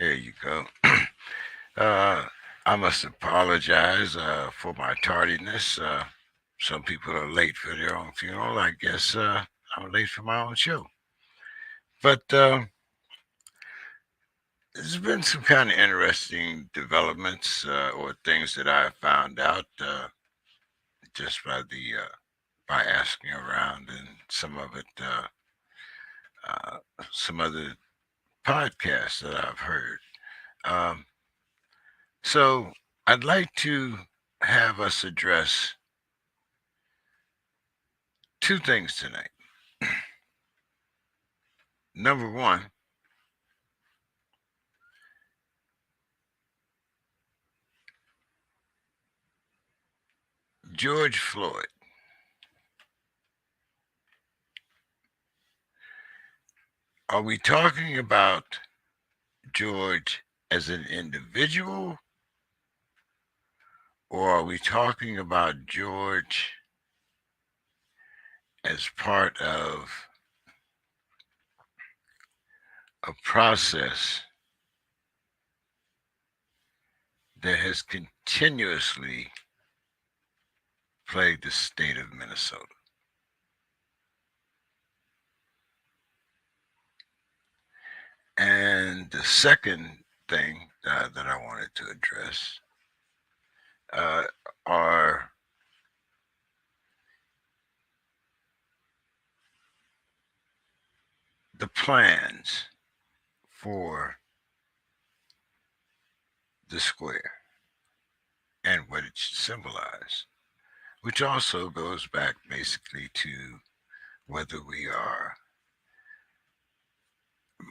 There you go. uh, I must apologize for my tardiness. Some people are late for their own funeral. I guess I'm late for my own show. But there's been some kind of interesting developments or things that I found out just by asking around, and some of it, uh, some other podcasts that I've heard. Um, so I'd like to have us address two things tonight. Number one, George Floyd. Are we talking about George as an individual, or are we talking about George as part of a process that has continuously plagued the state of Minnesota? And the second thing that I wanted to address uh, are the plans for the square and what it should symbolize, which also goes back basically to whether we are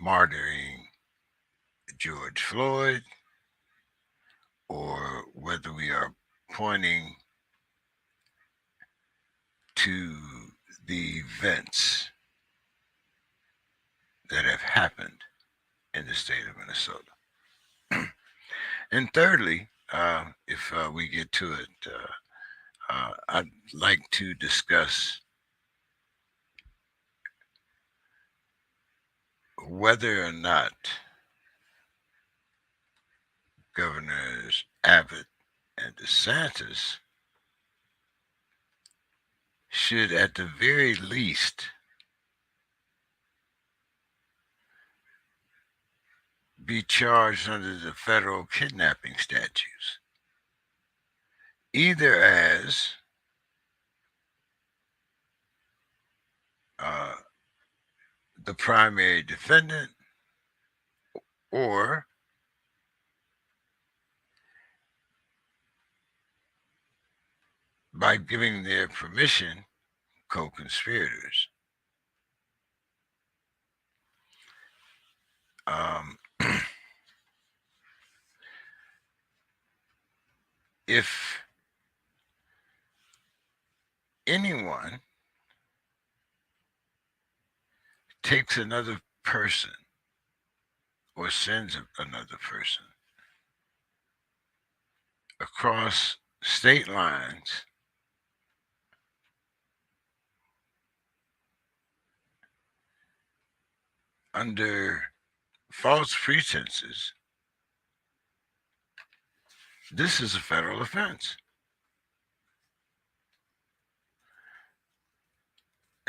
martyring George Floyd or whether we are pointing to the events that have happened in the state of Minnesota. And thirdly, if we get to it, I'd like to discuss whether or not Governors Abbott and DeSantis should, at the very least, be charged under the federal kidnapping statutes, either as uh, the primary defendant or by giving their permission, co-conspirators. Um, if anyone takes another person or sends another person across state lines under false pretenses, this is a federal offense.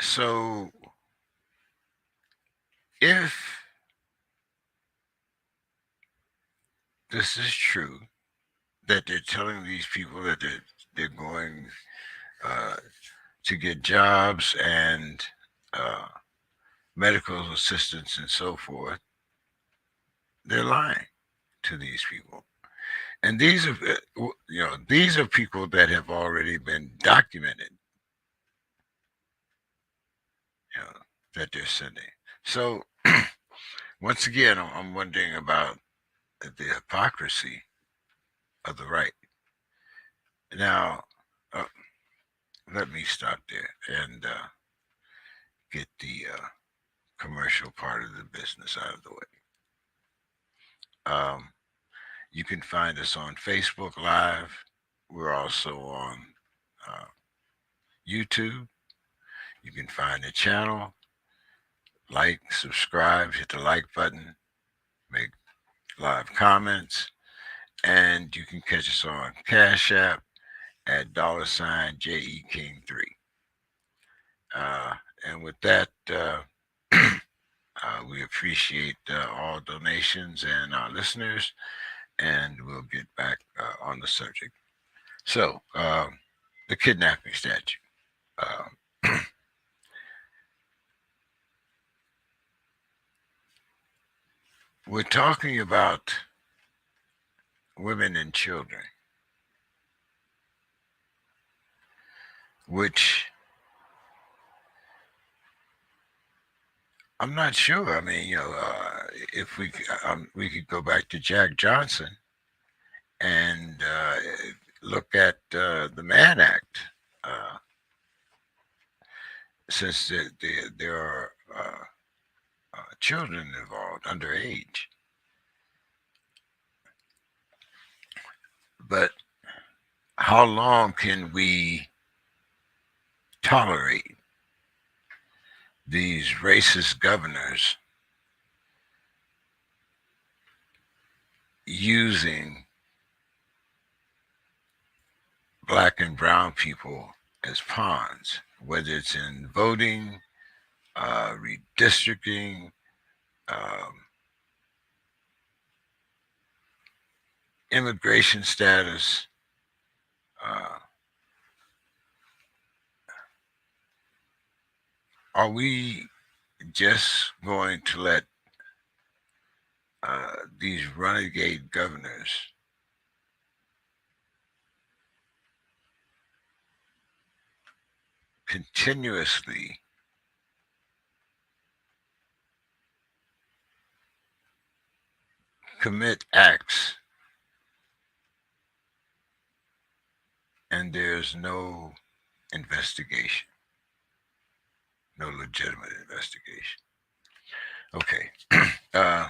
So if this is true, that they're telling these people that they're going uh, to get jobs and uh, medical assistance and so forth, they're lying to these people. And these are, these are people that have already been documented, you know, that they're sending. So once again, I'm wondering about the hypocrisy of the right. Now, uh, let me stop there and get the commercial part of the business out of the way. Um, you can find us on Facebook Live. We're also on uh, YouTube. You can find the channel, like, subscribe, hit the like button, make live comments, and you can catch us on Cash App at dollar sign JE King 3. Uh, and with that, we appreciate all donations and our listeners, and we'll get back on the subject. So, the kidnapping statute. Uh, we're talking about women and children, which I'm not sure. I mean, if we could go back to Jack Johnson and look at the Mann Act, uh, since there are children involved underage. But how long can we tolerate these racist governors using black and brown people as pawns, whether it's in voting, redistricting, um, immigration status? Uh, are we just going to let these renegade governors continuously commit acts and there's no investigation, no legitimate investigation? Okay. uh,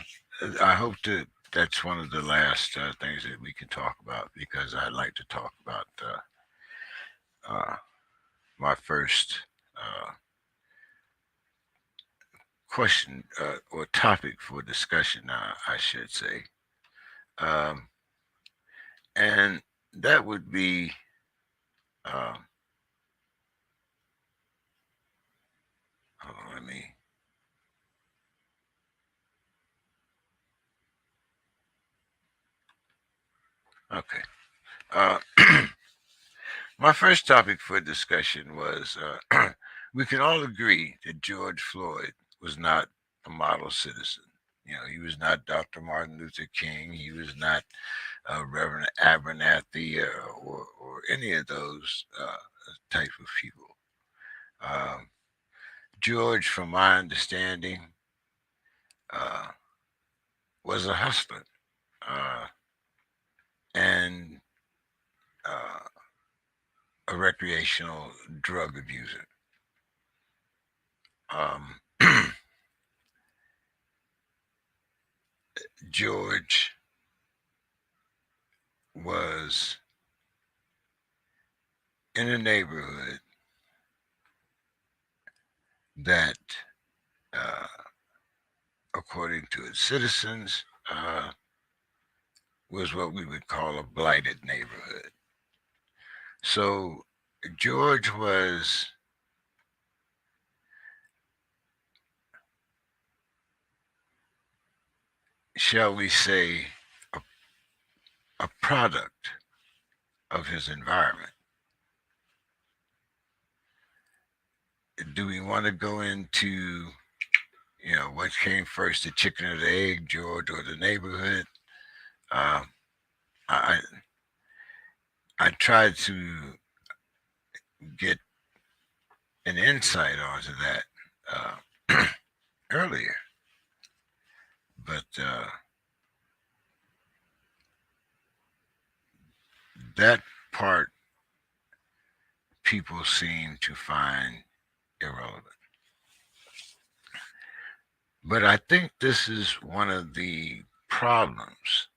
I hope that that's one of the last things that we can talk about because I'd like to talk about uh, my first question or topic for discussion, I should say. Um, and that would be uh, hold on, let me. Okay. Uh, my first topic for discussion was we can all agree that George Floyd was not a model citizen. You know, he was not Dr. Martin Luther King. He was not Reverend Abernathy or any of those type of people. Um, George, from my understanding, uh, was a hustler uh, and uh, a recreational drug abuser. Um, George was in a neighborhood that, uh, according to its citizens, was what we would call a blighted neighborhood. So George was, shall we say, a, a product of his environment. Do we want to go into, what came first, the chicken or the egg, George or the neighborhood? Um, I I tried to get an insight onto that uh, earlier, but that part people seem to find irrelevant. But I think this is one of the problems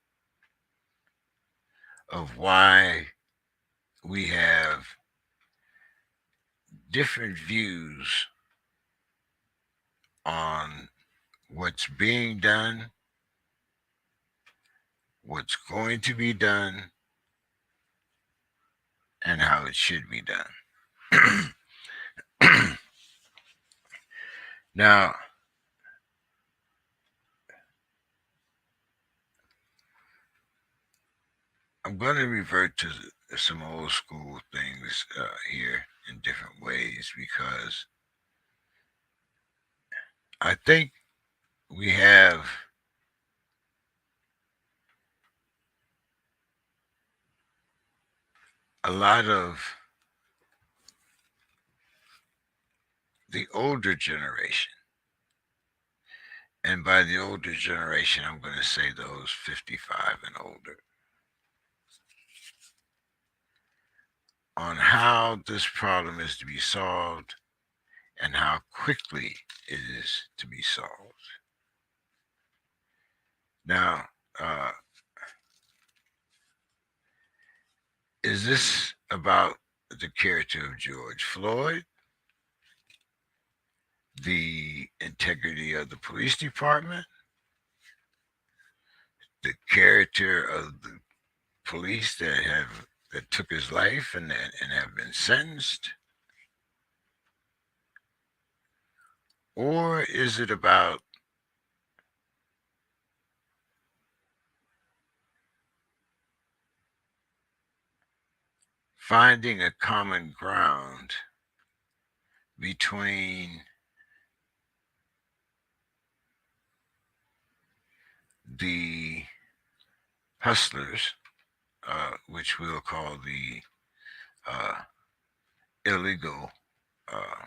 of why we have different views on what's being done what's going to be done, and how it should be done. Now, I'm going to revert to some old school things here in different ways because I think we have a lot of the older generation. And by the older generation, I'm going to say those 55 and older, on how this problem is to be solved and how quickly it is to be solved. Now, is this about the character of George Floyd, the integrity of the police department, the character of the police that took his life and have been sentenced? Or is it about finding a common ground between the hustlers, which we'll call the uh, illegal uh,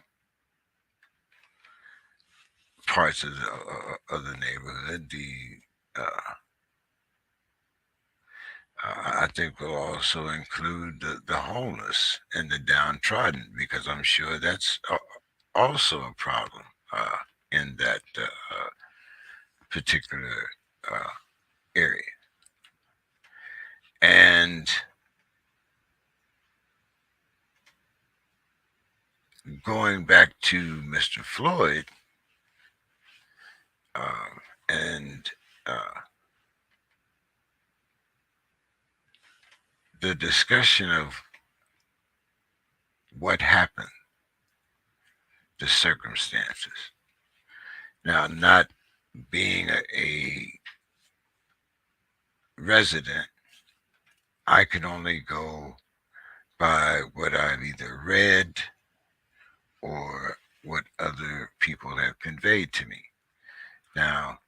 parts of the neighborhood, I think we'll also include the homeless and the downtrodden because I'm sure that's also a problem in that particular uh, area. And going back to Mr. Floyd uh, and the discussion of what happened, the circumstances. Now, not being a resident, I can only go by what I've either read or what other people have conveyed to me. Now,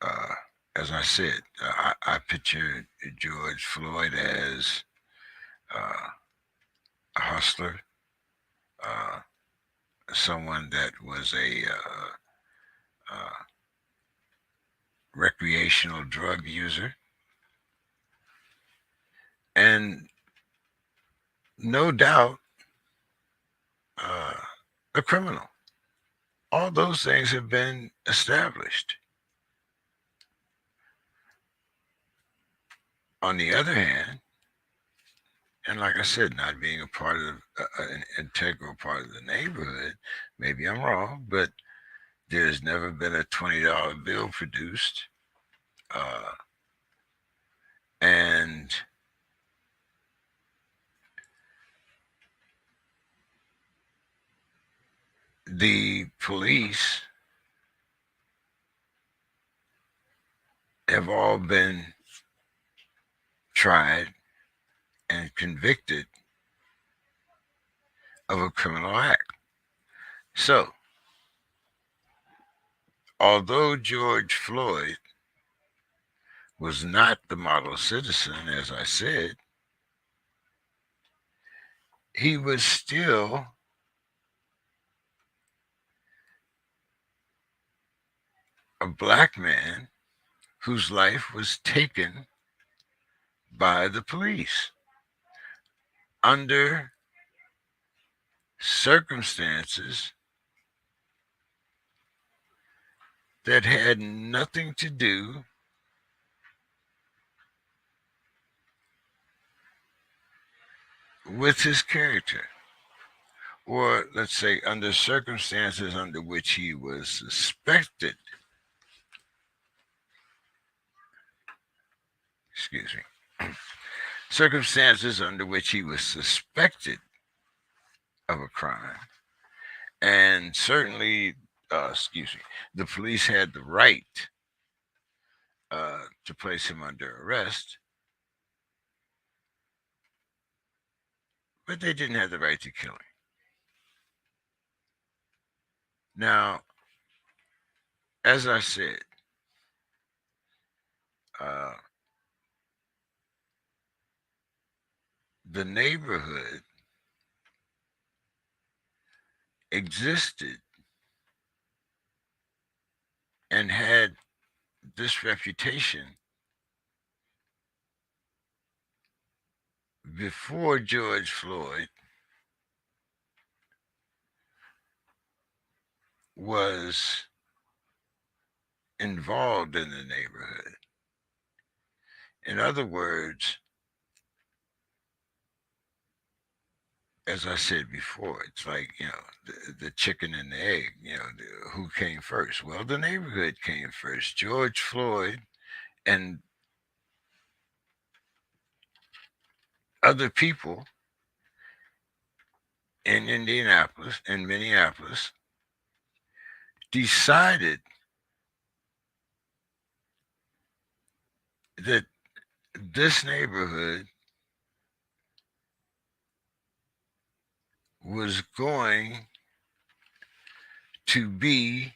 uh, as I said, I picture George Floyd as uh, a hustler, uh, someone that was a uh, recreational drug user, and no doubt uh, a criminal. All those things have been established. On the other hand, and like I said, not being a part of an integral part of the neighborhood, maybe I'm wrong, but there's never been a $20 bill produced. Uh, and the police have all been tried and convicted of a criminal act. So, although George Floyd was not the model citizen, as I said, he was still a black man whose life was taken by the police under circumstances that had nothing to do with his character, or let's say under circumstances under which he was suspected, excuse me, circumstances under which he was suspected of a crime. And certainly, excuse me, the police had the right to place him under arrest, but they didn't have the right to kill him. Now, as I said, uh, the neighborhood existed and had this reputation before George Floyd was involved in the neighborhood. In other words, as I said before, it's like, the chicken and the egg, who came first? Well, the neighborhood came first. George Floyd and other people in Indianapolis and Minneapolis decided that this neighborhood was going to be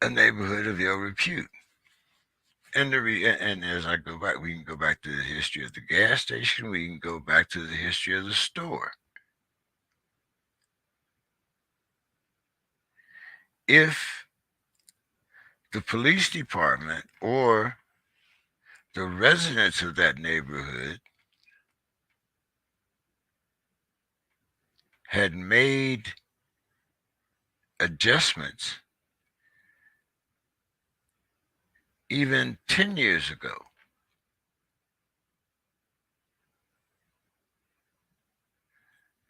a neighborhood of ill repute. And as I go back, we can go back to the history of the gas station. We can go back to the history of the store. If the police department or the residents of that neighborhood had made adjustments even 10 years ago,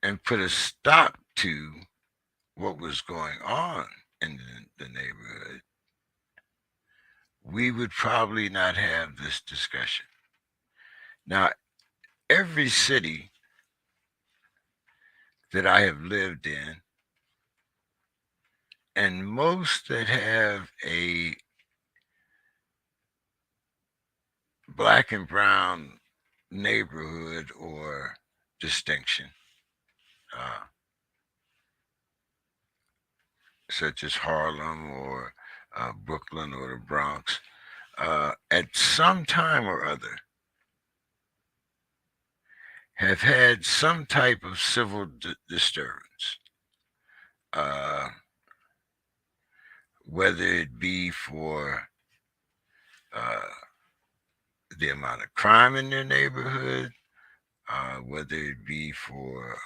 and put a stop to what was going on in the neighborhood, we would probably not have this discussion. Now, every city that I have lived in, and most that have a black and brown neighborhood or distinction, uh, such as Harlem or Brooklyn or the Bronx, at some time or other, have had some type of civil disturbance, uh, whether it be for uh, the amount of crime in their neighborhood, whether it be for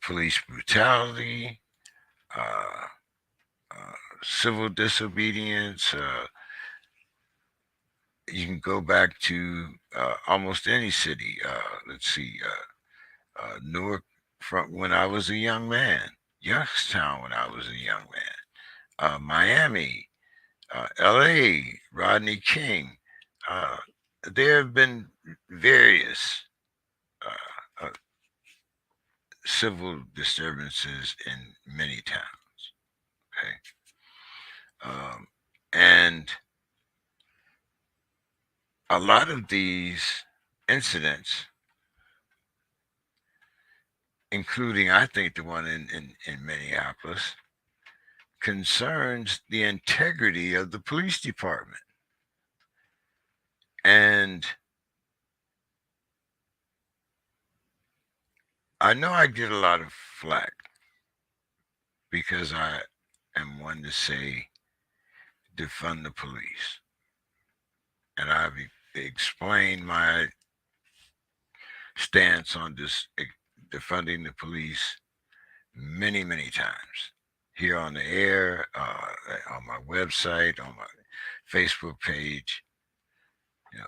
police brutality, uh, uh, civil disobedience. You can go back to almost any city. Let's see, Newark from when I was a young man, Youngstown when I was a young man, Miami, L.A., Rodney King. Uh, there have been various uh, civil disturbances in many towns. Okay, and a lot of these incidents, including I think the one in Minneapolis, concerns the integrity of the police department. And I know I get a lot of flack because I am one to say defund the police. And I've explained my stance on this defunding the police many, many times here on the air, on my website, on my Facebook page. You know,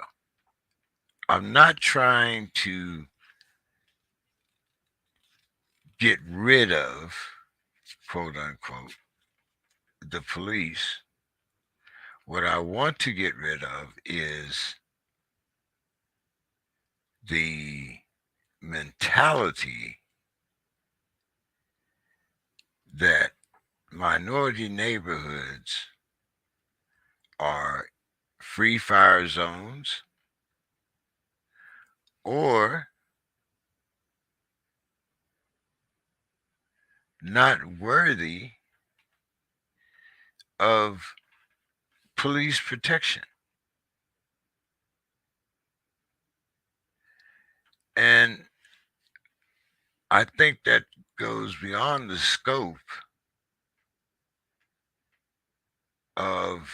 I'm not trying to get rid of, quote unquote, the police, what I want to get rid of is the mentality that minority neighborhoods are free fire zones or not worthy of police protection. And I think that goes beyond the scope of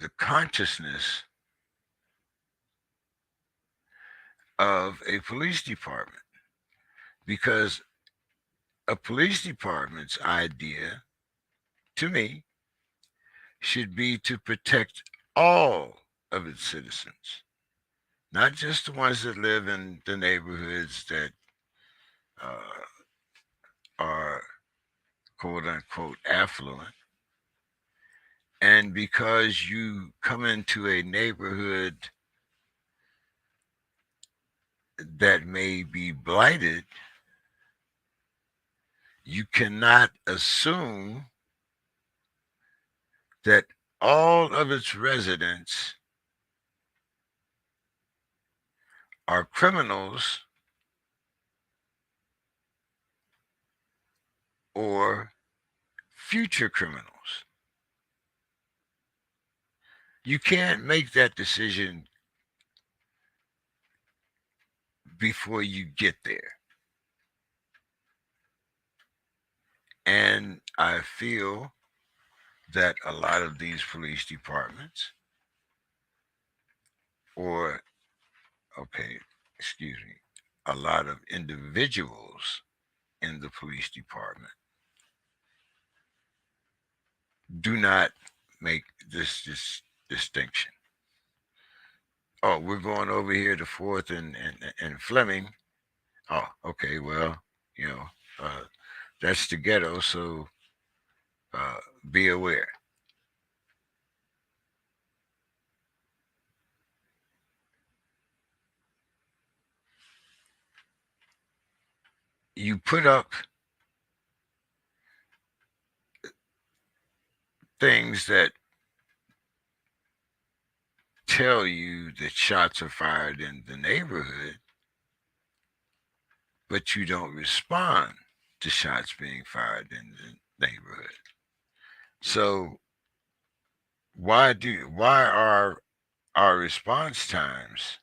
the consciousness of a police department. Because a police department's idea, to me, should be to protect all of its citizens, not just the ones that live in the neighborhoods that uh, are quote unquote affluent. And because you come into a neighborhood that may be blighted, you cannot assume that all of its residents are criminals or future criminals. You can't make that decision before you get there. And I feel that a lot of these police departments, or, okay, excuse me, a lot of individuals in the police department do not make this distinction. Oh, we're going over here to Fourth and Fleming. Oh, okay, well, you know, uh, that's the ghetto, so uh, be aware. You put up things that tell you that shots are fired in the neighborhood, but you don't respond to shots being fired in the neighborhood. So why are our response times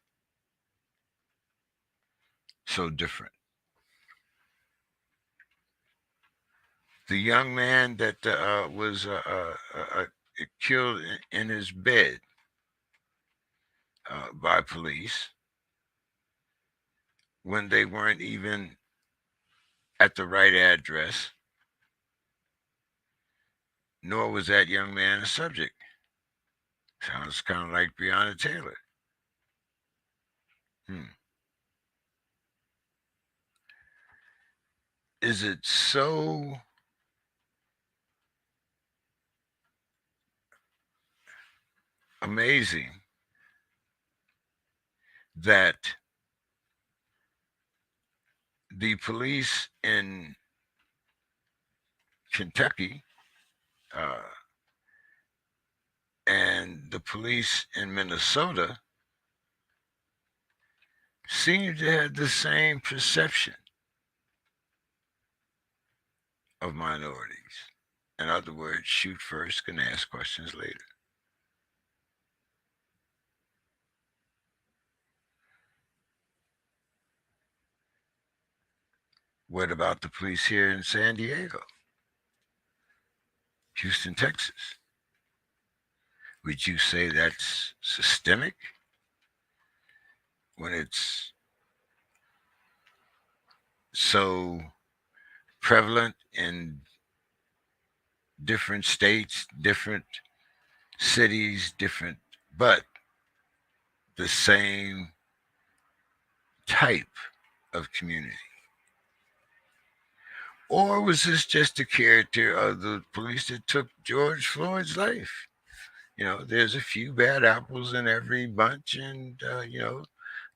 so different? The young man that was killed in his bed by police when they weren't even at the right address, nor was that young man a subject. Sounds kind of like Breonna Taylor. Hmm. Is it so amazing that the police in Kentucky uh, and the police in Minnesota seem to have the same perception of minorities? In other words, shoot first and ask questions later. What about the police here in San Diego, Houston, Texas? Would you say that's systemic when it's so prevalent in different states, different cities, different, but the same type of community? Or was this just a character of the police that took George Floyd's life? There's a few bad apples in every bunch, and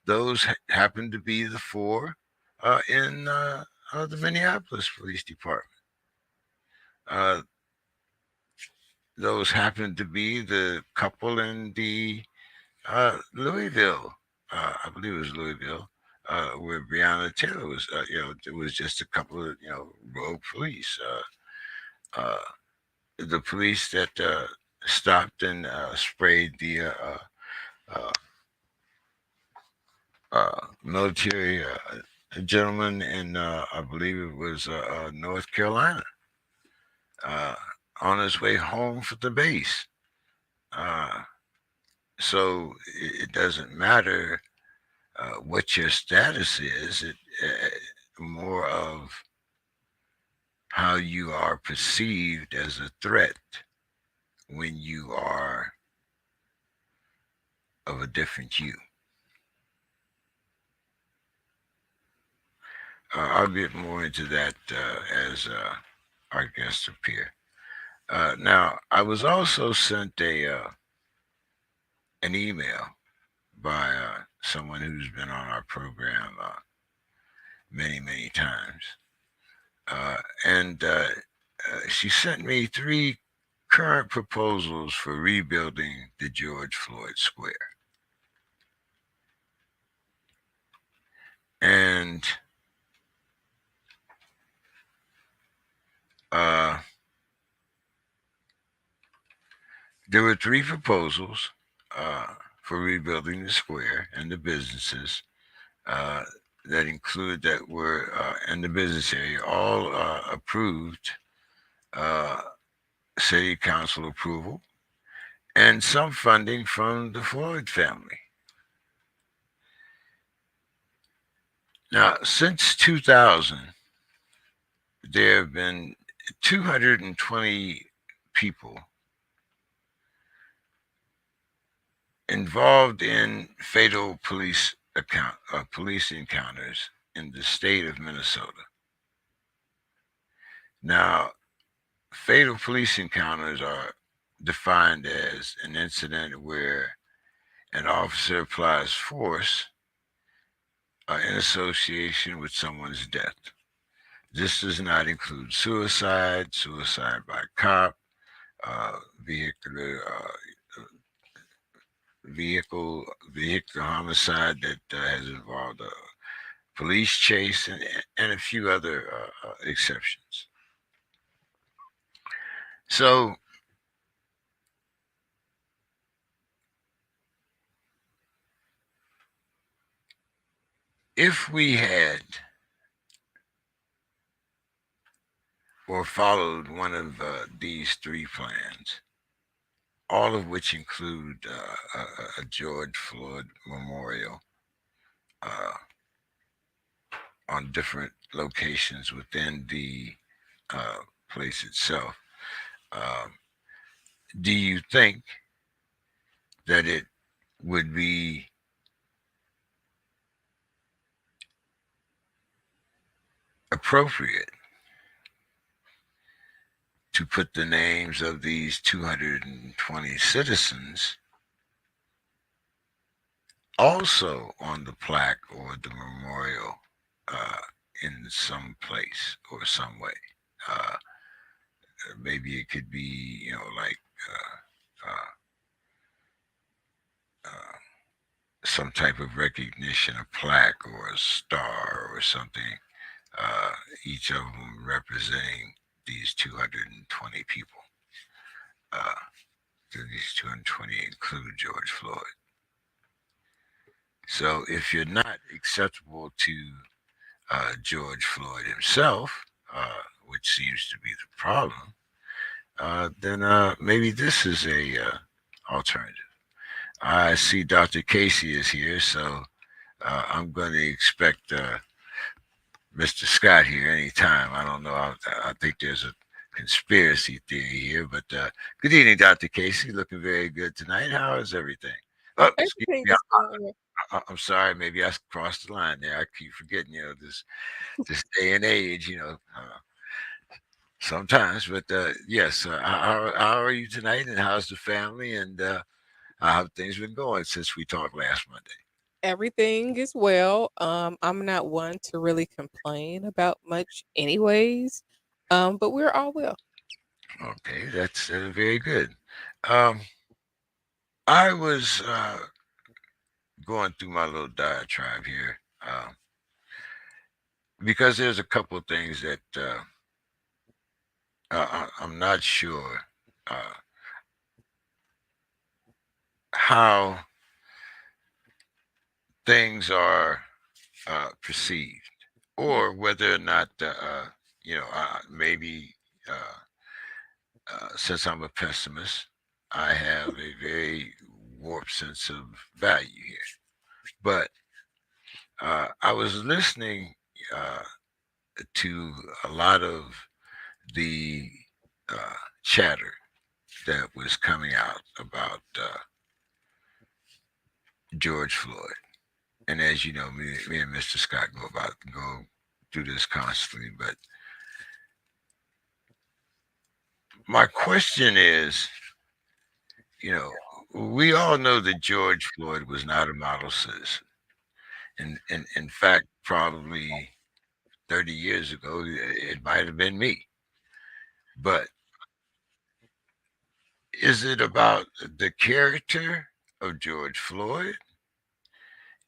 those happen to be the four in the Minneapolis Police Department. Uh, those happen to be the couple in the Louisville, I believe it was Louisville, where Breonna Taylor was. It was just a couple of rogue police. The police that stopped and sprayed the uh, military gentleman in, I believe it was North Carolina, uh, on his way home from the base. Uh, so it doesn't matter what your status is. It more of how you are perceived as a threat when you are of a different hue. I'll get more into that as our guests appear. Now, I was also sent a an email by someone who's been on our program many, many times, and she sent me three current proposals for rebuilding the George Floyd Square, and uh, there were three proposals for rebuilding the square and the businesses uh, that include that were in the business area, all approved uh, city council approval and some funding from the Floyd family. Now, since 2000, there have been 220 people involved in fatal police encounters in the state of Minnesota. Now, fatal police encounters are defined as an incident where an officer applies force in association with someone's death. This does not include suicide, suicide by cop, vehicular vehicle homicide that has involved a police chase, and a few other exceptions. So, if we had or followed one of these three plans, all of which include a George Floyd memorial uh, on different locations within the uh, place itself, um, do you think that it would be appropriate to put the names of these 220 citizens also on the plaque or the memorial uh, in some place or some way? Uh, Maybe it could be, like uh, some type of recognition, a plaque or a star or something, uh, each of them representing these 220 people. Uh, these 220 include George Floyd. So if you're not acceptable to George Floyd himself, which seems to be the problem, then maybe this is a alternative. I see Dr. Casey is here, so I'm going to expect Mr. Scott here anytime. I don't know. I think there's a conspiracy theory here, but good evening, Dr. Casey. Looking very good tonight. How is everything? Oh, excuse Everything me. is going. I'm sorry. Maybe I crossed the line there. I keep forgetting. This day and age. sometimes, but yes. How are you tonight, and how's the family, and how have things been going since we talked last Monday? Everything is well. I'm not one to really complain about much, anyways. But we're all well. Okay, that's very good. Um, I was going through my little diatribe here because there's a couple of things that I'm not sure uh, how things are perceived, or whether or not maybe since I'm a pessimist, I have a very warped sense of value here. But I was listening uh, to a lot of the uh, chatter that was coming out about George Floyd. And as you know, me and Mr. Scott go through this constantly. But my question is, you know, we all know that George Floyd was not a model citizen. And in fact, probably 30 years ago, it might have been me. But is it about the character of George Floyd?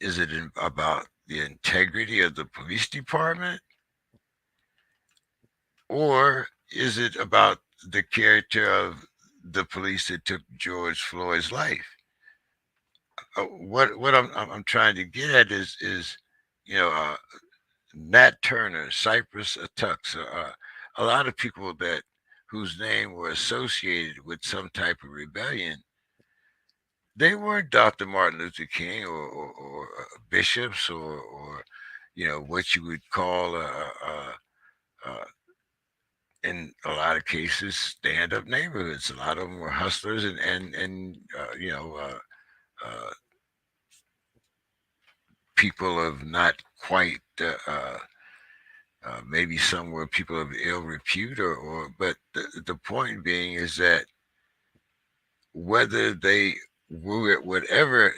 Is it about the integrity of the police department? Or is it about the character of the police that took George Floyd's life? What I'm trying to get at is you know Nat Turner, Cypress Tux, a lot of people that whose name were associated with some type of rebellion. They weren't Dr. Martin Luther King or bishops or what you would call uh, in a lot of cases stand up neighborhoods. A lot of them were hustlers and people of not quite maybe some were people of ill repute or but the point being is that whether they were whatever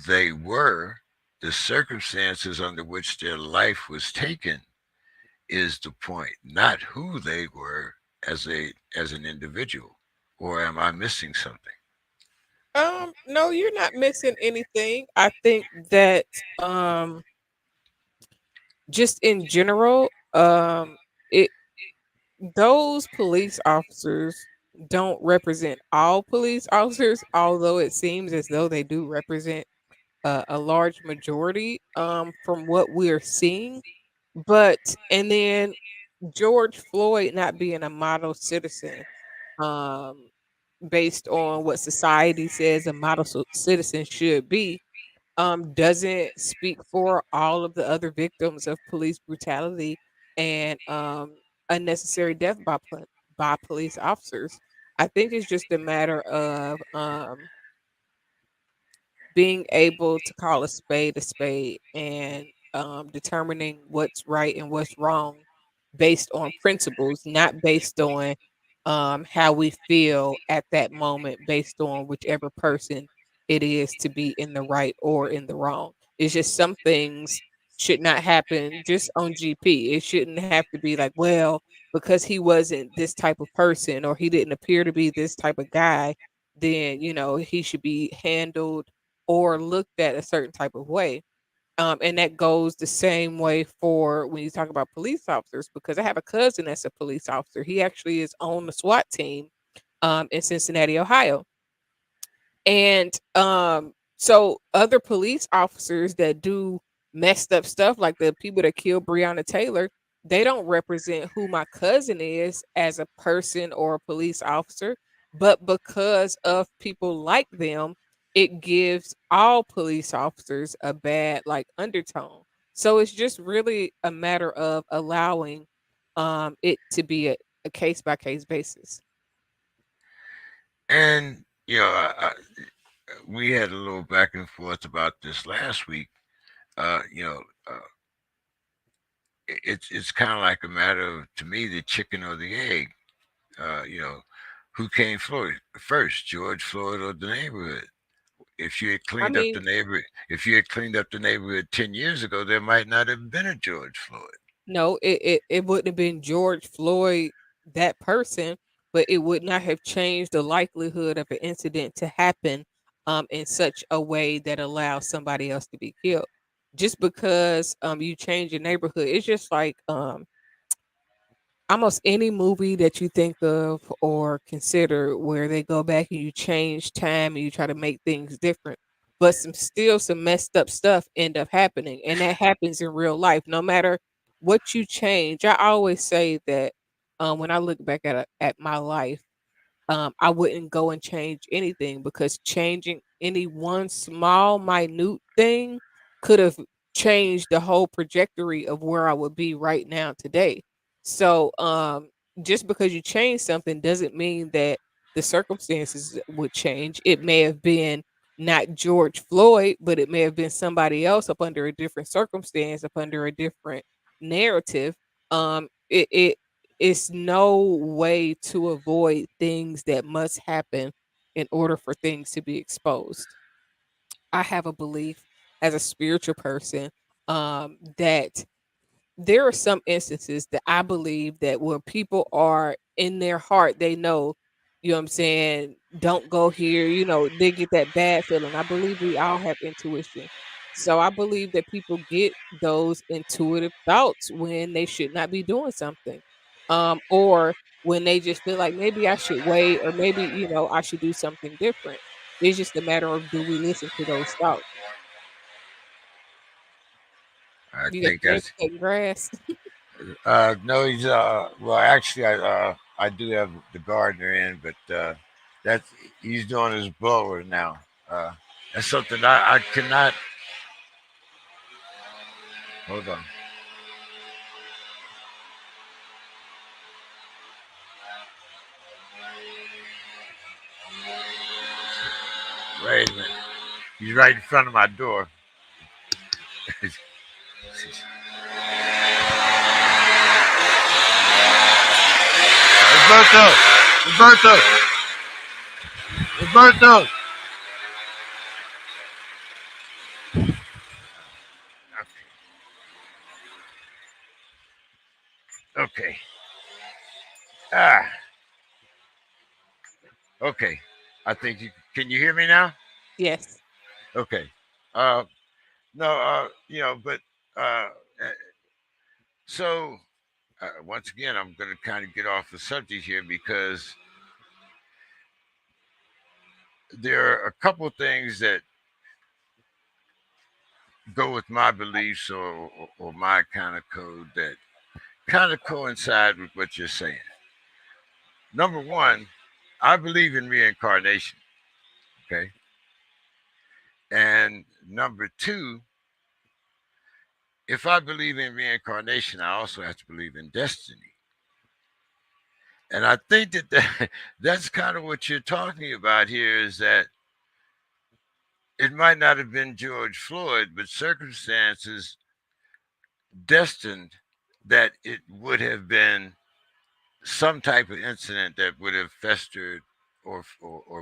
they were, the circumstances under which their life was taken is the point, not who they were as an individual. Or am I missing something? No, you're not missing anything. I think that just in general, it those police officers don't represent all police officers, although it seems as though they do represent a large majority from what we're seeing. But and then George Floyd not being a model citizen, um, based on what society says a model citizen should be, doesn't speak for all of the other victims of police brutality and unnecessary death by police officers. I think it's just a matter of being able to call a spade and determining what's right and what's wrong based on principles, not based on how we feel at that moment, based on whichever person it is to be in the right or in the wrong. It's just some things should not happen just on GP. It shouldn't have to be like, well, because he wasn't this type of person or he didn't appear to be this type of guy, then, he should be handled or looked at a certain type of way. And that goes the same way for when you talk about police officers, because I have a cousin that's a police officer. He actually is on the SWAT team in Cincinnati, Ohio. And so other police officers that do messed up stuff, like the people that killed Breonna Taylor, they don't represent who my cousin is as a person or a police officer. But because of people like them, it gives all police officers a bad like undertone. So it's just really a matter of allowing it to be a case by case basis. And we had a little back and forth about this last week. Uh, you know, it's kind of like a matter of, to me, the chicken or the egg. Who came first, George Floyd or the neighborhood? If you had I cleaned up the mean, neighborhood, if you had cleaned up the neighborhood 10 years ago, there might not have been a George Floyd. no, it wouldn't have been George Floyd, that person, but it would not have changed the likelihood of an incident to happen in such a way that allows somebody else to be killed. Just because you change your neighborhood, it's just like almost any movie that you think of or consider where they go back and you change time and you try to make things different, but some messed up stuff end up happening, and that happens in real life no matter what you change. I always say that when I look back at my life, I wouldn't go and change anything because changing any one small, minute thing could have changed the whole trajectory of where I would be right now today. So, just because you change something doesn't mean that the circumstances would change. It may have been not George Floyd, but it may have been somebody else up under a different circumstance, up under a different narrative. It's no way to avoid things that must happen in order for things to be exposed. I have a belief as a spiritual person that there are some instances that I believe that where people are in their heart, they know, you know what I'm saying, don't go here, they get that bad feeling. I believe we all have intuition. So I believe that people get those intuitive thoughts when they should not be doing something. Or when they just feel like maybe I should wait or maybe, I should do something different. It's just a matter of do we listen to those thoughts? I You got think your neighbor that's cutting grass. no. He's well, actually, I do have the gardener in, but that's he's doing his blower now. Uh, that's something I cannot. Hold on. Wait a minute. He's right in front of my door. Roberto! Roberto! Roberto! Okay. Ah, okay. I think you can you hear me now? Yes. Okay. Uh, no, but uh, so once again, I'm going to kind of get off the subject here because there are a couple of things that go with my beliefs or my kind of code that kind of coincide with what you're saying. Number one, I believe in reincarnation. Okay. And number two, if I believe in reincarnation, I also have to believe in destiny. And I think that's kind of what you're talking about here is that it might not have been George Floyd, but circumstances destined that it would have been some type of incident that would have festered or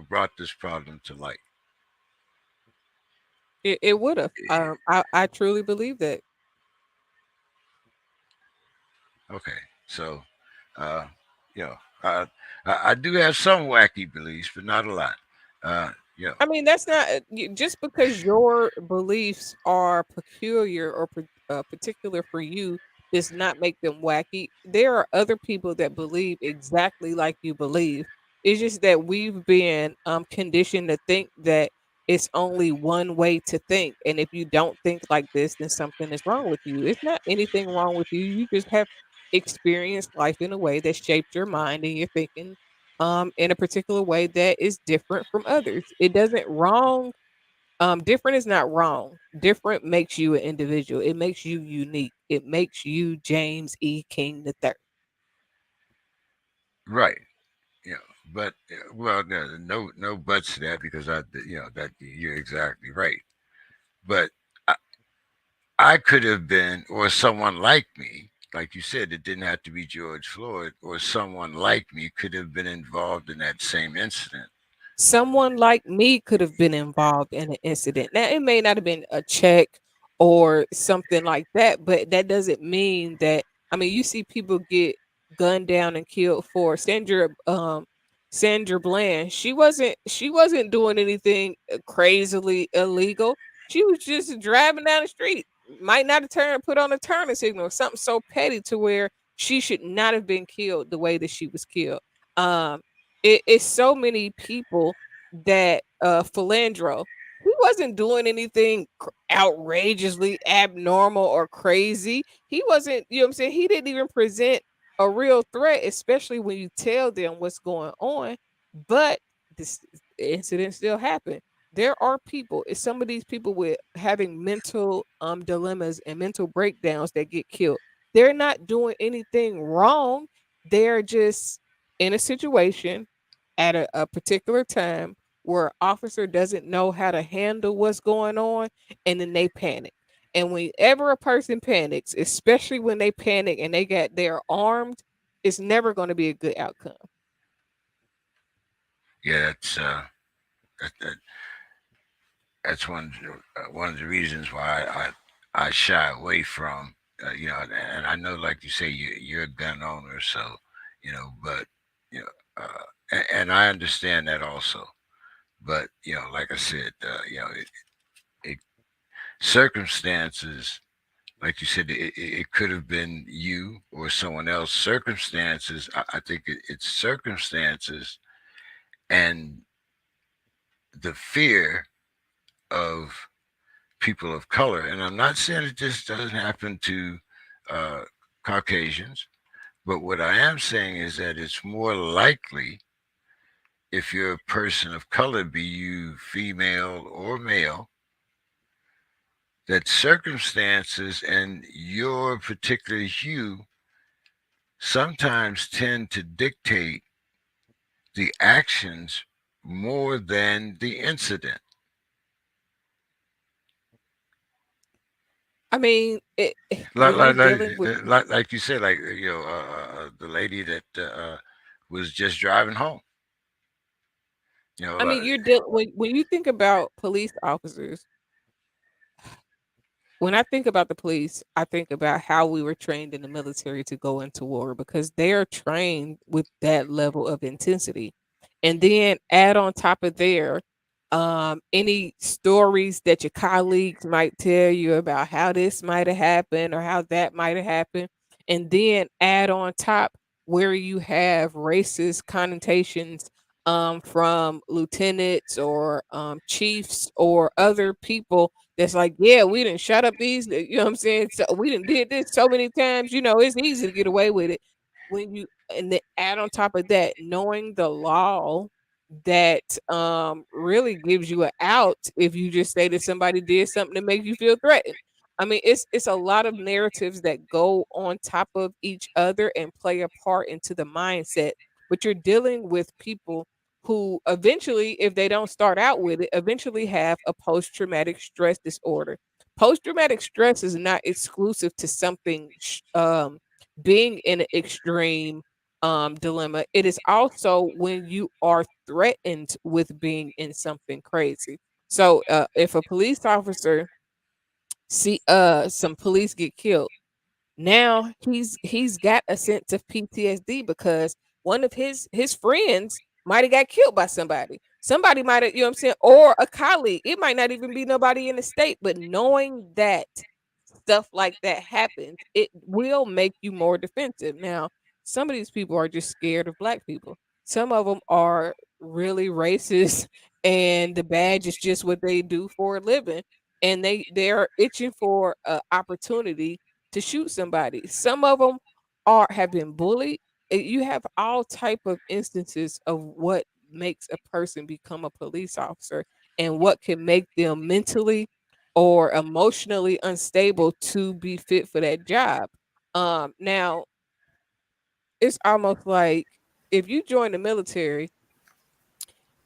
brought this problem to light. It would have. I truly believe that. Okay, so uh, you know, uh, I do have some wacky beliefs, but not a lot. Uh, you know, I mean, that's not just because your beliefs are peculiar or particular for you does not make them wacky. There are other people that believe exactly like you believe. It's just that we've been conditioned to think that it's only one way to think, and if you don't think like this, then something is wrong with you. It's not anything wrong with you. You just have experienced life in a way that shaped your mind and your thinking in a particular way that is different from others. It doesn't wrong. Different is not wrong. Different makes you an individual. It makes you unique. It makes you James E. King the third. right? You know, but well, no buts to that because that you're exactly right. But I, I could have been, or someone like me. like you said, it didn't have to be George Floyd, or someone like me could have been involved in that same incident. Someone like me could have been involved in an incident. Now, it may not have been a check or something like that, but that doesn't mean that. I mean, you see people get gunned down and killed for Sandra Bland. She wasn't doing anything crazily illegal. She was just driving down the street. Might not have put on a turning signal or something so petty to where she should not have been killed the way that she was killed. Um, it's so many people that Philandro, he wasn't doing anything outrageously abnormal or crazy. He wasn't, you know what I'm saying? He didn't even present a real threat, especially when you tell them what's going on. But this incident still happened. There are people, it's some of these people with having mental dilemmas and mental breakdowns that get killed. They're not doing anything wrong. They're just in a situation at a particular time where officer doesn't know how to handle what's going on, and then they panic. And whenever a person panics, especially when they panic and they're armed, it's never going to be a good outcome. Yeah, that, that, that's one of the reasons why I shy away from, and I know, like you say, you're a gun owner, so but you know, and I understand that also. But like I said, it circumstances, like you said, it could have been you or someone else. Circumstances, I think it's circumstances and the fear of people of color. And I'm not saying it just doesn't happen to uh, Caucasians, but what I am saying is that it's more likely, if you're a person of color, be you female or male, that circumstances and your particular hue sometimes tend to dictate the actions more than the incident. I mean, Like when you're like like, dealing with like you said, like the lady that was just driving home. You know, I mean, like, when you think about police officers, when I think about the police, I think about how we were trained in the military to go into war because they are trained with that level of intensity. And then add on top of there, any stories that your colleagues might tell you about how this might have happened or how that might have happened. And then add on top where you have racist connotations from lieutenants or chiefs or other people that's like, yeah, we didn't shut up these, you know what I'm saying? So we didn't did this so many times, it's easy to get away with it. When you and then add on top of that, knowing the law that really gives you an out if you just say that somebody did something to make you feel threatened. I mean, it's a lot of narratives that go on top of each other and play a part into the mindset. But you're dealing with people who eventually, if they don't start out with it, eventually have a post traumatic stress disorder. Post traumatic stress is not exclusive to something being in an extreme dilemma. It is also when you are threatened with being in something crazy. So if a police officer see some police get killed, now he's got a sense of PTSD because one of his friends might have got killed by somebody. Somebody might have, you know what I'm saying, or a colleague. It might not even be nobody in the state, but knowing that stuff like that happens, it will make you more defensive. Now, some of these people are just scared of black people. Some of them are really racist and the badge is just what they do for a living and they're itching for an opportunity to shoot somebody. Some of them are have been bullied. You have all type of instances of what makes a person become a police officer and what can make them mentally or emotionally unstable to be fit for that job. Now it's almost like if you join the military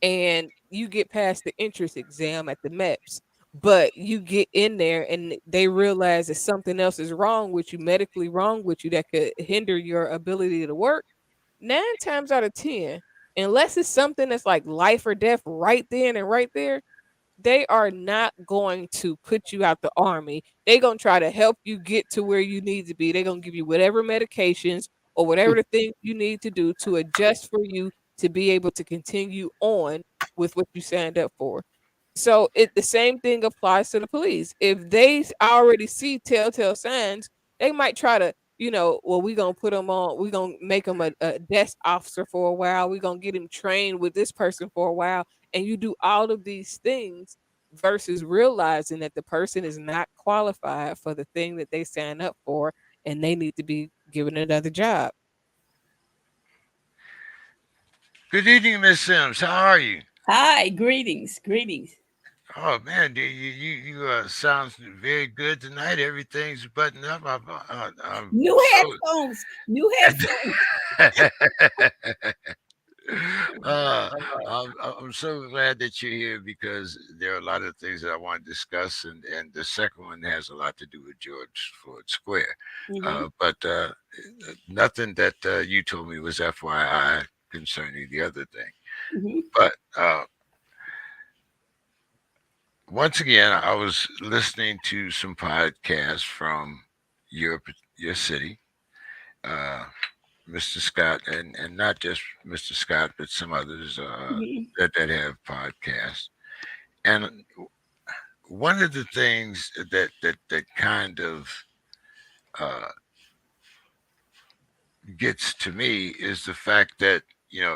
and you get past the entrance exam at the MEPS, But you get in there and they realize that something else is wrong with you, medically wrong with you, that could hinder your ability to work. 9 times out of 10, unless it's something that's like life or death right then and right there, they are not going to put you out the army. They're going to try to help you get to where you need to be. They're going to give you whatever medications or whatever the things you need to do to adjust for you to be able to continue on with what you signed up for. So the same thing applies to the police. If they already see telltale signs, they might try to, well, we're gonna put them on, we're gonna make him a desk officer for a while, we're gonna get him trained with this person for a while, and you do all of these things versus realizing that the person is not qualified for the thing that they sign up for, and they need to be given another job. Good evening, Miss Sims. How are you? Hi, greetings, greetings. Oh man, you sounds very good tonight. Everything's buttoned up. I'm New so headphones, new headphones. uh, I'm so glad that you're here because there are a lot of things that I want to discuss, and the second one has a lot to do with George Floyd Square. Hmm. But nothing that you told me was FYI concerning the other thing. Hmm. But once again, I was listening to some podcasts from your your city, uh, Mr. Scott, and not just Mr. Scott, but some others Hmm. that have podcasts. And one of the things that kind of uh, gets to me is the fact that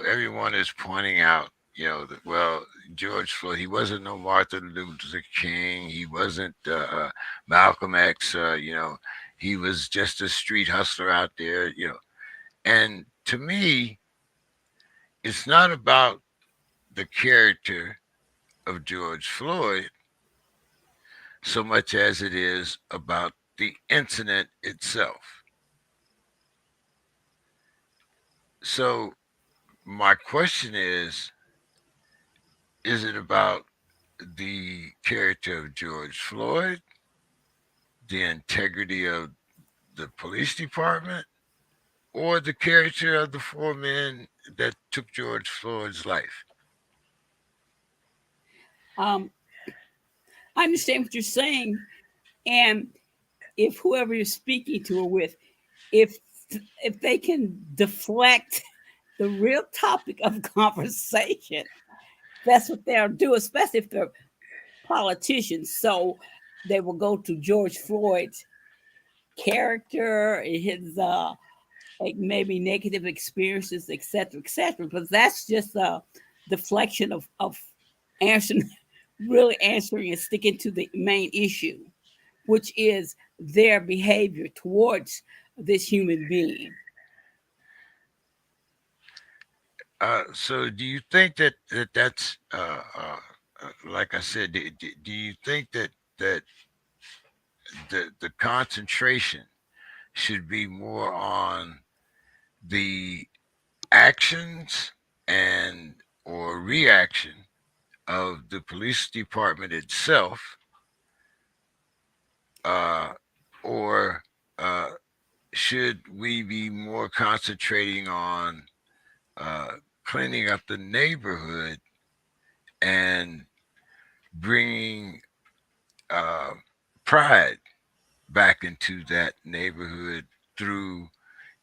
everyone is pointing out that, well, George Floyd, he wasn't no Martin Luther King, he wasn't Malcolm X, he was just a street hustler out there, and to me it's not about the character of George Floyd so much as it is about the incident itself. So my question is it about the character of George Floyd, the integrity of the police department, or the character of the four men that took George Floyd's life? Um, I understand what you're saying, and if whoever you're speaking to or with, if if they can deflect the real topic of conversation, that's what they'll do, especially if they're politicians. So they will go to George Floyd's character, his like maybe negative experiences, etc., etc. But that's just a deflection of answering, really answering and sticking to the main issue, which is their behavior towards this human being. So do you think that's like I said? Do you think that the concentration should be more on the actions and or reaction of the police department itself, uh, or uh, should we be more concentrating on uh, cleaning up the neighborhood and bringing uh, pride back into that neighborhood through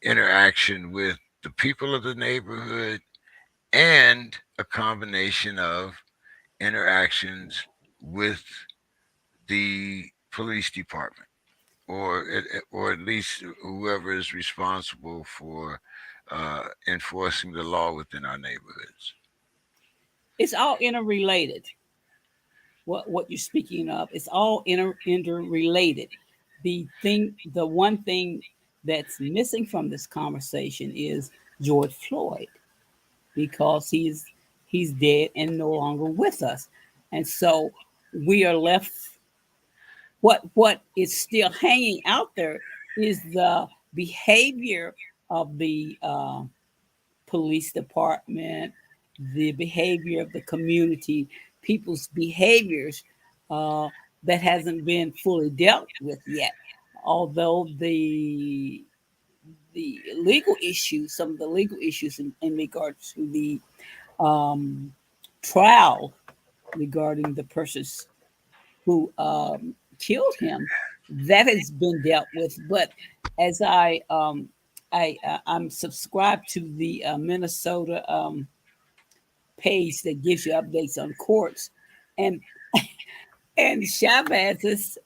interaction with the people of the neighborhood and a combination of interactions with the police department, or at least whoever is responsible for enforcing the law within our neighborhoods? It's all interrelated. What you're speaking of, it's all interrelated. The one thing that's missing from this conversation is George Floyd, because he's dead and no longer with us, and so we are left. What is still hanging out there is the behavior of the police department, the behavior of the community, people's behaviors, that hasn't been fully dealt with yet. Although the legal issues, some of the legal issues in regards to the um, trial regarding the persons who killed him, that has been dealt with. But as I'm subscribed to the Minnesota page that gives you updates on courts, and Chavez's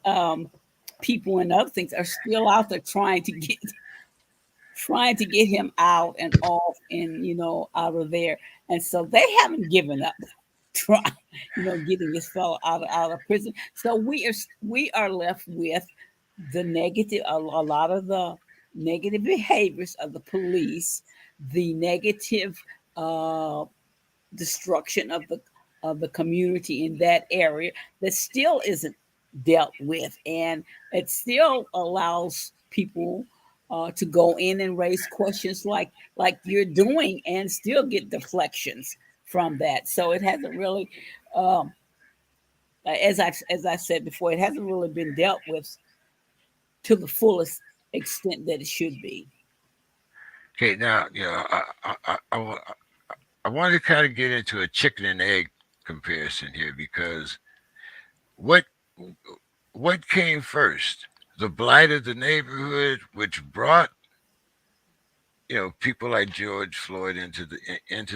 people and other things are still out there trying to get him out and off and out of there, and so they haven't given up trying getting this fellow out of prison. So we are left with the negative, a lot of the negative behaviors of the police, the negative uh, destruction of the community in that area that still isn't dealt with, and it still allows people to go in and raise questions like you're doing and still get deflections from that. So it hasn't really, um, as I said before, it hasn't really been dealt with to the fullest extent that it should be. Okay, now I want to kind of get into a chicken and egg comparison here because what what came first? The blight of the neighborhood, which brought people like George Floyd into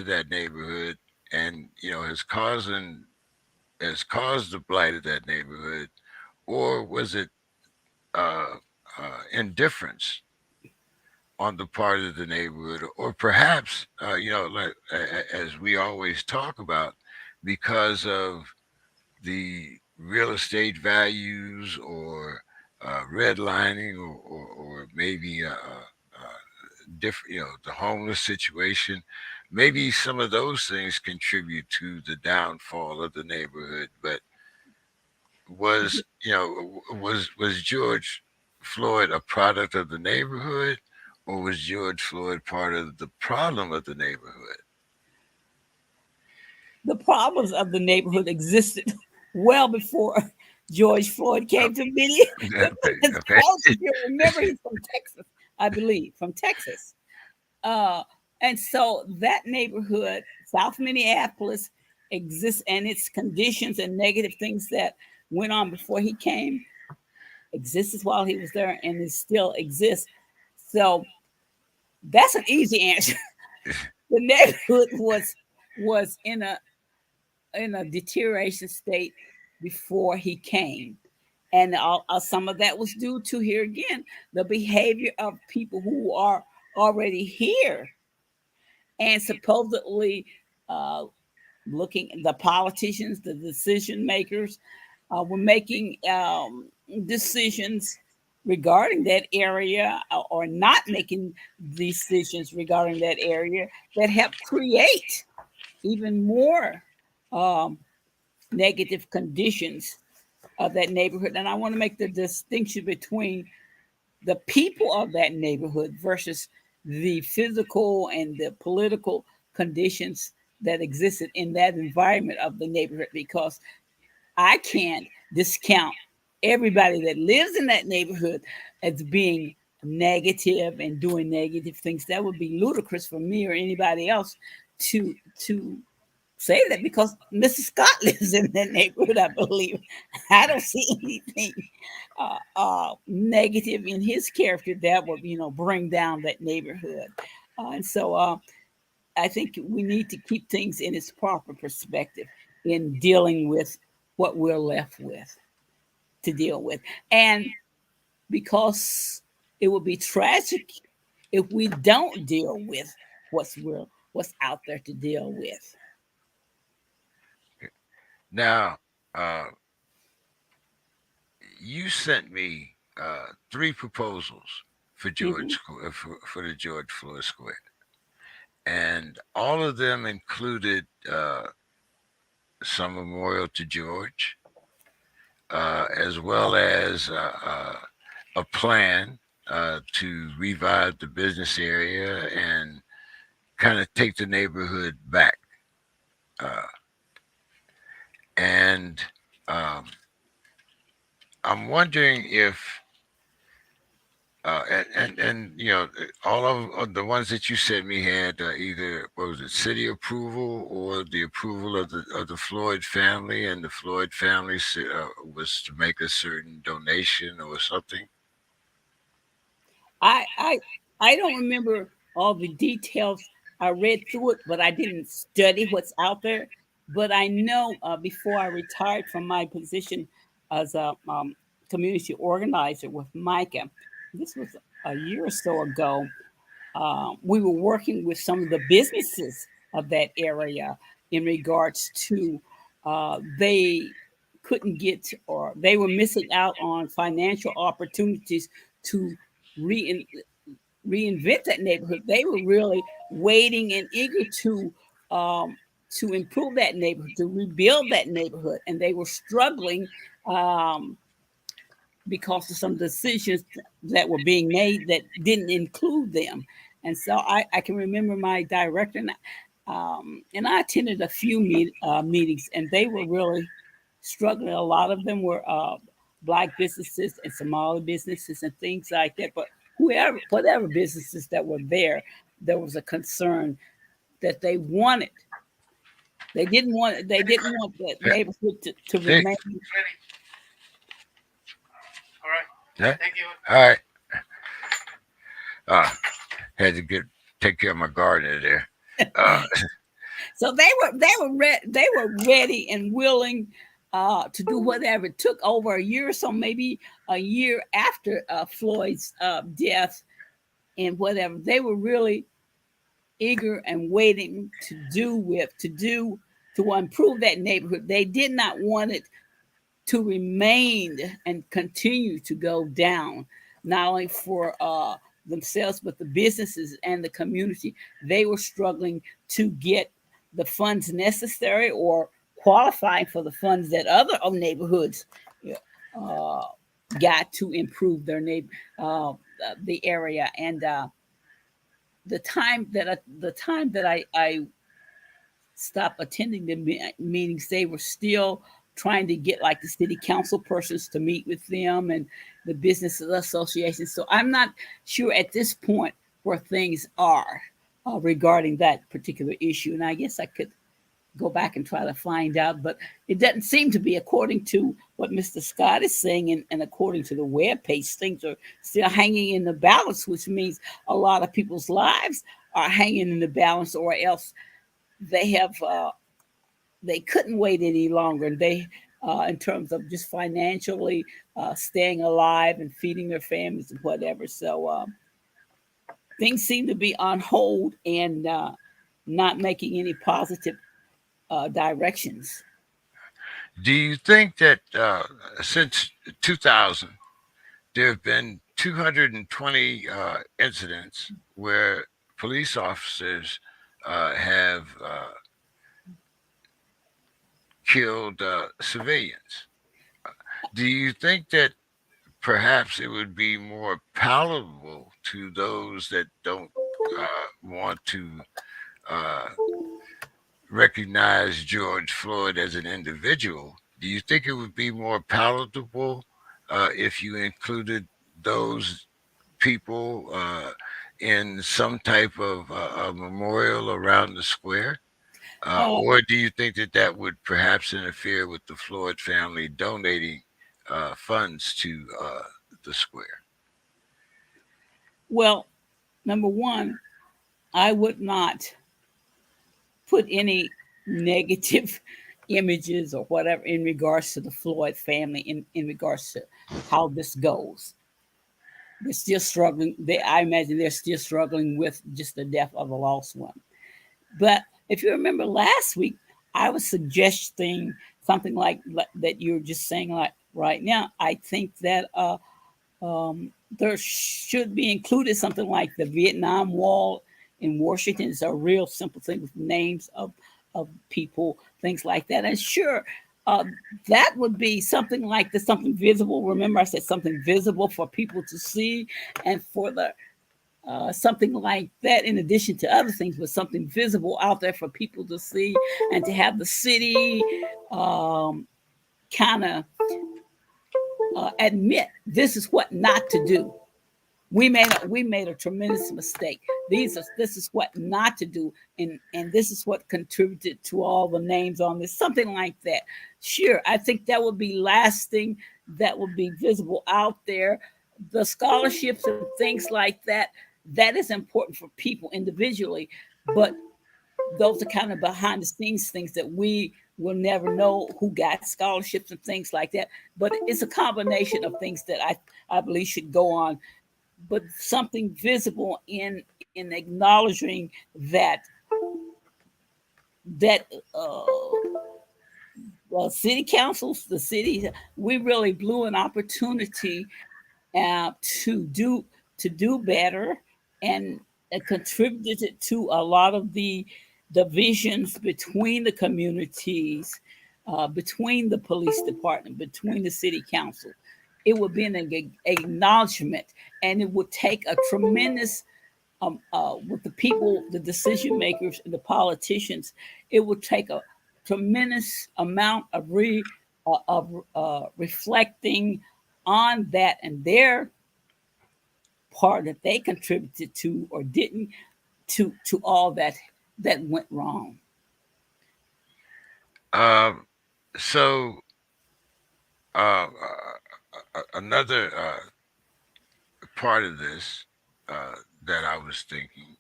that neighborhood, and has caused the blight of that neighborhood, or was it indifference on the part of the neighborhood, or perhaps like as we always talk about, because of the real estate values, or redlining, or maybe different, the homeless situation. Maybe some of those things contribute to the downfall of the neighborhood. But was George Floyd a product of the neighborhood, or was George Floyd part of the problem of the neighborhood? The problems of the neighborhood existed well before George Floyd Oh, came to Minneapolis. okay, okay. If you remember, he's from Texas, I believe, from Texas. Uh, and so that neighborhood, South Minneapolis, exists, and its conditions and negative things that went on before he came existed while he was there, and it still exists. So that's an easy answer. The neighborhood was in a deterioration state before he came. And some of that was due to, here again, the behavior of people who are already here and supposedly uh, the politicians, the decision makers, were making decisions regarding that area, or not making decisions regarding that area that help create even more um, negative conditions of that neighborhood. And I want to make the distinction between the people of that neighborhood versus the physical and the political conditions that existed in that environment of the neighborhood, because I can't discount everybody that lives in that neighborhood as being negative and doing negative things. That would be ludicrous for me or anybody else to say that, because Mrs. Scott lives in that neighborhood, I believe. I don't see anything negative in his character that would, bring down that neighborhood. And so I think we need to keep things in its proper perspective in dealing with what we're left with to deal with. And because it would be tragic if we don't deal with what's out there to deal with. Now, uh, you sent me three proposals for Hmm. For the George Floyd Square, and all of them included some memorial to George, as well as a plan to revive the business area and kind of take the neighborhood back. Uh, and um, I'm wondering if and all of the ones that you sent me had either what was it, city approval or the approval of the Floyd family, and the Floyd family was to make a certain donation or something. I I I don't remember all the details. I read through it, but I didn't study what's out there. But I know before I retired from my position as a community organizer with Micah, this was a year or so ago. We were working with some of the businesses of that area in regards to they couldn't get, or they were missing out on financial opportunities to re- reinvent that neighborhood. They were really waiting and eager um, to improve that neighborhood, to rebuild that neighborhood, and they were struggling um, because of some decisions that were being made that didn't include them. And so I can remember my director, and I attended a few meetings, and they were really struggling. A lot of them were black businesses and Somali businesses and things like that. But whatever businesses that were there was a concern that they didn't want that Yeah. neighborhood to See, remain. yeah. All right. Uh, had to get take care of my gardener there. Uh, So they were ready and willing to do whatever it took. Over a year or so, maybe a year after Floyd's death, and whatever, they were really eager and waiting to improve that neighborhood. They did not want it to remain and continue to go down, not only for themselves, but the businesses and the community. They were struggling to get the funds necessary or qualifying for the funds that other neighborhoods uh, got to improve uh, the area. And the time that I stopped attending the meetings, they were still trying to get like the city council persons to meet with them and the business associations. So I'm not sure at this point where things are regarding that particular issue. And I guess I could go back and try to find out, but it doesn't seem to be, according to what Mr. Scott is saying, and according to the web page, things are still hanging in the balance, which means a lot of people's lives are hanging in the balance, or else they have they couldn't wait any longer. They, in terms of just financially staying alive and feeding their families and whatever. So things seem to be on hold and not making any positive directions. do you think that since 2000 there have been 220 incidents where police officers have killed civilians? Do you think that perhaps it would be more palatable to those that don't want to uh, recognize George Floyd as an individual? Do you think it would be more palatable if you included those people in some type of a memorial around the square? Uh, Or do you think that that would perhaps interfere with the Floyd family donating funds to the square? well, number one, I would not put any negative images or whatever in regards to the Floyd family in regards to how this goes. They're still struggling. I imagine they're still struggling with just the death of a lost one. But if you remember last week, I was suggesting something like that you're just saying like right now. I think that there should be included something like the Vietnam Wall in Washington. It's a real simple thing with names of people, things like that. And sure, uh, that would be something like this, something visible. Remember, I said something visible for people to see, and for the something like that, in addition to other things, but something visible out there for people to see, and to have the city kind of admit this is what not to do. We made a tremendous mistake. This is what not to do, and this is what contributed to all the names on this, something like that. Sure, I think that would be lasting, that would be visible out there. The scholarships and things like that, that is important for people individually, but those are kind of behind the scenes things that we will never know who got scholarships and things like that. But it's a combination of things that I believe should go on, but something visible in acknowledging that that well, city councils, the city, we really blew an opportunity uh, to do to do better, and contributed to a lot of the divisions between the communities, between the police department, between the city council. It would be an acknowledgement, and it would take a tremendous with the people, the decision makers, and the politicians. It would take a tremendous amount of reflecting on that and their part that they contributed to or didn't, to all that went wrong. Um, so another part of this uh, that I was thinking,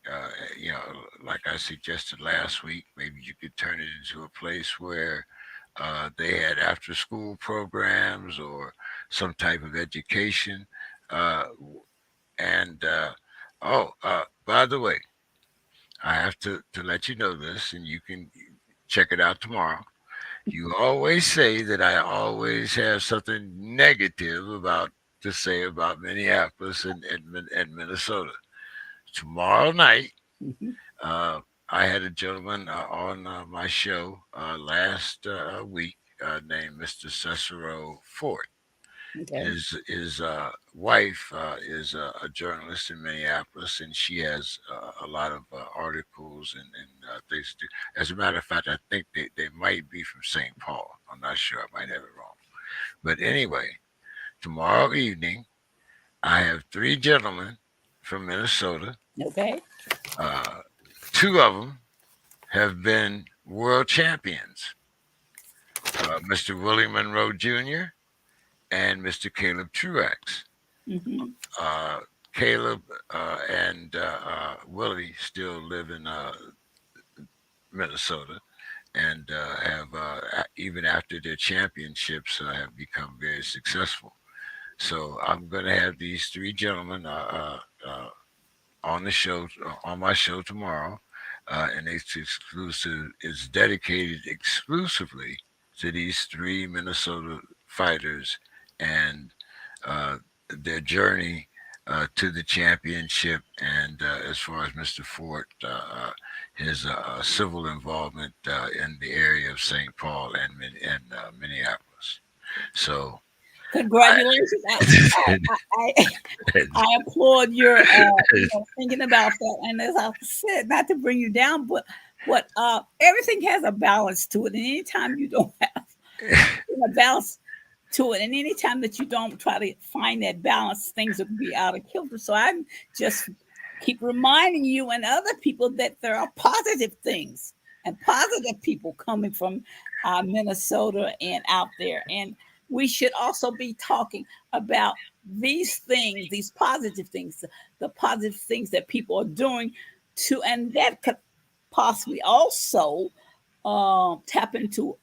like I suggested last week, maybe you could turn it into a place where they had after school programs or some type of education. Uh, and by the way, I have to let you know this, and you can check it out tomorrow. You always say that I always have something negative about to say about Minneapolis and Minnesota. Tomorrow night, Mhm. uh, I had a gentleman on my show last week named Mr. Cicero Ford. Okay. His wife is a journalist in Minneapolis, and she has a lot of articles and things to do. As a matter of fact, I think they might be from St. Paul. I'm not sure. I might have it wrong. But anyway, tomorrow evening, I have three gentlemen from Minnesota. Okay. Uh, Two of them have been world champions, Mr. Willie Monroe Jr. and Mr. Caleb Truax. Hmm. Uh, Caleb and Willie still live in Minnesota and have, even after their championships, have become very successful. So I'm going to have these three gentlemen on the show, on my show tomorrow, and it's exclusive. It's dedicated exclusively to these three Minnesota fighters and uh, their journey to the championship. And as far as Mr. Fort, his civil involvement in the area of St. Paul and Minneapolis. So I, Congratulations. I I applaud your thinking about that. And as I said, not to bring you down, but everything has a balance to it. And anytime you don't have a balance to it, and anytime that you don't try to find that balance, things will be out of kilter. So I'm just keep reminding you and other people that there are positive things and positive people coming from Minnesota and out there. And we should also be talking about these things, these positive things, the positive things that people are doing to, and that could possibly also tap into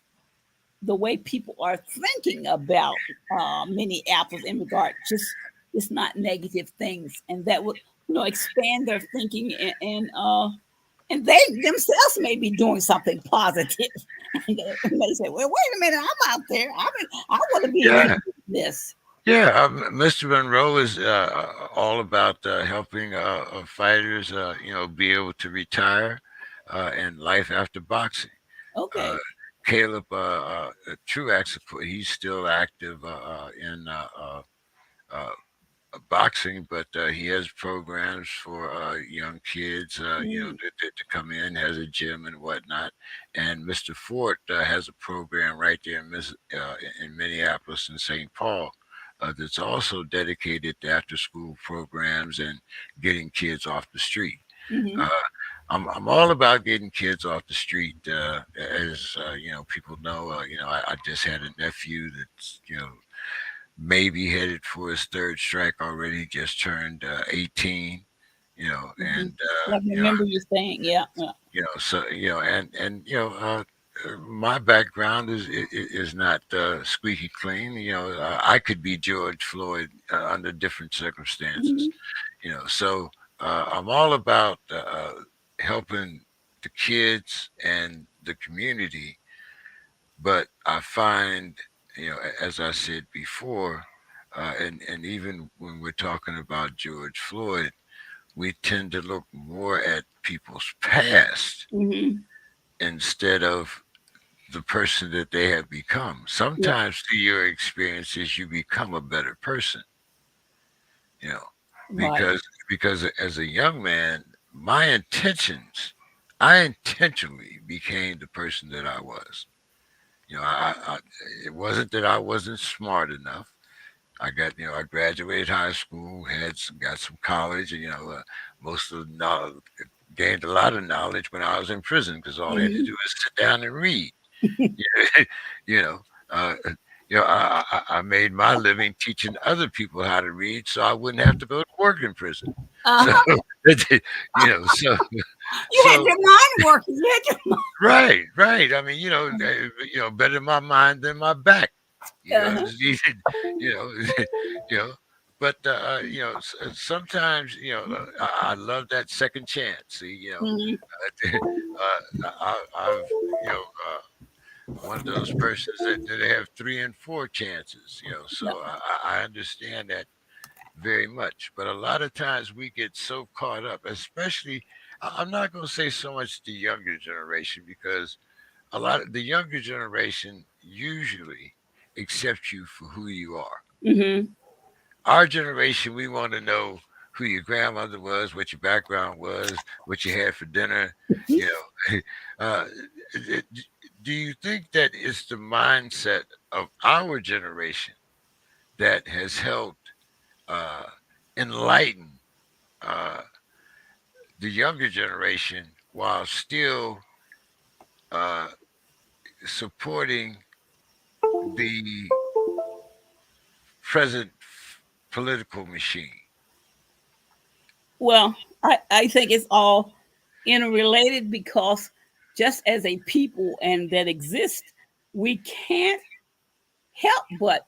the way people are thinking about Minneapolis in regard just not negative things, and that would expand their thinking, and they themselves may be doing something positive. And they say, "Well, wait a minute, I'm out there. I want to be yeah, involved in this." yeah. Mr. Monroe is all about helping fighters, be able to retire and life after boxing. Uh, Okay. Caleb Truax, he's still active in uh, boxing, but he has programs for young kids, Mm. to come in, has a gym and whatnot. And Mr. Fort has a program right there in Minneapolis and St. Paul that's also dedicated to after school programs and getting kids off the street. Hmm. Uh, I'm all about getting kids off the street. As people know, I just had a nephew that's maybe headed for his third strike already. Just turned 18. Hmm. And I remember you saying, yeah, yeah. so my background is not squeaky clean. I could be George Floyd under different circumstances. Hmm. So I'm all about helping the kids and the community, but I find, as I said before, and even when we're talking about George Floyd, we tend to look more at people's past Hmm. instead of the person that they have become. Yeah. Sometimes through your experiences, you become a better person, you know, Right. because as a young man, my intentions, I intentionally became the person that I was. It wasn't that I wasn't smart enough. I graduated high school, got some college, and most of the knowledge, gained a lot of knowledge when I was in prison because all I had to do Hmm. was sit down and read. you know, uh, I made my living teaching other people how to read, so I wouldn't have to go to work in prison. So, Uh-huh. you know, so You had so your mind working. You had your right, right. I mean, better my mind than my back. You know, uh-huh. you know, you know. But sometimes I love that second chance. See, Hmm. I've one of those persons that have three and four chances. So Yeah. I understand that very much. But a lot of times we get so caught up, especially. I'm not going to say so much the younger generation because a lot of the younger generation usually accept you for who you are. Hmm. Our generation, we want to know who your grandmother was, what your background was, what you had for dinner. You know, uh, d- d- do you think that it's the mindset of our generation that has helped uh, enlighten uh, the younger generation while still uh, supporting the present political machine? Well, I think it's all interrelated because just as a people and that exist, we can't help but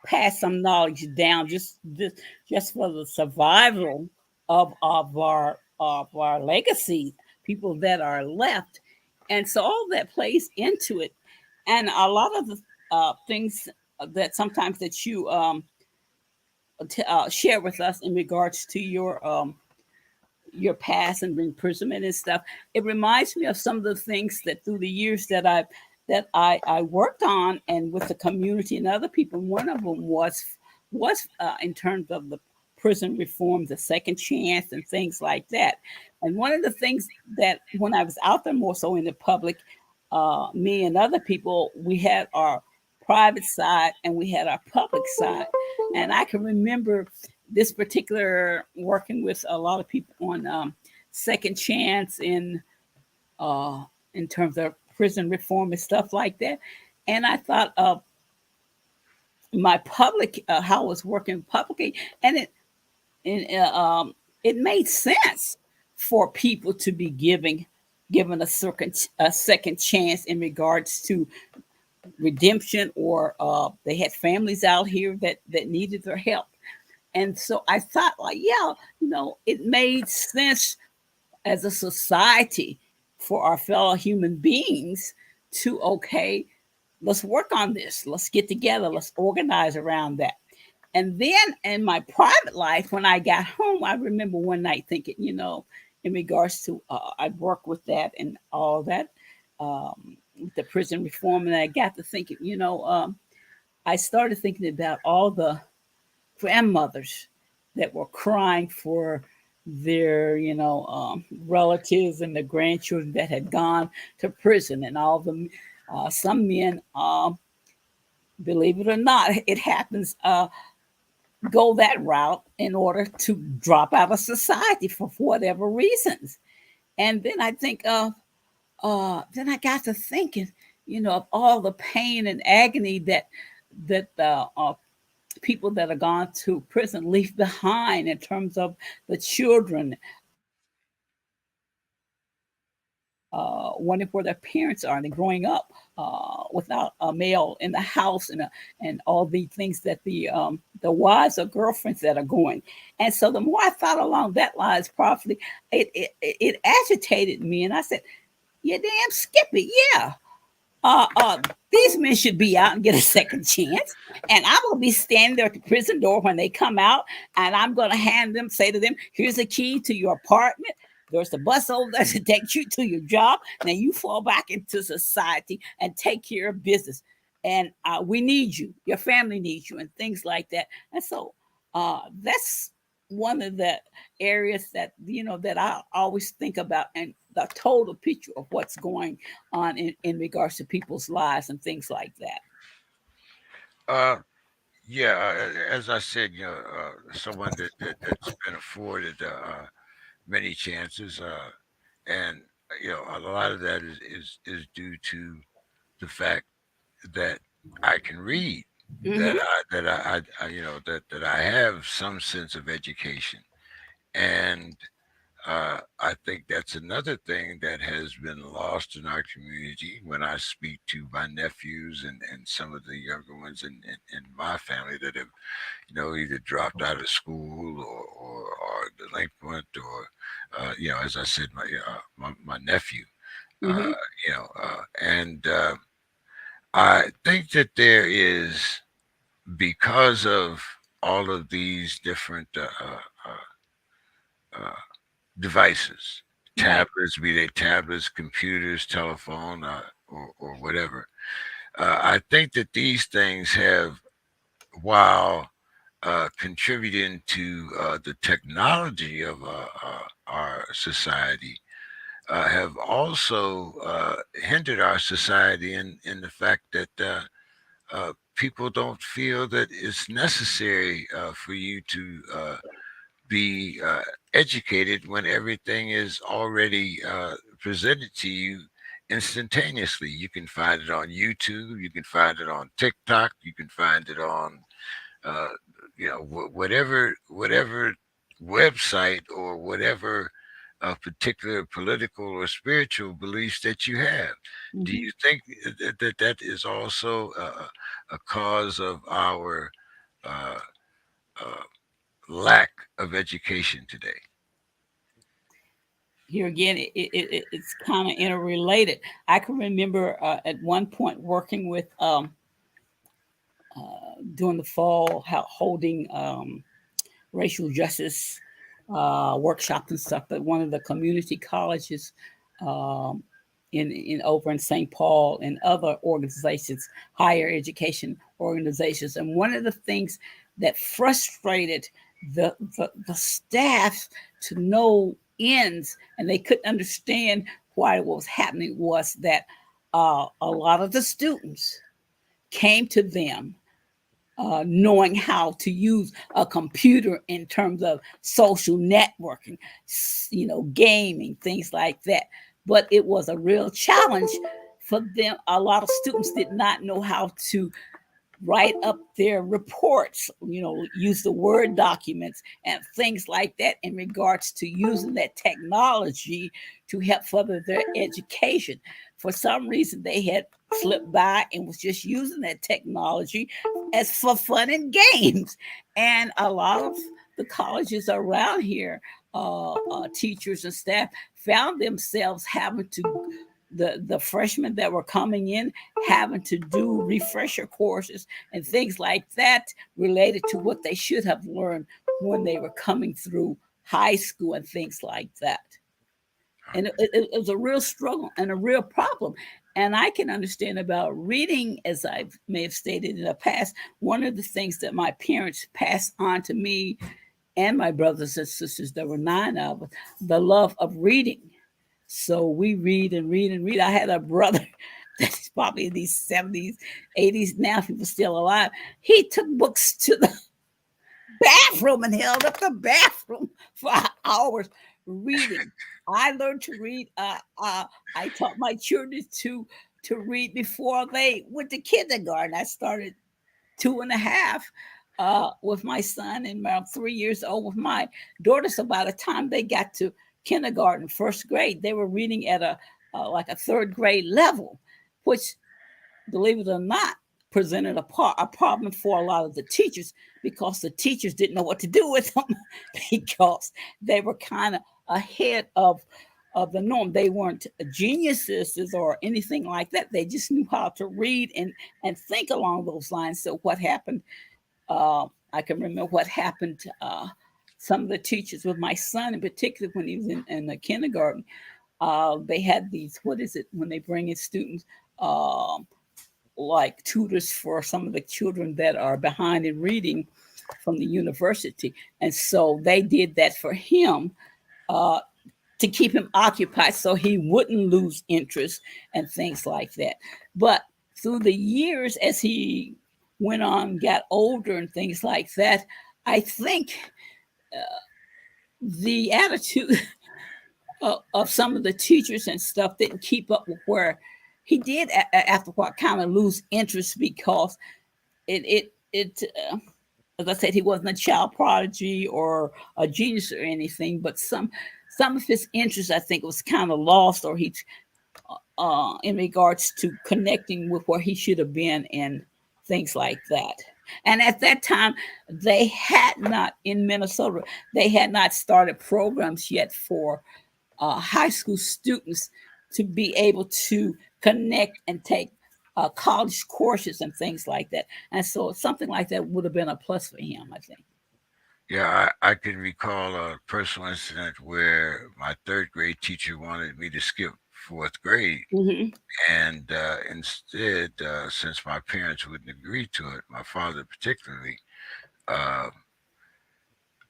pass some knowledge down just for the survival of our legacy, people that are left, and so all that plays into it, and a lot of the things that sometimes that you share with us in regards to your past and imprisonment and stuff. It reminds me of some of the things that through the years that I worked on and with the community and other people. One of them was in terms of the prison reform, the second chance, and things like that. And one of the things that when I was out there more so in the public, me and other people, we had our private side and we had our public side. And I can remember this particular working with a lot of people on second chance uh, in terms of prison reform and stuff like that. And I thought of my public, how I was working publicly, and it made sense for people to be given a second chance in regards to redemption, or they had families out here that needed their help. And so I thought, like, yeah, it made sense as a society for our fellow human beings to, okay, let's work on this. Let's get together. Let's organize around that. And then in my private life, when I got home, I remember one night thinking, in regards to, I work with that and all that, um, with the prison reform, and I got to thinking, I started thinking about all the grandmothers that were crying for their relatives and the grandchildren that had gone to prison, and all the some men, believe it or not, it happens, go that route in order to drop out of society for whatever reasons. And then I think then I got to thinking, of all the pain and agony that the people that are gone to prison leave behind in terms of the children wondering where their parents are and they're growing up without a male in the house and all the things that the wives or girlfriends that are going. And so the more I thought along that lines, probably it agitated me, and I said, "You damn Skippy, yeah, uh, uh, these men should be out and get a second chance. And I'm going to be standing there at the prison door when they come out, and I'm going to say to them, here's the key to your apartment. There's the bus over there to take you to your job. Now you fall back into society and take care of business. And we need you. Your family needs you, and things like that. And so that's one of the areas that that I always think about, and the total picture of what's going on in regards to people's lives and things like that. Uh, yeah, as I said, someone that's been afforded many chances, and a lot of that is due to the fact that I can read, Mm-hmm. that I have some sense of education, and I think that's another thing that has been lost in our community when I speak to my nephews and some of the younger ones in my family that have, either dropped out of school or are delinquent or, as I said, my nephew, Mm-hmm. and I think that there is, because of all of these different devices, Right. tablets, be they tablets, computers, telephone, or whatever. I think that these things have, while contributing to the technology of our society, have also hindered our society in the fact that people don't feel that it's necessary for you to be educated when everything is already presented to you instantaneously. You can find it on YouTube, you can find it on TikTok, you can find it on uh, whatever website or whatever particular political or spiritual beliefs that you have. Do Mm-hmm. you think that is also a cause of our uh, lack of education today? Here again, it's kind of interrelated. I can remember at one point working with during the fall, holding racial justice workshops and stuff at one of the community colleges um, in over in St. Paul and other organizations, higher education organizations. And one of the things that frustrated the staff to no ends, and they couldn't understand why what was happening, was that a lot of the students came to them knowing how to use a computer in terms of social networking, gaming, things like that. But it was a real challenge for them. A lot of students did not know how to write up their reports, use the Word documents and things like that in regards to using that technology to help further their education. For some reason, they had slipped by and was just using that technology as for fun and games. And a lot of the colleges around here, teachers and staff, found themselves having to the freshmen that were coming in having to do refresher courses and things like that related to what they should have learned when they were coming through high school and things like that. And it was a real struggle and a real problem. And I can understand about reading, as I may have stated in the past, one of the things that my parents passed on to me and my brothers and sisters, there were 9 of us, the love of reading. So we read and read and read. I had a brother that's probably in these 70s, 80s now, if he was still alive. He took books to bathroom and held up the bathroom for hours reading. I learned to read. I taught my children to read before they went to kindergarten. I started two and a half with my son, and about 3 years old with my daughter. So by the time they got to kindergarten, first grade, they were reading at a like a third grade level, which, believe it or not, presented a problem for a lot of the teachers because the teachers didn't know what to do with them because they were kind of ahead of the norm. They weren't geniuses or anything like that. They just knew how to read and think along those lines. So what happened? I can remember what happened. Some of the teachers with my son, in particular, when he was in the kindergarten, they had these. What is it when they bring in students? Um, like tutors for some of the children that are behind in reading from the university. And so they did that for him uh, to keep him occupied so he wouldn't lose interest and things like that. But through the years, as he went on, got older and things like that, I think the attitude of some of the teachers and stuff didn't keep up with where he did after a while kind of lose interest because it as I said, he wasn't a child prodigy or a genius or anything, but some of his interest, I think, was kind of lost, or he in regards to connecting with where he should have been and things like that. And at that time, they had not in Minnesota, they had not started programs yet for high school students to be able to connect and take college courses and things like that. And so something like that would have been a plus for him, I think. Yeah, I can recall a personal incident where my third grade teacher wanted me to skip fourth grade. Hmm. And instead, since my parents wouldn't agree to it, my father particularly, uh,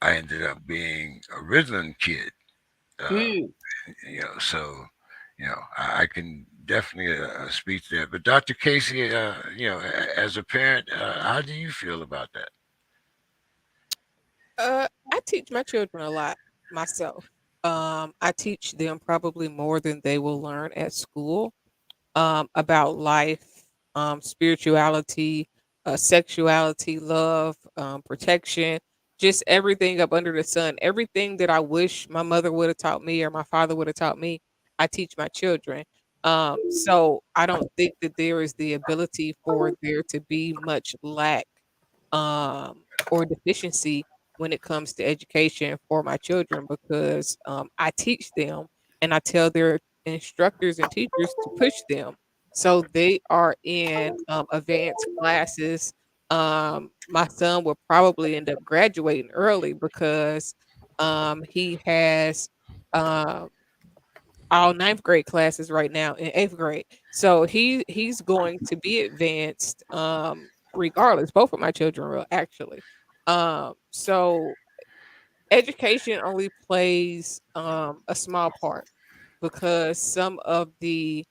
I ended up being a Ritalin kid. Uh, Mm. so I can definitely speak to that. But Dr. Casey, as a parent, how do you feel about that? I teach my children a lot myself. I teach them probably more than they will learn at school, about life, spirituality, sexuality, love, protection, just everything up under the sun. Everything that I wish my mother would have taught me or my father would have taught me, I teach my children. So I don't think that there is the ability for there to be much lack, or deficiency when it comes to education for my children, because I teach them and I tell their instructors and teachers to push them. So they are in advanced classes. My son will probably end up graduating early because he has um, all ninth grade classes right now in eighth grade. So he's going to be advanced regardless. Both of my children will actually. So education only plays a small part because some of the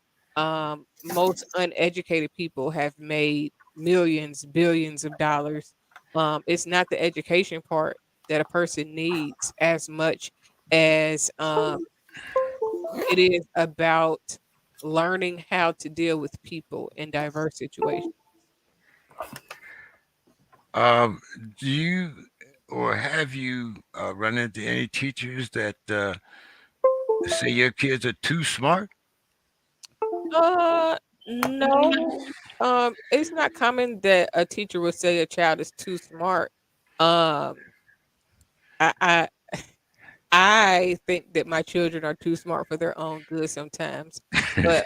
most uneducated people have made millions, billions of dollars. It's not the education part that a person needs as much as it is about learning how to deal with people in diverse situations. Um, do you or have you run into any teachers that say your kids are too smart? Uh, no. It's not common that a teacher would say a child is too smart. Um, I I think that my children are too smart for their own good sometimes. But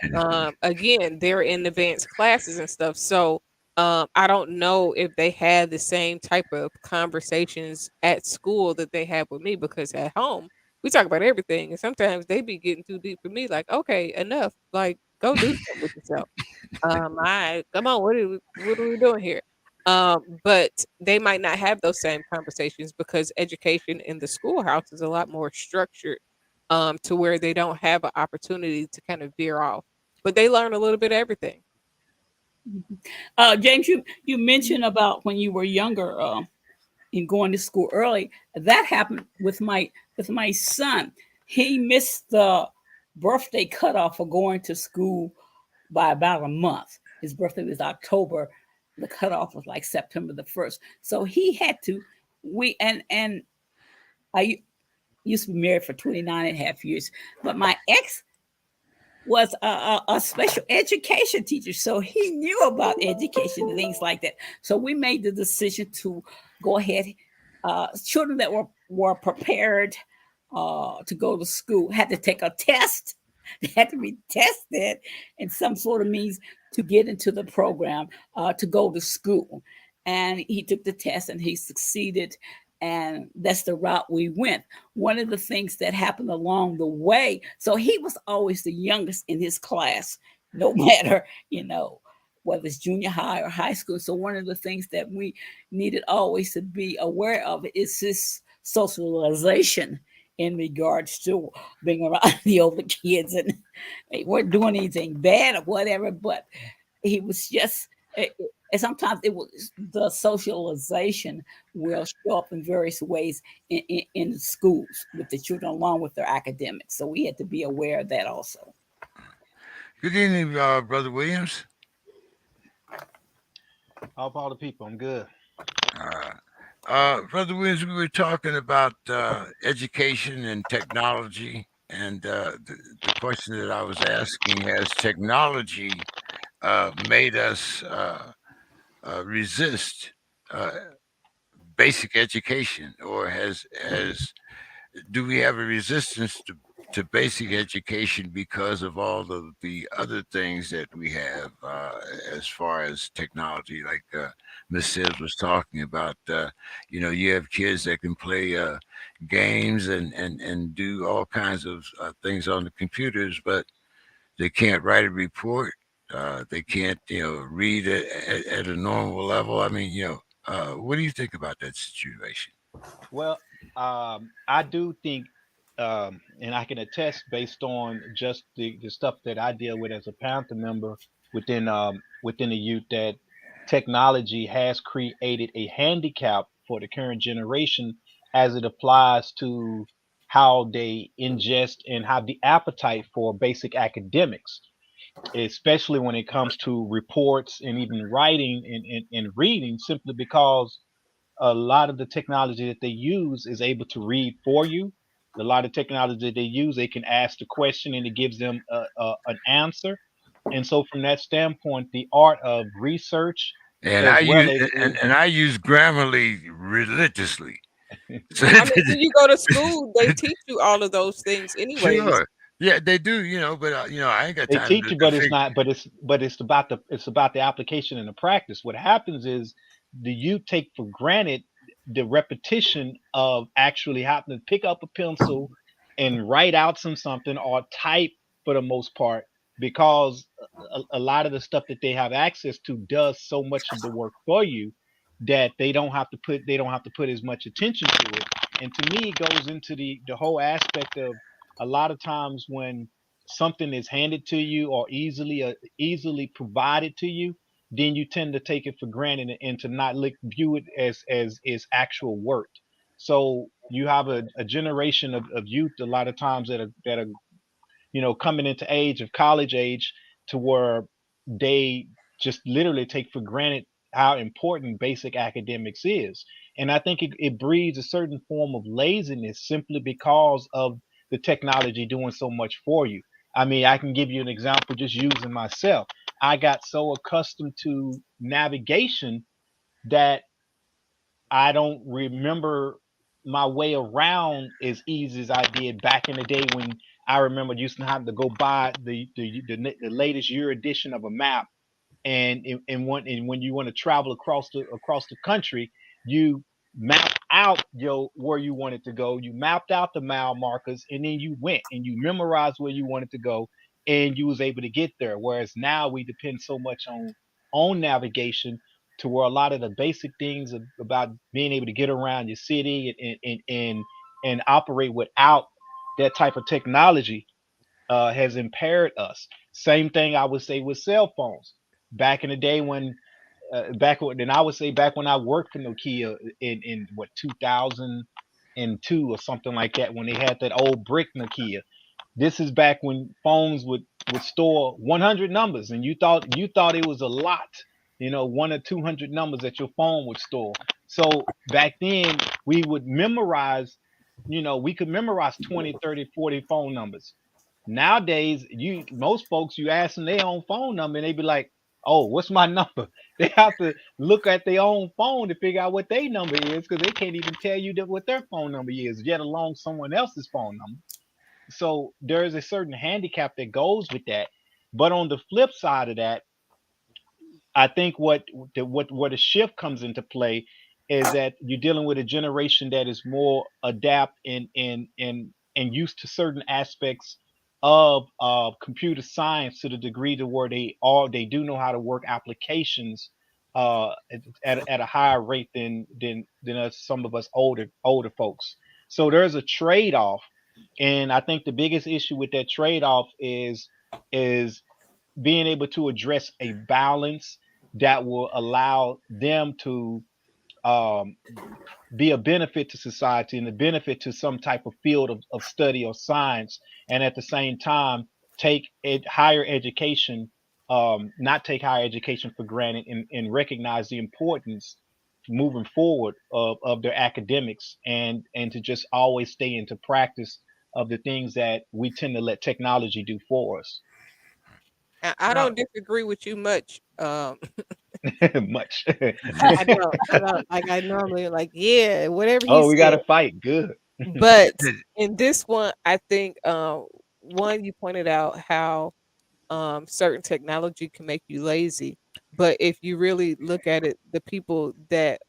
again, they're in advanced classes and stuff. So I don't know if they had the same type of conversations at school that they have with me, because at home we talk about everything, and sometimes they be getting too deep for me, like, okay, enough. Like, go do something with yourself. I come on, what are we doing here? But they might not have those same conversations because education in the schoolhouse is a lot more structured, to where they don't have an opportunity to kind of veer off. But they learn a little bit of everything. James, you mentioned about when you were younger. in going to school early. That happened with my son. He missed the birthday cutoff for going to school by about a month. His birthday was October. The cutoff was like September the 1st. So he had to we and I used to be married for 29 and a half years, but my ex was a special education teacher, so he knew about education and things like that. So we made the decision to go ahead. Children that were prepared to go to school had to take a test. They had to be tested in some sort of means to get into the program to go to school. And he took the test and he succeeded. And that's the route we went. One of the things that happened along the way, so he was always the youngest in his class, no matter, whether it's junior high or high school. So one of the things that we needed always to be aware of is this socialization in regards to being around the older kids, and they weren't doing anything bad or whatever, but he was just and sometimes it was the socialization will show up in various ways in schools with the children along with their academics. So we had to be aware of that also. Good evening, Brother Williams. All for all the people. I'm good. Uh, Brother Williams, we were talking about education and technology, and the question that I was asking: has technology made us resist uh, basic education, or has do we have a resistance to basic education because of all of the other things that we have as far as technology, like Miss Sibbs was talking about? You have kids that can play games and do all kinds of things on the computers, but they can't write a report. They can't, read at a normal level. I mean, what do you think about that situation? Well, I do think, and I can attest based on just the stuff that I deal with as a Panther member within the youth, that technology has created a handicap for the current generation as it applies to how they ingest and have the appetite for basic academics, especially when it comes to reports and even writing and reading, simply because a lot of the technology that they use is able to read for you. A lot of technology that they use, they can ask the question and it gives them an answer. And so, from that standpoint, the art of research, And I as well use as and I use Grammarly religiously. So I mean, when you go to school, they teach you all of those things anyways. sure, yeah, they do, but I ain't got they time teach to, you, but it's figure. not. But it's about the application and the practice. What happens is the you take for granted the repetition of actually having to pick up a pencil and write out something or type for the most part, because a lot of the stuff that they have access to does so much of the work for you that they don't have to put as much attention to it. And to me, it goes into the whole aspect of a lot of times when something is handed to you or easily provided to you, then you tend to take it for granted and to not view it as is actual worth. So you have a generation of youth a lot of times that are coming into age of college age, to where they just literally take for granted how important basic academics is. And I think it breeds a certain form of laziness simply because of the technology doing so much for you. I mean, I can give you an example just using myself. I got so accustomed to navigation that I don't remember my way around as easy as I did back in the day, when I remember used to have to go buy the latest year edition of a map, and when you want to travel across the country, you map out where you wanted to go. You mapped out the mile markers, and then you went and you memorized where you wanted to go, and you was able to get there. Whereas now we depend so much on navigation, to where a lot of the basic things about being able to get around your city and operate without that type of technology has impaired us. Same thing I would say with cell phones. Back in the day when then I would say back when I worked for Nokia in what 2002 or something like that, when they had that old brick Nokia. This is back when phones would store 100 numbers, and you thought it was a lot, 1 or 200 numbers that your phone would store. So back then we would memorize, we could memorize 20, 30, 40 phone numbers. Nowadays, most folks, you ask them their own phone number, and they be like, "Oh, what's my number?" They have to look at their own phone to figure out what their number is because they can't even tell you what their phone number is, yet alone someone else's phone number. So there is a certain handicap that goes with that. But on the flip side of that, I think where the shift comes into play is that you're dealing with a generation that is more adapt and used to certain aspects of computer science to the degree to where they do know how to work applications at a higher rate than some of us older folks. So there's a trade off, and I think the biggest issue with that trade off is being able to address a balance that will allow them to um, be a benefit to society and a benefit to some type of field of study or science, and at the same time higher education, not take higher education for granted, and recognize the importance moving forward of their academics, and to just always stay into practice of the things that we tend to let technology do for us. I Now, don't disagree with you much. Much. I don't like I normally like, yeah, whatever he Oh, we got said. to fight. Good. But in this one, I think one, you pointed out how certain technology can make you lazy. But if you really look at it, the people that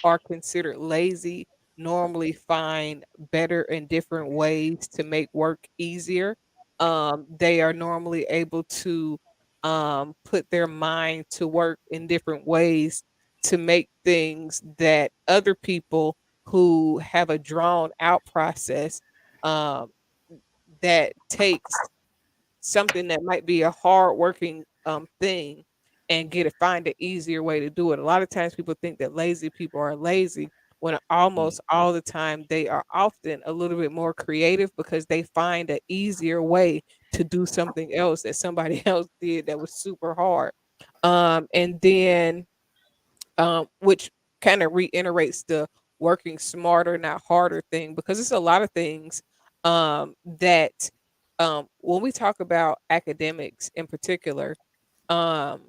are considered lazy normally find better and different ways to make work easier. They are normally able to put their mind to work in different ways to make things that other people who have a drawn out process um, that takes something that might be a hard working thing and get to find an easier way to do it. A lot of times people think that lazy people are lazy when almost all the time they are often a little bit more creative because they find an easier way to do something else that somebody else did that was super hard. And then which kind of reiterates the working smarter, not harder thing, because it's a lot of things that when we talk about academics in particular, um,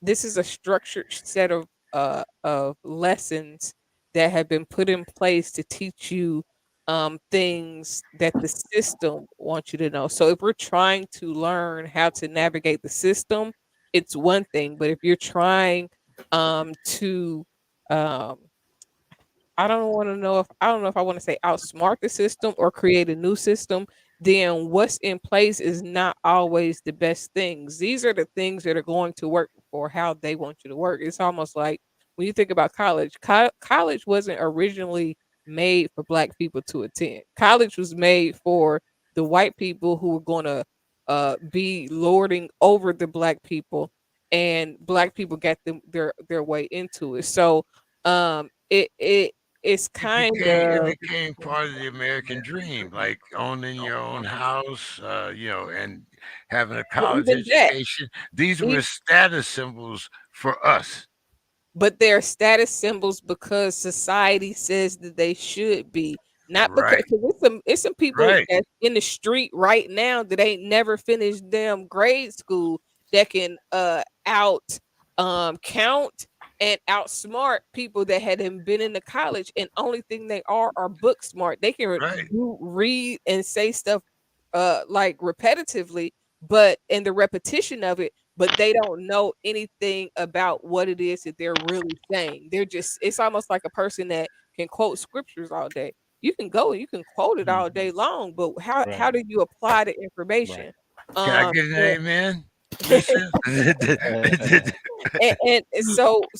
this is a structured set of lessons that have been put in place to teach you things that the system wants you to know. So if we're trying to learn how to navigate the system, it's one thing. But if you're trying to um, I don't know if I want to say outsmart the system or create a new system, then what's in place is not always the best things. These are the things that are going to work for how they want you to work. It's almost like when you think about college, college wasn't originally made for black people to attend. College was made for the white people who were going to be lording over the black people, and black people got their way into it. So it's kind it of became part of the American dream, like owning your own house, and having a well, college even that. education. These were status symbols for us. But they're status symbols because society says that they should be, not because Right, 'cause it's some people right, that's in the street right now that ain't never finished them grade school that can out count and outsmart people that hadn't been into college, and only thing they are book smart. They can right. read and say stuff like repetitively, but in the repetition of it, but they don't know anything about what it is that they're really saying. They're just, it's almost like a person that can quote scriptures all day. You can go and you can quote it all day long, but how Right. do you apply the Right. information? Can I Um get an and, amen, Mister? and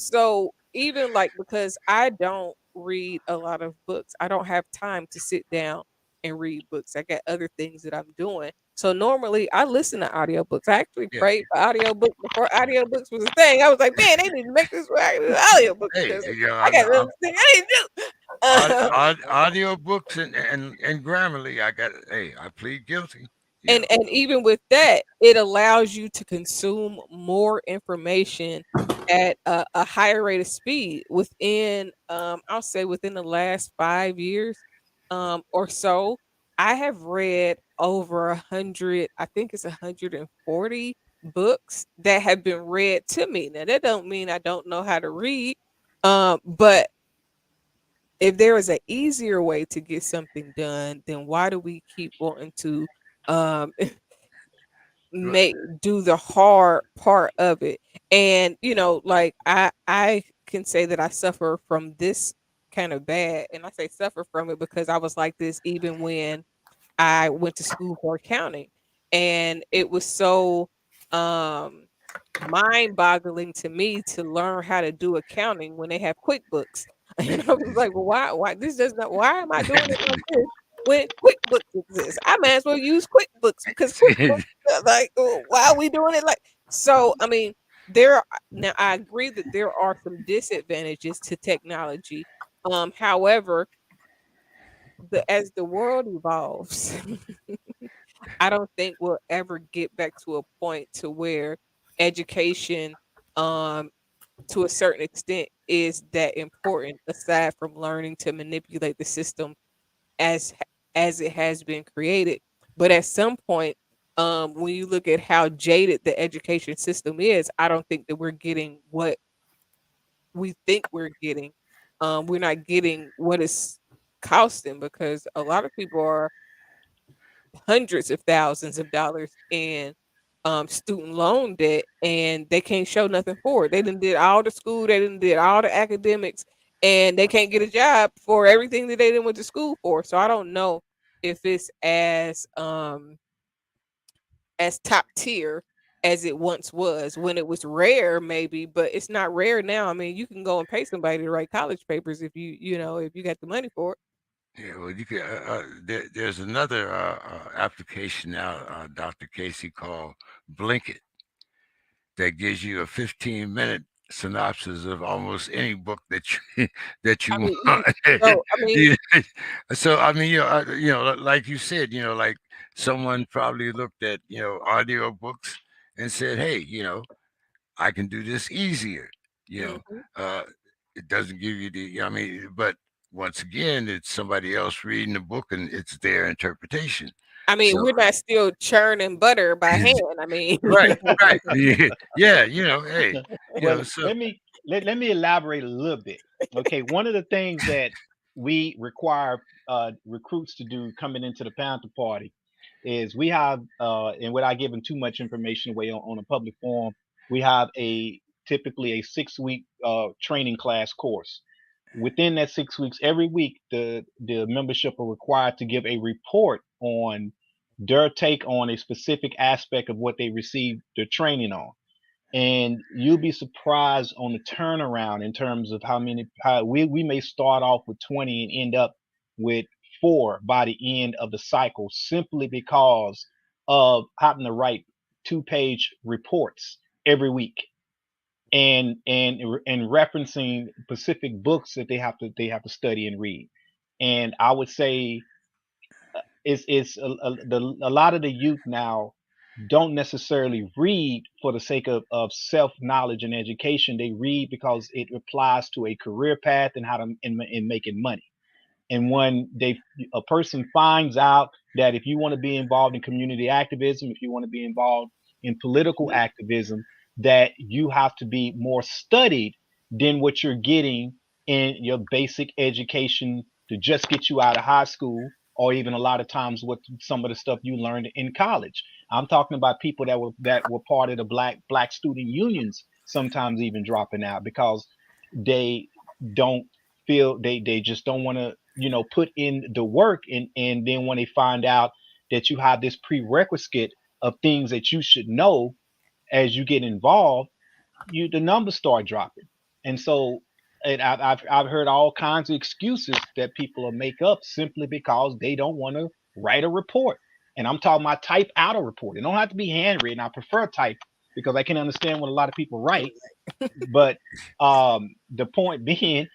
so even like, because I don't read a lot of books. I don't have time to sit down and read books. I got other things that I'm doing. So normally I listen to audiobooks. I actually Yeah. prayed for audiobooks before audiobooks was a thing. I was like, man, they need to make this where I can do audiobooks Hey, because you know, I got other things I need to do. audio books and Grammarly. I got. Hey, I plead guilty. You know. And even with that, it allows you to consume more information at a higher rate of speed within I'll say within the last 5 years or so. I have read over 100, I think it's 140 books that have been read to me. Now that don't mean I don't know how to read, but if there is an easier way to get something done, then why do we keep wanting to um But- make do the hard part of it? And like I can say that I suffer from this kind of bad, and I say suffer from it because I was like this even when I went to school for accounting, and it was so um mind-boggling to me to learn how to do accounting when they have QuickBooks. And I was like, well, why this does not why am I doing it like this when QuickBooks exists? I might as well use QuickBooks because QuickBooks like why are we doing it like so I mean now I agree that there are some disadvantages to technology. However, as the world evolves, I don't think we'll ever get back to a point to where education, um, to a certain extent, is that important. Aside from learning to manipulate the system as as it has been created, but at some point, when you look at how jaded the education system is, I don't think that we're getting what we think we're getting. We're not getting what it's costing because a lot of people are hundreds of thousands of dollars in student loan debt, and they can't show nothing for it. They done did all the school, they done did all the academics, and they can't get a job for everything that they didn't went to school for. So I don't know if it's as top tier as it once was when it was rare, maybe, but it's not rare now. I mean, you can go and pay somebody to write college papers if if you got the money for it. Yeah, well, you could. There's another application now, Dr. Casey, called Blinkit that gives you a 15-minute synopsis of almost any book that you that I you mean, want. I mean, Yeah. So I mean, like you said, like someone probably looked at audio books and said, "Hey, I can do this easier." You know, mhm. uh, it doesn't give you the. I mean, but once again, it's somebody else reading the book and it's their interpretation. I mean, So we're not still churning butter by hand. I mean, right, right, yeah, hey, Well, so let me elaborate a little bit. Okay, one of the things that we require recruits to do coming into the Panther Party is we have, and without giving too much information away on a public forum, we have a typically a 6 week training class course. Within that 6 weeks, every week, the membership are required to give a report on their take on a specific aspect of what they received their training on, and you'll be surprised on the turnaround in terms of how we may start off with 20 and end up with 4 by the end of the cycle, simply because of having to write 2-page reports every week, and referencing specific books that they have to study and read. And I would say it's a lot of the youth now don't necessarily read for the sake of self knowledge and education. They read because it applies to a career path and how to in making money. And when a person finds out that if you want to be involved in community activism, if you want to be involved in political activism, that you have to be more studied than what you're getting in your basic education to just get you out of high school, or even a lot of times what some of the stuff you learned in college. I'm talking about people that were part of the black student unions, sometimes even dropping out because they don't feel, they just don't want to put in the work, and then when they find out that you have this prerequisite of things that you should know as you get involved, the numbers start dropping. And so, and I've heard all kinds of excuses that people will make up simply because they don't want to write a report. And I'm talking about type out a report. It don't have to be handwritten. I prefer type because I can understand what a lot of people write. But the point being,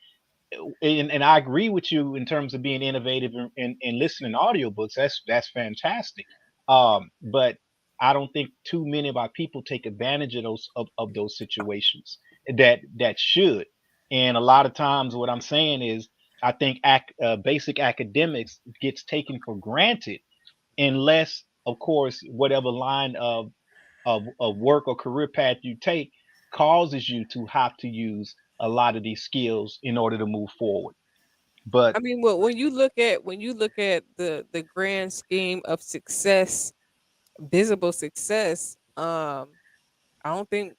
and I agree with you in terms of being innovative and listening to audiobooks. That's fantastic. But I don't think too many of our people take advantage of those situations that should. And a lot of times, what I'm saying is, I think basic academics gets taken for granted unless, of course, whatever line of work or career path you take causes you to have to use a lot of these skills in order to move forward. But I mean, well, when you look at the grand scheme of success, visible success, I don't think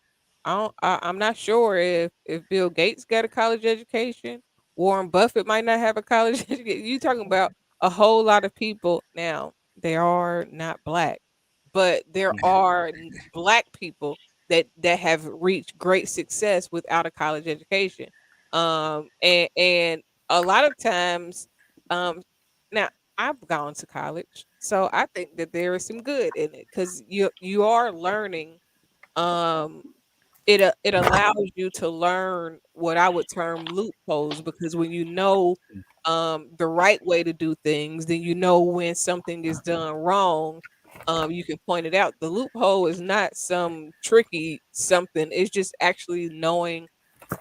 I'm not sure if Bill Gates got a college education. Warren Buffett might not have a college education. You talking about a whole lot of people now. They are not black, but there are black people that have reached great success without a college education. And a lot of times, um, now I've gone to college, so I think that there is some good in it because you are learning. um it allows you to learn what I would term loopholes, because when you know the right way to do things, then you know when something is done wrong. You can point it out. The loophole is not some tricky something. It's just actually knowing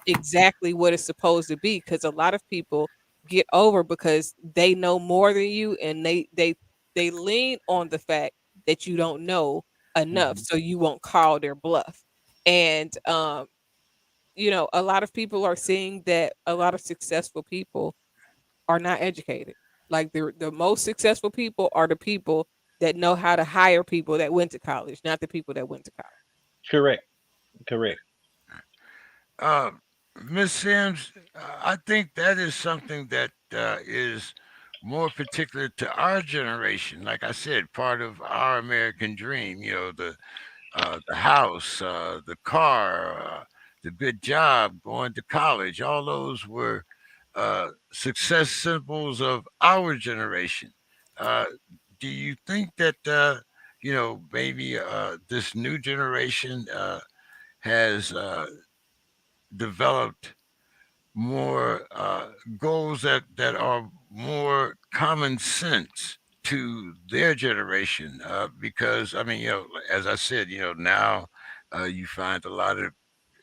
exactly what it's supposed to be, because a lot of people get over because they know more than you, and they lean on the fact that you don't know enough, mhm, so you won't call their bluff. And a lot of people are seeing that a lot of successful people are not educated. Like the most successful people are the people that know how to hire people that went to college, not the people that went to college. correct, correct. Uh, Miss Sims, I think that is something that is more particular to our generation. Like I said, part of our American dream. You know, the house, the car, the good job, going to college. All those were success symbols of our generation. Uh, do you think that maybe this new generation has developed more goals that are more common sense to their generation? Because I mean, as I said, now you find a lot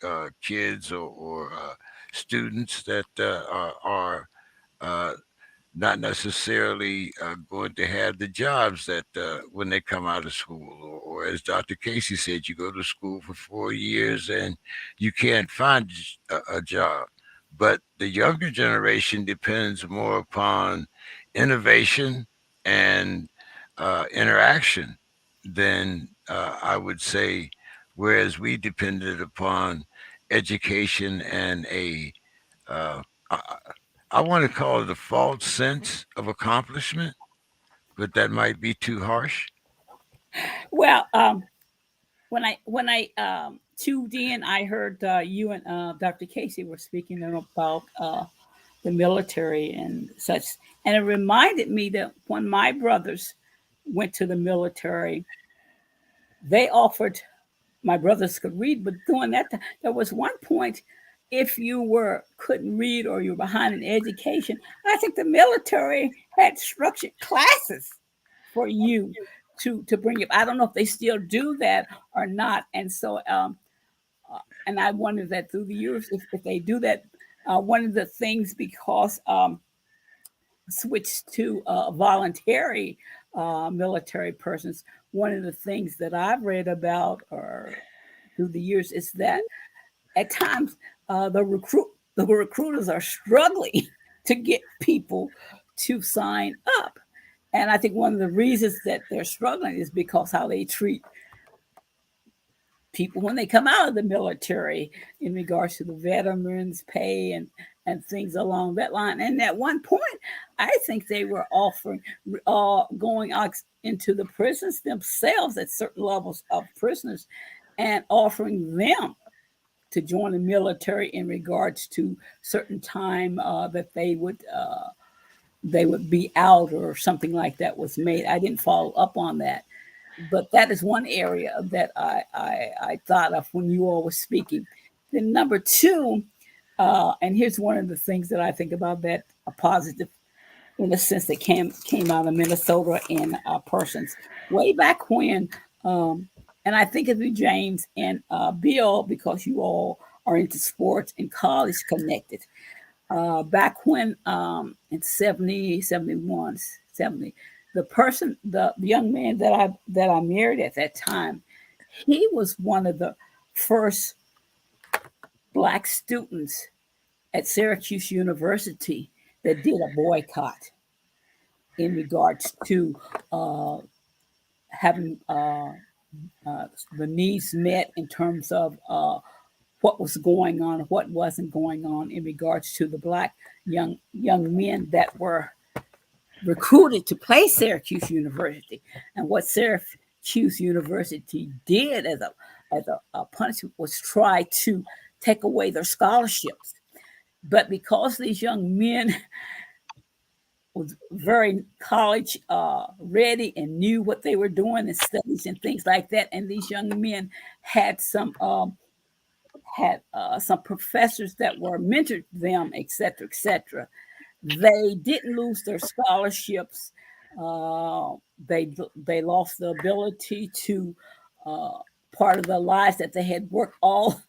of kids or students that are uh, not necessarily going to have the jobs that when they come out of school, or as Dr. Casey said, you go to school for 4 years and you can't find a job. But the younger generation depends more upon innovation and interaction than I would say, whereas we depended upon education and uh, I want to call it a false sense of accomplishment, but that might be too harsh. Well, when I tuned in, I heard you and Dr. Casey were speaking about the military and such, and it reminded me that when my brothers went to the military, they offered, my brothers could read, but during that time, there was one point, if you were couldn't read or you were behind in education, I think the military had structured classes for you to bring up. I don't know if they still do that or not. And so and I wonder that through the years, if they do that, one of the things, because switched to voluntary military persons, one of the things that I've read about or through the years is that at times the recruiters are struggling to get people to sign up. And I think one of the reasons that they're struggling is because how they treat people when they come out of the military in regards to the veterans pay and things along that line. And at one point, I think they were offering going out into the prisons themselves at certain levels of prisoners and offering them to join the military in regards to certain time that they would they would be out or something like that was made. I didn't follow up on that, but that is one area that I thought of when you all were speaking. Then number two, and here's one of the things that I think about that a positive in a sense that came out of Minnesota in persons way back when. Um, and I think of you, James and Bill, because you all are into sports and college connected. Back when in 70, 71, 70, the young man that I married at that time, he was one of the first black students at Syracuse University that did a boycott in regards to uh, having the needs met in terms of what was going on, what wasn't going on in regards to the black young men that were recruited to play Syracuse University, and what Syracuse University did as a punishment was try to take away their scholarships. But because these young men was very college ready and knew what they were doing and studies and things like that. And these young men had some professors that were mentored them, et cetera, et cetera. They didn't lose their scholarships. Uh, they lost the ability to uh, part of their lives that they had worked all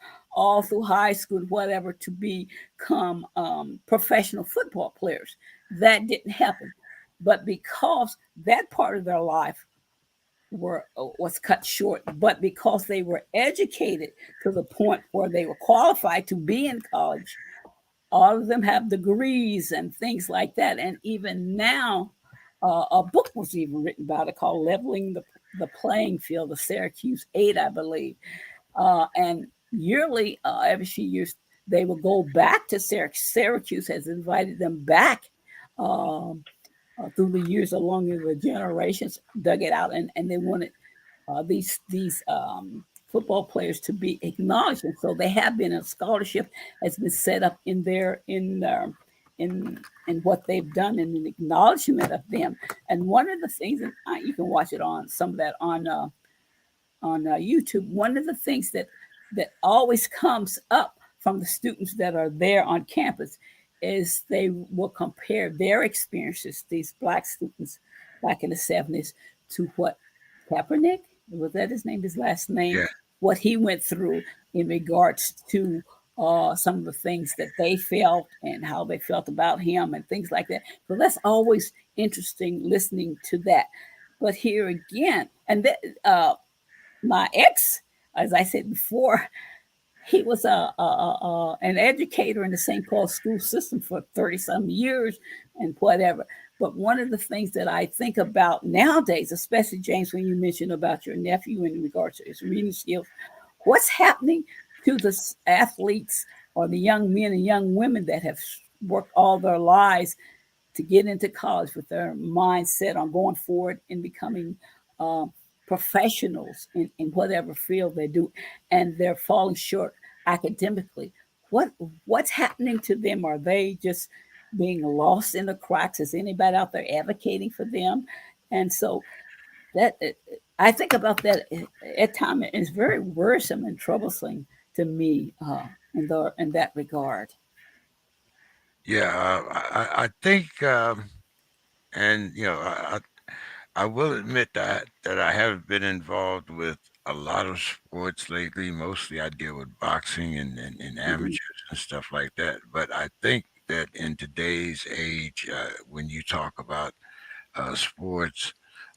through high school, whatever, to become professional football players. That didn't happen, but because that part of their life was cut short, but because they were educated to the point where they were qualified to be in college, all of them have degrees and things like that. And even now, a book was even written about it called "Leveling the Playing Field," of Syracuse 8, I believe. And yearly, every few years, they will go back to Syracuse. Syracuse has invited them back um, through the years, along the generations, dug it out, and they wanted these football players to be acknowledged, and so they have been. A scholarship has been set up in what they've done in an acknowledgement of them. And one of the things, and you can watch it on some of that on YouTube. One of the things that always comes up from the students that are there on campus is they will compare their experiences, these black students back in the 70s, to what Kaepernick, was that his name, his last name, Yeah. what he went through in regards to some of the things that they felt and how they felt about him and things like that. So that's always interesting listening to that. But here again, and that, my ex, as I said before, he was an educator in the St. Paul school system for 30 some years and whatever. But one of the things that I think about nowadays, especially James, when you mentioned about your nephew in regards to his reading skills, what's happening to the athletes or the young men and young women that have worked all their lives to get into college with their mindset on going forward and becoming um, professionals in whatever field they do, and they're falling short academically. What what's happening to them? Are they just being lost in the cracks? Is anybody out there advocating for them? And so that I think about that at times. It's very worrisome and troublesome to me in that regard. Yeah, I think, and I will admit that I have been involved with a lot of sports lately. Mostly, I deal with boxing and Mhm. amateurs and stuff like that. But I think that in today's age, when you talk about sports,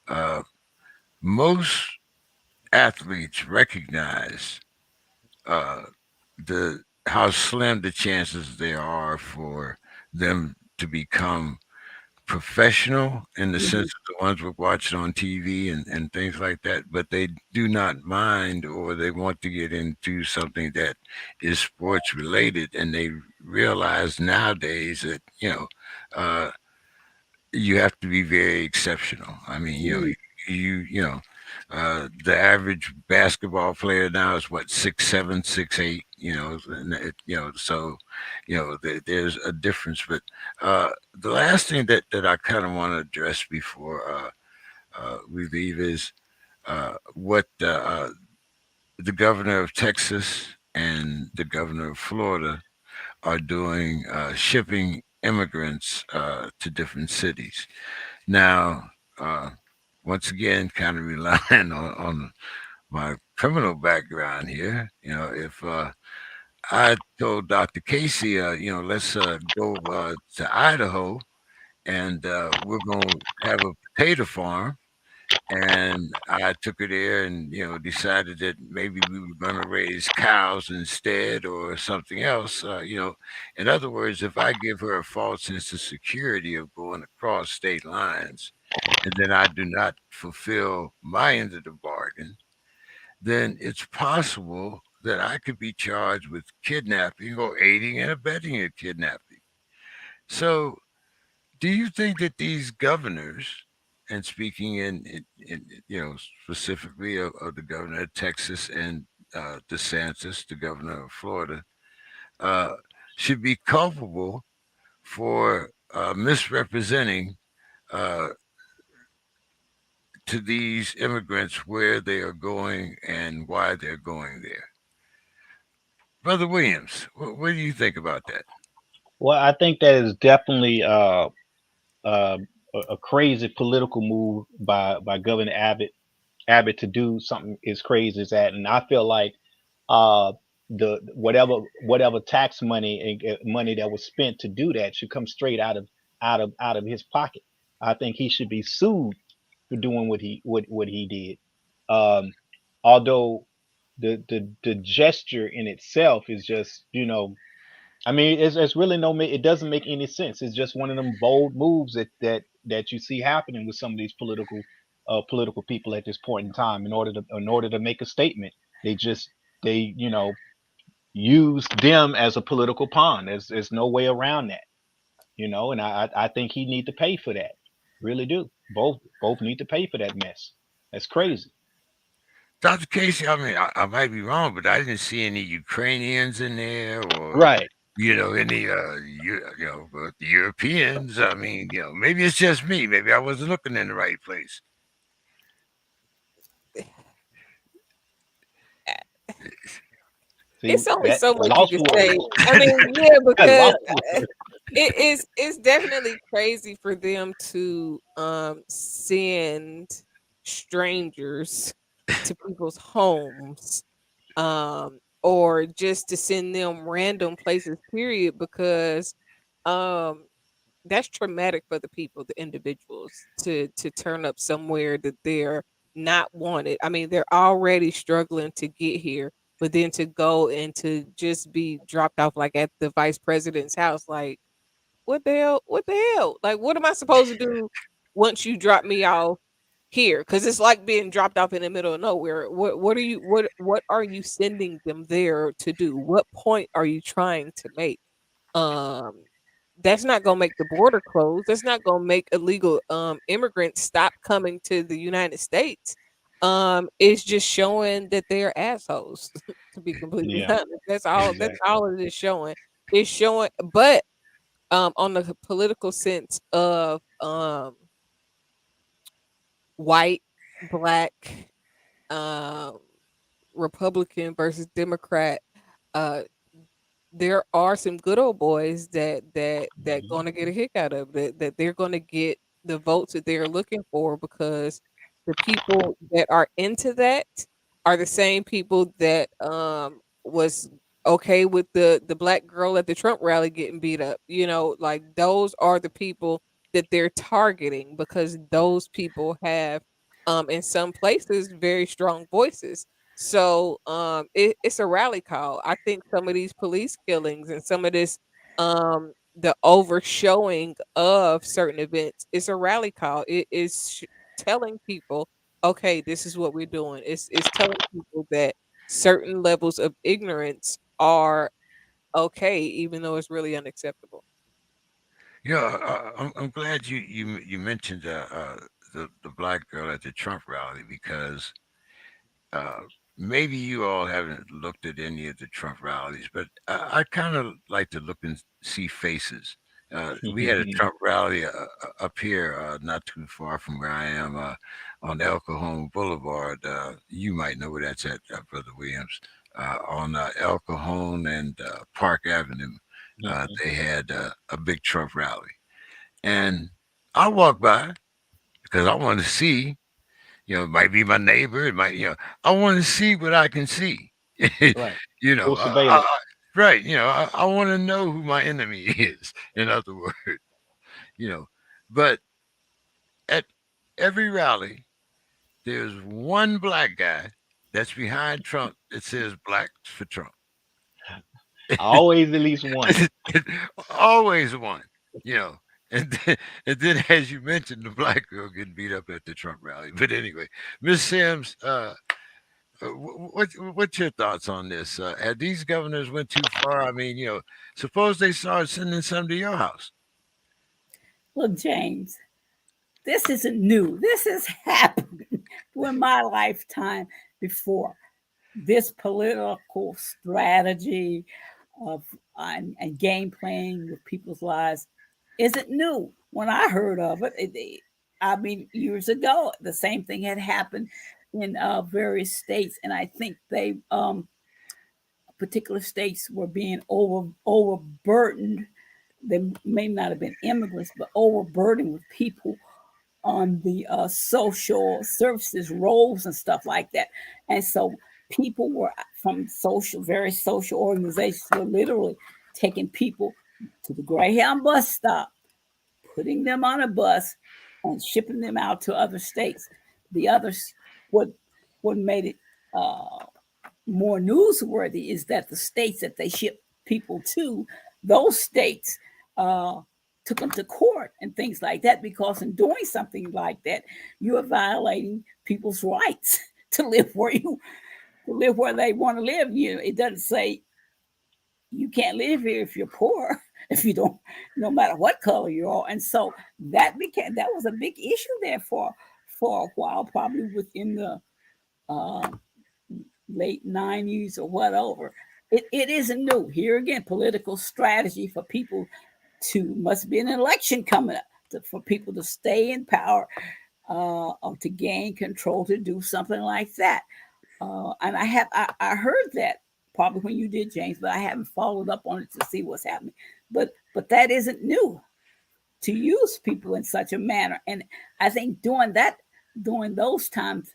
uh, most athletes recognize uh, the how slim the chances there are for them to become professional in the sense Mhm. of the ones we're watching on TV and things like that, but they do not mind or they want to get into something that is sports related, and they realize nowadays that uh, you have to be very exceptional. I mean, Mm. the average basketball player now is what, 6'7", 6'8". so there's a difference. But the last thing that I kind of want to address before we leave is what the governor of Texas and the governor of Florida are doing, shipping immigrants to different cities. Now, uh, once again, kind of relying on my criminal background here, if I told Dr. Casey, let's go to Idaho and we're going to have a potato farm. And I took her there and, decided that maybe we were going to raise cows instead or something else. In other words, if I give her a false sense of security of going across state lines and then I do not fulfill my end of the bargain, then it's possible that I could be charged with kidnapping or aiding and abetting a kidnapping. So, do you think that these governors, and speaking in specifically of the governor of Texas and DeSantis, the governor of Florida, uh, should be culpable for misrepresenting uh, to these immigrants where they are going and why they're going there? Brother Williams, what do you think about that? Well, I think that is definitely uh, a crazy political move by Governor Abbott to do something as crazy as that. And I feel like uh, the whatever tax money and money that was spent to do that should come straight out of his pocket. I think he should be sued for doing what he did. Um, although the gesture in itself is just, I mean, it's really it doesn't make any sense. It's just one of them bold moves that you see happening with some of these political people at this point in time. In order to make a statement, they just they use them as a political pawn. There's no way around that. And I think he need to pay for that. Really do. Both need to pay for that mess. That's crazy. Dr. Casey, I mean, I might be wrong, but I didn't see any Ukrainians in there or, Right. any, the Europeans. I mean, maybe it's just me. Maybe I wasn't looking in the right place. See It's only that so much you lost can word. say. I mean, yeah, because Lost word. it's definitely crazy for them to send strangers to people's homes, or just to send them random places, period, because um that's traumatic for the people, the individuals, to turn up somewhere that they're not wanted. I mean, they're already struggling to get here, but then to go and to just be dropped off like at the vice president's house, like what the hell? What the hell? Like, what am I supposed to do once you drop me off here? Because it's like being dropped off in the middle of nowhere. What are you sending them there to do? What point are you trying to make? Um, that's not gonna make the border close. That's not gonna make illegal immigrants stop coming to the United States. It's just showing that they're assholes, to be completely Yeah. honest. That's Exactly. all it is showing. It's showing, but on the political sense of white, black, um, Republican versus Democrat, uh, there are some good old boys that Mhm. gonna get a kick out of it, that they're gonna get the votes that they're looking for, because the people that are into that are the same people that was okay with the black girl at the Trump rally getting beat up. Like those are the people that they're targeting, because those people have in some places very strong voices. So it's a rally call. I think some of these police killings and some of this the overshowing of certain events, it's a rally call. It is telling people, okay, this is what we're doing. It's telling people that certain levels of ignorance are okay, even though it's really unacceptable. Yeah, I'm glad you mentioned the black girl at the Trump rally because uh, maybe you all haven't looked at any of the Trump rallies, but I kind of like to look and see faces. We had a Trump rally up here, not too far from where I am, on El Cajon Boulevard. You might know where that's at, Brother Williams. On El Cajon and Park Avenue, they had a big Trump rally, and I walked by because I wanted to see. It might be my neighbor. It might, I want to see what I can see. Right. you know, Full I, I, surveillance. I- right. I want to know who my enemy is. In other words, you know, but at every rally, there's one black guy that's behind Trump that says "Blacks for Trump." Always at least one. Always one, you know. And then, as you mentioned, the black girl getting beat up at the Trump rally. But anyway, Miss Sims, what's your thoughts on this? Have these governors went too far? I mean, suppose they start sending some to your house. Look, James, this isn't new. This has happened in my lifetime before. This political strategy of and game playing with people's lives isn't new. When I heard of it, I mean, years ago, the same thing had happened in various states, and I think they particular states were being overburdened. They may not have been immigrants, but overburdened with people on the social services roles and stuff like that. And so people were from various social organizations were literally taking people to the Greyhound bus stop, putting them on a bus, and shipping them out to other states. The others, what what made it more newsworthy is that the states that they shipped people to, those states uh, took them to court and things like that because in doing something like that, you are violating people's rights to live where they want to live. It doesn't say you can't live here if you're poor, if you don't, no matter what color you are. And so that was a big issue there for a while, probably within the uh, late 90s or whatever. It isn't new. Here again, political strategy for people must be an election coming up for people to stay in power, or to gain control to do something like that. And I heard that probably when you did, James, but I haven't followed up on it to see what's happening. But that isn't new to use people in such a manner. And I think during those times,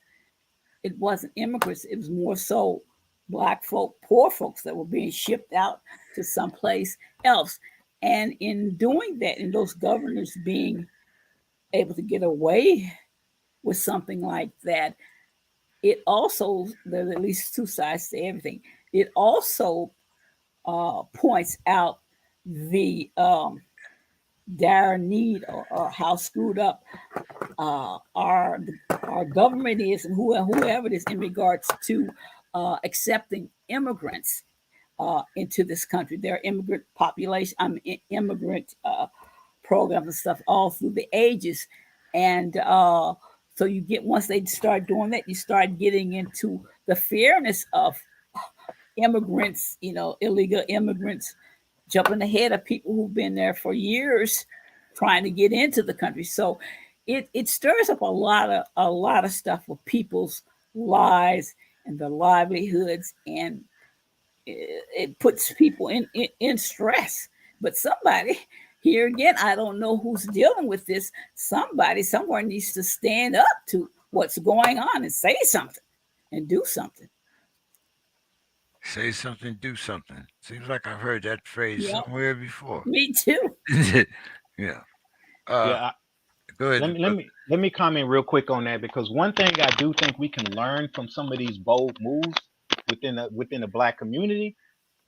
it wasn't immigrants, it was more so black folk, poor folks that were being shipped out to someplace else. And in doing that, and those governors being able to get away with something like that, it also, there's at least two sides to everything. It also points out the dire need or how screwed up uh, our our government is and whoever it is in regards to accepting immigrants into this country. There are immigrant population, immigrant programs and stuff all through the ages, and so you get once they start doing that, you start getting into the fairness of immigrants, illegal immigrants jumping ahead of people who've been there for years trying to get into the country. So it stirs up a lot of stuff with people's lives and their livelihoods, and it puts people in stress. But somebody here again, I don't know who's dealing with this. Somebody somewhere needs to stand up to what's going on and say something and do something. Say something, do something. Seems like I've heard that phrase Yeah, somewhere before. me too. yeah. Uh, Yeah. Go ahead, brother. Let me comment real quick on that because one thing I do think we can learn from some of these bold moves within the black community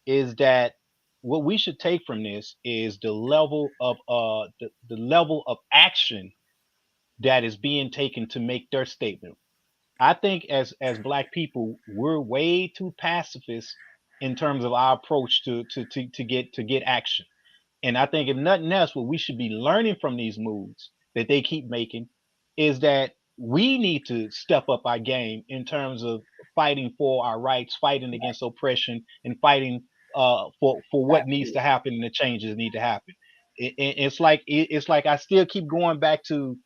is that what we should take from this is the level of action that is being taken to make their statement. I think as black people, we're way too pacifist in terms of our approach to get action. And I think if nothing else, what we should be learning from these moves that they keep making is that we need to step up our game in terms of fighting for our rights, fighting against oppression, and fighting for what needs to Absolutely. happen and the changes need to happen. It's like I still keep going back to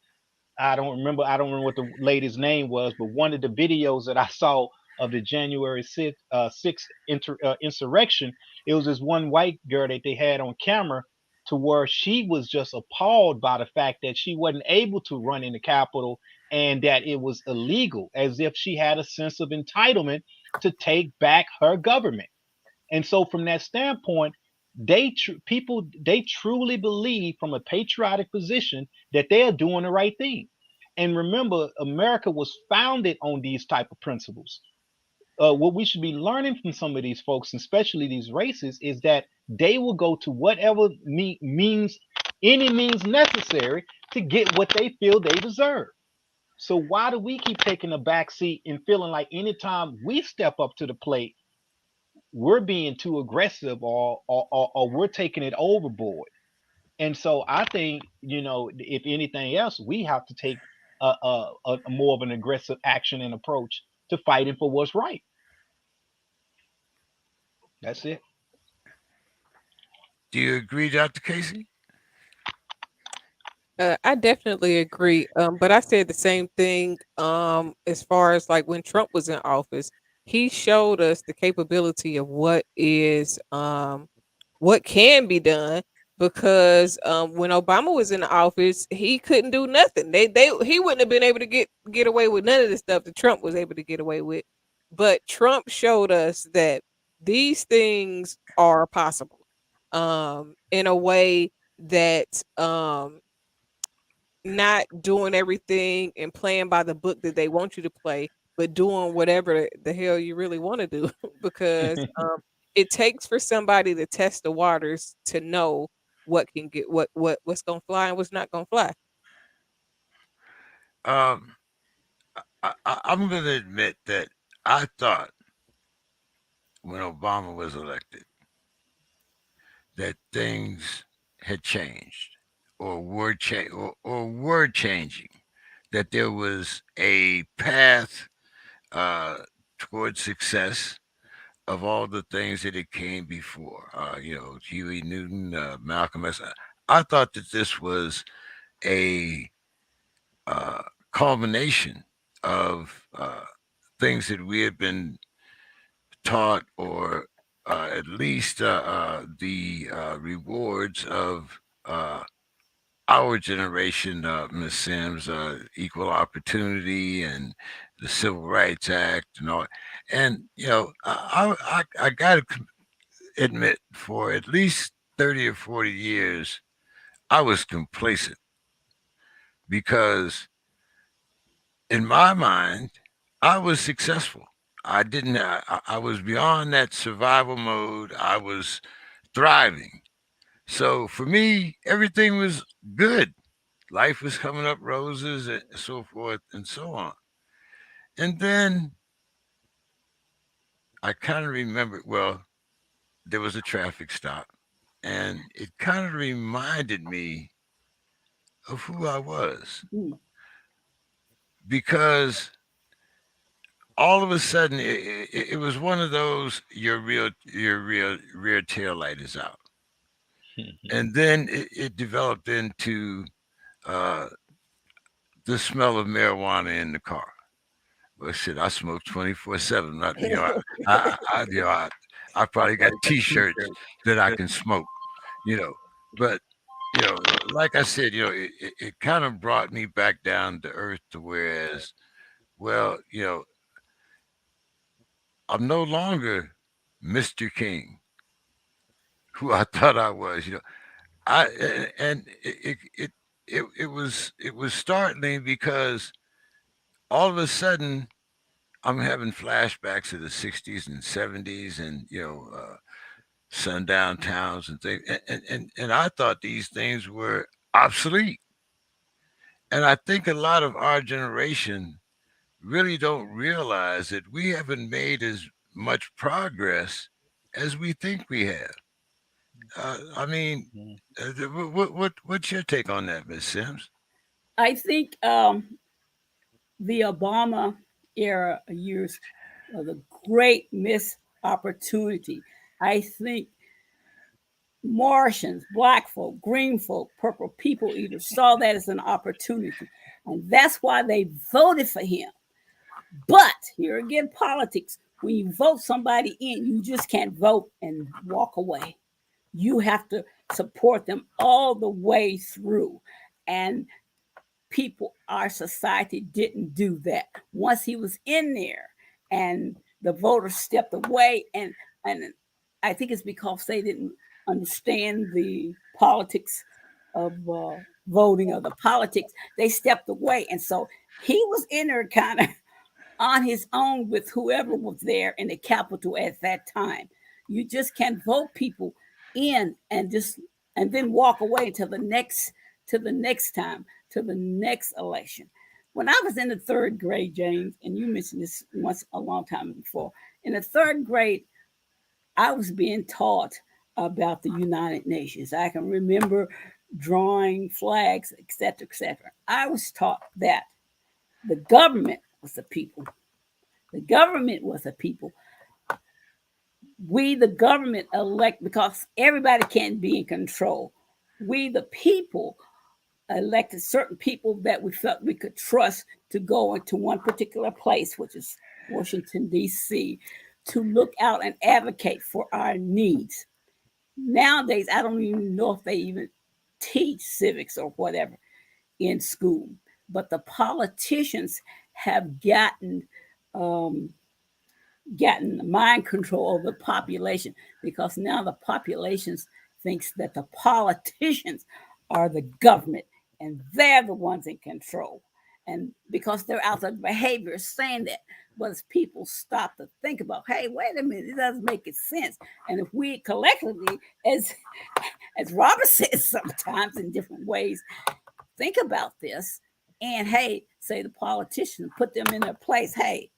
I don't remember what the lady's name was, but one of the videos that I saw of the January 6th insurrection, it was this one white girl that they had on camera to where she was just appalled by the fact that she wasn't able to run in the Capitol and that it was illegal, as if she had a sense of entitlement to take back her government. And so, from that standpoint, people they truly believe from a patriotic position that they are doing the right thing. And remember, America was founded on these type of principles. What we should be learning from some of these folks, especially these races, is that they will go to whatever means, any means necessary to get what they feel they deserve. So why do we keep taking a back seat and feeling like anytime we step up to the plate, we're being too aggressive or we're taking it overboard? And so I think, if anything else, we have to take a more of an aggressive action and approach to fighting for what's right. That's it. Do you agree, Dr. Casey? I definitely agree. But I said the same thing. As far as like when Trump was in office, he showed us the capability of what can be done. Because when Obama was in the office, he couldn't do nothing. He wouldn't have been able to get away with none of the stuff that Trump was able to get away with. But Trump showed us that these things are possible. In a way that not doing everything and playing by the book that they want you to play, but doing whatever the hell you really want to do. Because it takes for somebody to test the waters to know what can get what's gonna fly and what's not gonna fly. Um, I'm going to admit that I thought when Obama was elected that things had changed or were changing, that there was a path uh, towards success of all the things that it came before. Huey Newton, Malcolm X. I thought that this was a uh, culmination of things that we had been taught, or at least the rewards of our generation, Miss Sims, equal opportunity and the Civil Rights Act and all. And I got to admit, for at least 30 or 40 years, I was complacent because in my mind, I was successful. I didn't. I was beyond that survival mode. I was thriving. So for me, everything was good. Life was coming up roses and so forth and so on. And then I kind of remembered, well, there was a traffic stop, and it kind of reminded me of who I was, Mm. because all of a sudden it was one of those your real rear tail light is out, and then it developed into uh, the smell of marijuana in the car. Well, shit, I smoke 24/7. I probably got T-shirts that I can smoke. You know, but like I said, it kind of brought me back down to earth, to whereas, well, I'm no longer Mr. King, who I thought I was. And it was startling because all of a sudden I'm having flashbacks of the '60s and '70s, and sundown towns and things, and I thought these things were obsolete. And I think a lot of our generation really don't realize that we haven't made as much progress as we think we have. I mean, what's your take on that, Miss Sims? I think the Obama era years was a great missed opportunity. I think Martians, black folk, green folk, purple people eaters saw that as an opportunity. And that's why they voted for him. But here again, politics. When you vote somebody in, you just can't vote and walk away. You have to support them all the way through. And people, our society didn't do that. Once he was in there and the voters stepped away, and I think it's because they didn't understand the politics of voting or the politics, they stepped away. And so he was in there kind of on his own with whoever was there in the Capitol at that time. You just can't vote people in and then walk away until the next time, to the next election. When I was in the third grade, James, and you mentioned this once a long time before, in the third grade, I was being taught about the United Nations. I can remember drawing flags, etc., etc. I was taught that the government was the people. The government was the people. We, the government, elect because everybody can't be in control. We, the people, elected certain people that we felt we could trust to go into one particular place, which is Washington, D.C., to look out and advocate for our needs. Nowadays, I don't even know if they even teach civics or whatever in school, but the politicians have um, gotten mind control of the population because now the populations thinks that the politicians are the government and they're the ones in control. And because they're out of behavior saying that, but as people stop to think about, hey, wait a minute, it doesn't make it sense. And if we collectively, as Robert says sometimes in different ways, think about this, and hey, say the politicians, put them in their place. Hey,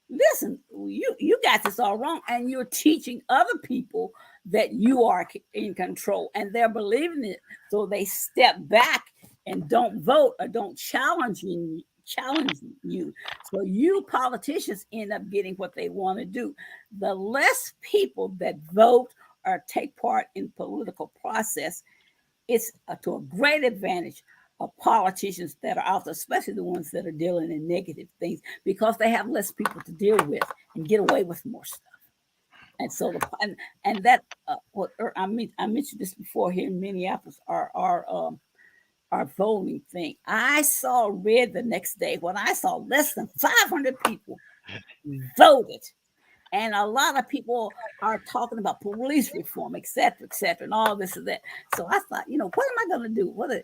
listen, you got this all wrong, and you're teaching other people that you are in control, and they're believing it, so they step back and don't vote or don't challenge you. So you politicians end up getting what they want to do. The less people that vote or take part in political process, it's to a great advantage of politicians that are out there, especially the ones that are dealing in negative things, because they have less people to deal with and get away with more stuff. And so, and that what I mentioned this before here in Minneapolis, our voting thing. I saw red the next day when I saw less than 500 people voted, and a lot of people are talking about police reform, et cetera, and all this and that. So I thought, what am I going to do? What are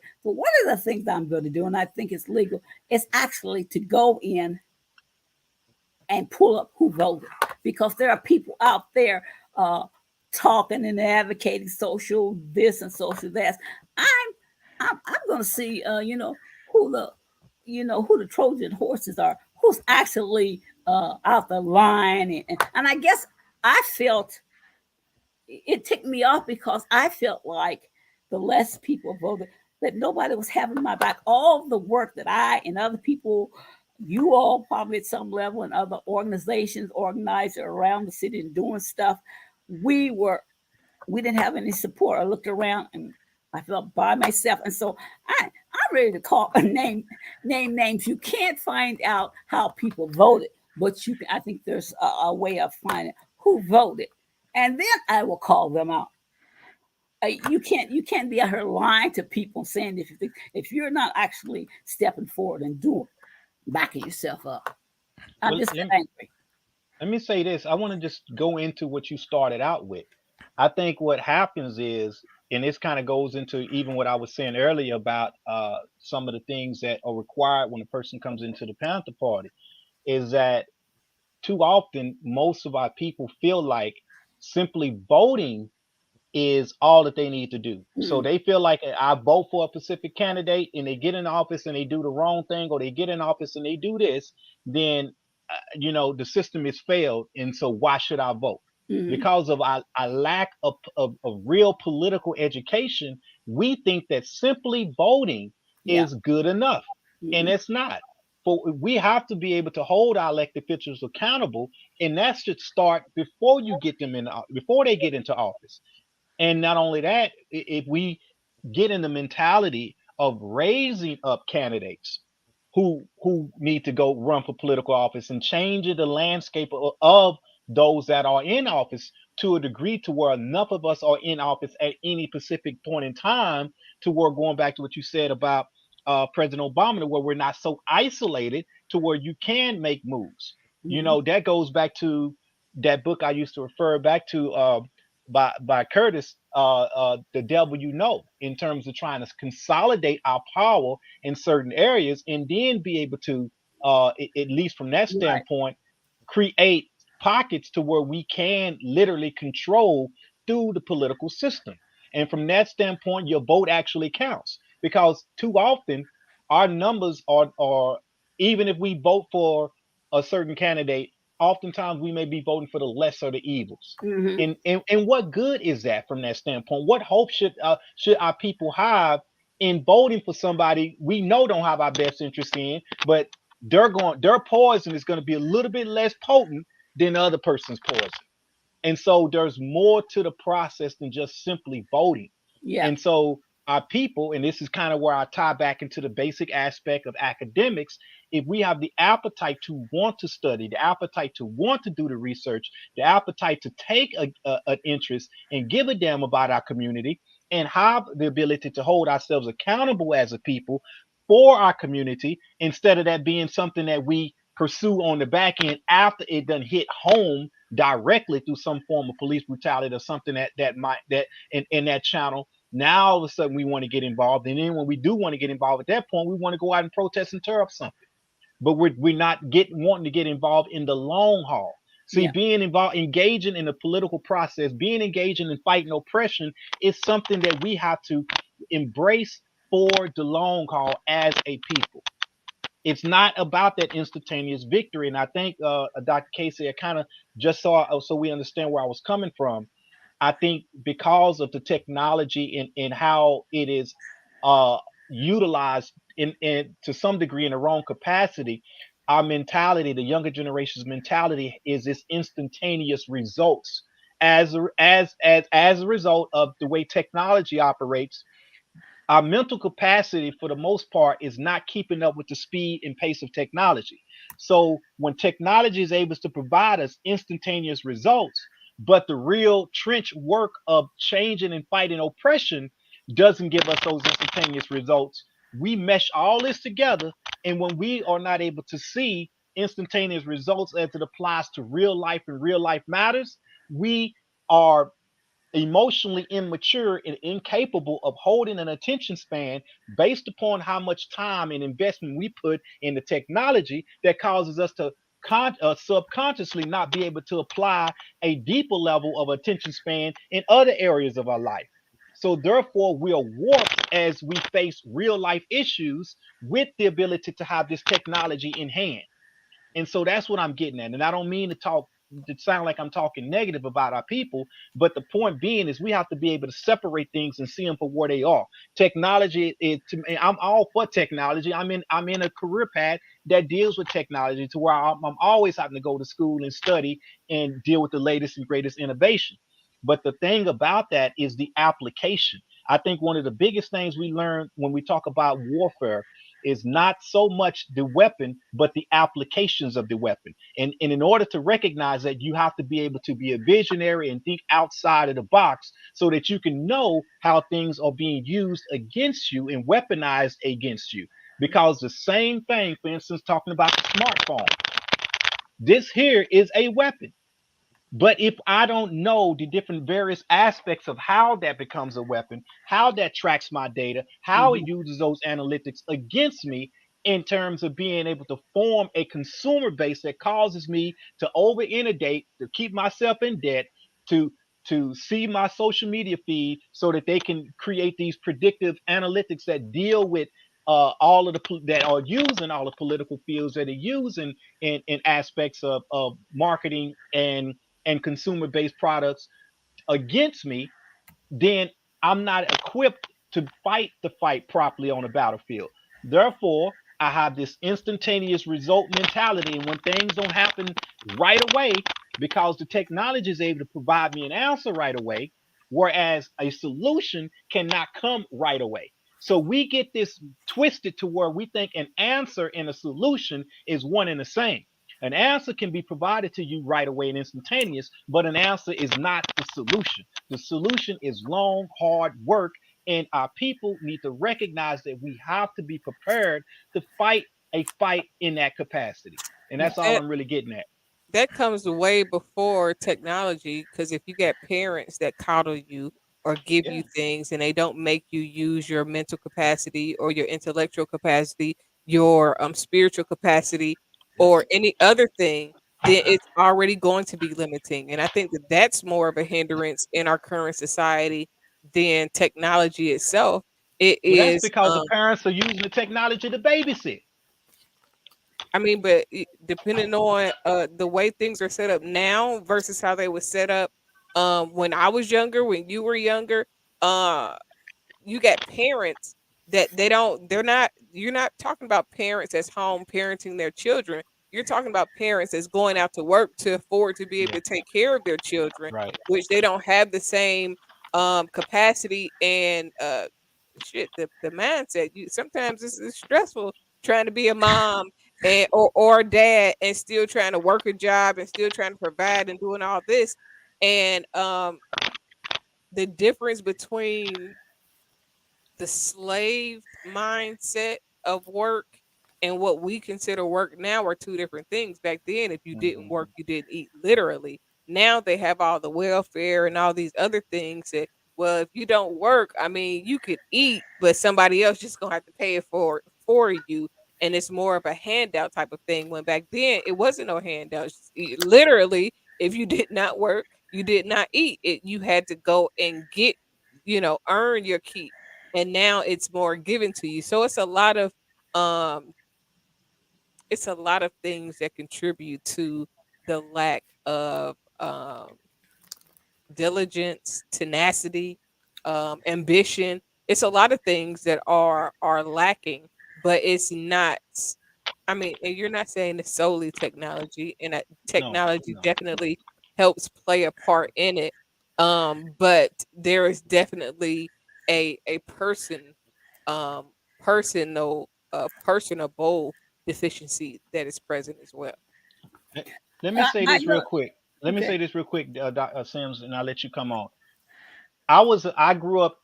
the things I'm going to do? And I think it's legal. It's actually to go in and pull up who voted, because there are people out there uh, talking and advocating social this and social that. I'm going to see, who the who the Trojan horses are, who's actually out the line, and I guess I felt it ticked me off because I felt like the less people voted, that nobody was having my back. All the work that I and other people, you all probably at some level, and other organizations, organizer around the city and doing stuff, we were we didn't have any support. I looked around and I felt by myself, and so I'm ready to call name names. You can't find out how people voted, but you can. I think there's a way of finding who voted, and then I will call them out. You can't be out here lying to people saying if you're not actually stepping forward and doing, backing yourself up. I'm Well, just angry. let me say this. I want to just go into what you started out with. I think what happens is, and this kind of goes into even what I was saying earlier about some of the things that are required when a person comes into the Panther Party, is that too often most of our people feel like simply voting is all that they need to do. So Mm, they feel like I vote for a specific candidate and they get in office and they do the wrong thing, or they get in office and they do this, then the system is failed, and so why should I vote? mm, Because of a lack of real political education, we think that simply voting yeah. is good enough, and Mm, it's not. we have to be able to hold our elected officials accountable, and that should start before you get them in before they get into office. And not only that, if we get in the mentality of raising up candidates who need to go run for political office and changing the landscape of those that are in office to a degree to where enough of us are in office at any specific point in time, to where, going back to what you said about President Obama, to where we're not so isolated to where you can make moves. Mhm. That goes back to that book I used to refer back to, by Curtis, The Devil You Know, in terms of trying to consolidate our power in certain areas, and then be able to, at least from that Right. standpoint, create pockets to where we can literally control through the political system. And from that standpoint, your vote actually counts, because too often our numbers are, even if we vote for a certain candidate, oftentimes we may be voting for the lesser of the evils. Mhm. And what good is that from that standpoint? What hope should our people have in voting for somebody we know don't have our best interest in, but their poison is going to be a little bit less potent than the other person's poison. And so there's more to the process than just simply voting. Yeah. And so our people, and this is kind of where I tie back into the basic aspect of academics, if we have the appetite to want to study, the appetite to want to do the research, the appetite to take an interest and give a damn about our community, and have the ability to hold ourselves accountable as a people for our community, instead of that being something that we pursue on the back end after it done hit home directly through some form of police brutality or something that might that in that channel. Now all of a sudden we want to get involved, and then when we do want to get involved at that point, we want to go out and protest and tear up something. But we're not wanting to get involved in the long haul. See, Yeah. being involved, engaging in the political process, being engaging in fighting oppression is something that we have to embrace for the long haul as a people. It's not about that instantaneous victory. And I think, Dr. Casey, I kind of just saw, so we understand where I was coming from. I think because of the technology and how it is uh, utilized in to some degree in the wrong capacity, our mentality, the younger generation's mentality, is this instantaneous results as a result of the way technology operates. Our mental capacity for the most part is not keeping up with the speed and pace of technology. So when technology is able to provide us instantaneous results, but the real trench work of changing and fighting oppression doesn't give us those instantaneous results, we mesh all this together. And when we are not able to see instantaneous results as it applies to real life and real life matters, we are emotionally immature and incapable of holding an attention span based upon how much time and investment we put in the technology, that causes us to subconsciously not be able to apply a deeper level of attention span in other areas of our life. So therefore we are warped as we face real life issues with the ability to have this technology in hand. And so that's what I'm getting at. And I don't mean to sound like I'm talking negative about our people, but the point being is we have to be able to separate things and see them for where they are. Technology is to me, I'm all for technology. I'm in a career path that deals with technology, to where I'm always having to go to school and study and deal with the latest and greatest innovation. But the thing about that is the application. I think one of the biggest things we learn when we talk about warfare is not so much the weapon, but the applications of the weapon. And in order to recognize that, you have to be able to be a visionary and think outside of the box, so that you can know how things are being used against you and weaponized against you. Because the same thing, for instance, talking about the smartphone, this here is a weapon. But if I don't know the different various aspects of how that becomes a weapon, how that tracks my data, how it Mhm. uses those analytics against me, in terms of being able to form a consumer base that causes me to over inundate, to keep myself in debt, to see my social media feed, so that they can create these predictive analytics that deal with all of that are used in all the political fields, that are used in aspects of marketing and consumer based products against me, then I'm not equipped to fight the fight properly on the battlefield. Therefore, I have this instantaneous result mentality. And when things don't happen right away, because the technology is able to provide me an answer right away, whereas a solution cannot come right away. So we get this twisted to where we think an answer and a solution is one and the same. An answer can be provided to you right away and instantaneous, but an answer is not the solution. The solution is long, hard work, and our people need to recognize that we have to be prepared to fight a fight in that capacity. And that's all That I'm really getting at. that comes way before technology, because if you got parents that coddle you or give Yeah, you things and they don't make you use your mental capacity or your intellectual capacity, your spiritual capacity, yeah. or any other thing, then it's already going to be limiting. And I think that that's more of a hindrance in our current society than technology itself. It Well, that's is because the parents are using the technology to babysit. I mean, but depending on the way things are set up now versus how they were set up when I was younger, when you were younger, uh you got parents that they're not you're not talking about parents that's home parenting their children. You're talking about parents that's going out to work to afford to be able Yeah, to take care of their children, right. which they don't have the same capacity and shit the mindset. You sometimes it's stressful trying to be a mom and or a dad and still trying to work a job and still trying to provide and doing all this. And the difference between the slave mindset of work and what we consider work now are two different things. Back then, if you didn't Hmm. work, you didn't eat literally. Now they have all the welfare and all these other things that, well, if you don't work, I mean, you could eat, but somebody else just gonna have to pay it for you. And it's more of a handout type of thing. When back then it wasn't no handouts. Literally, if you did not work, you did not eat. You had to go and get, earn your keep, and now it's more given to you. So um it's a lot of things that contribute to the lack of diligence, tenacity, ambition. It's a lot of things that are lacking, but it's not. I mean, and you're not saying it's solely technology, and that No, technology no. definitely helps play a part in it. But there is definitely a um, personable deficiency that is present as well. Let let me say I this real know. quick. Let me Okay. say this real quick, Sims, and I'll let you come on. I grew up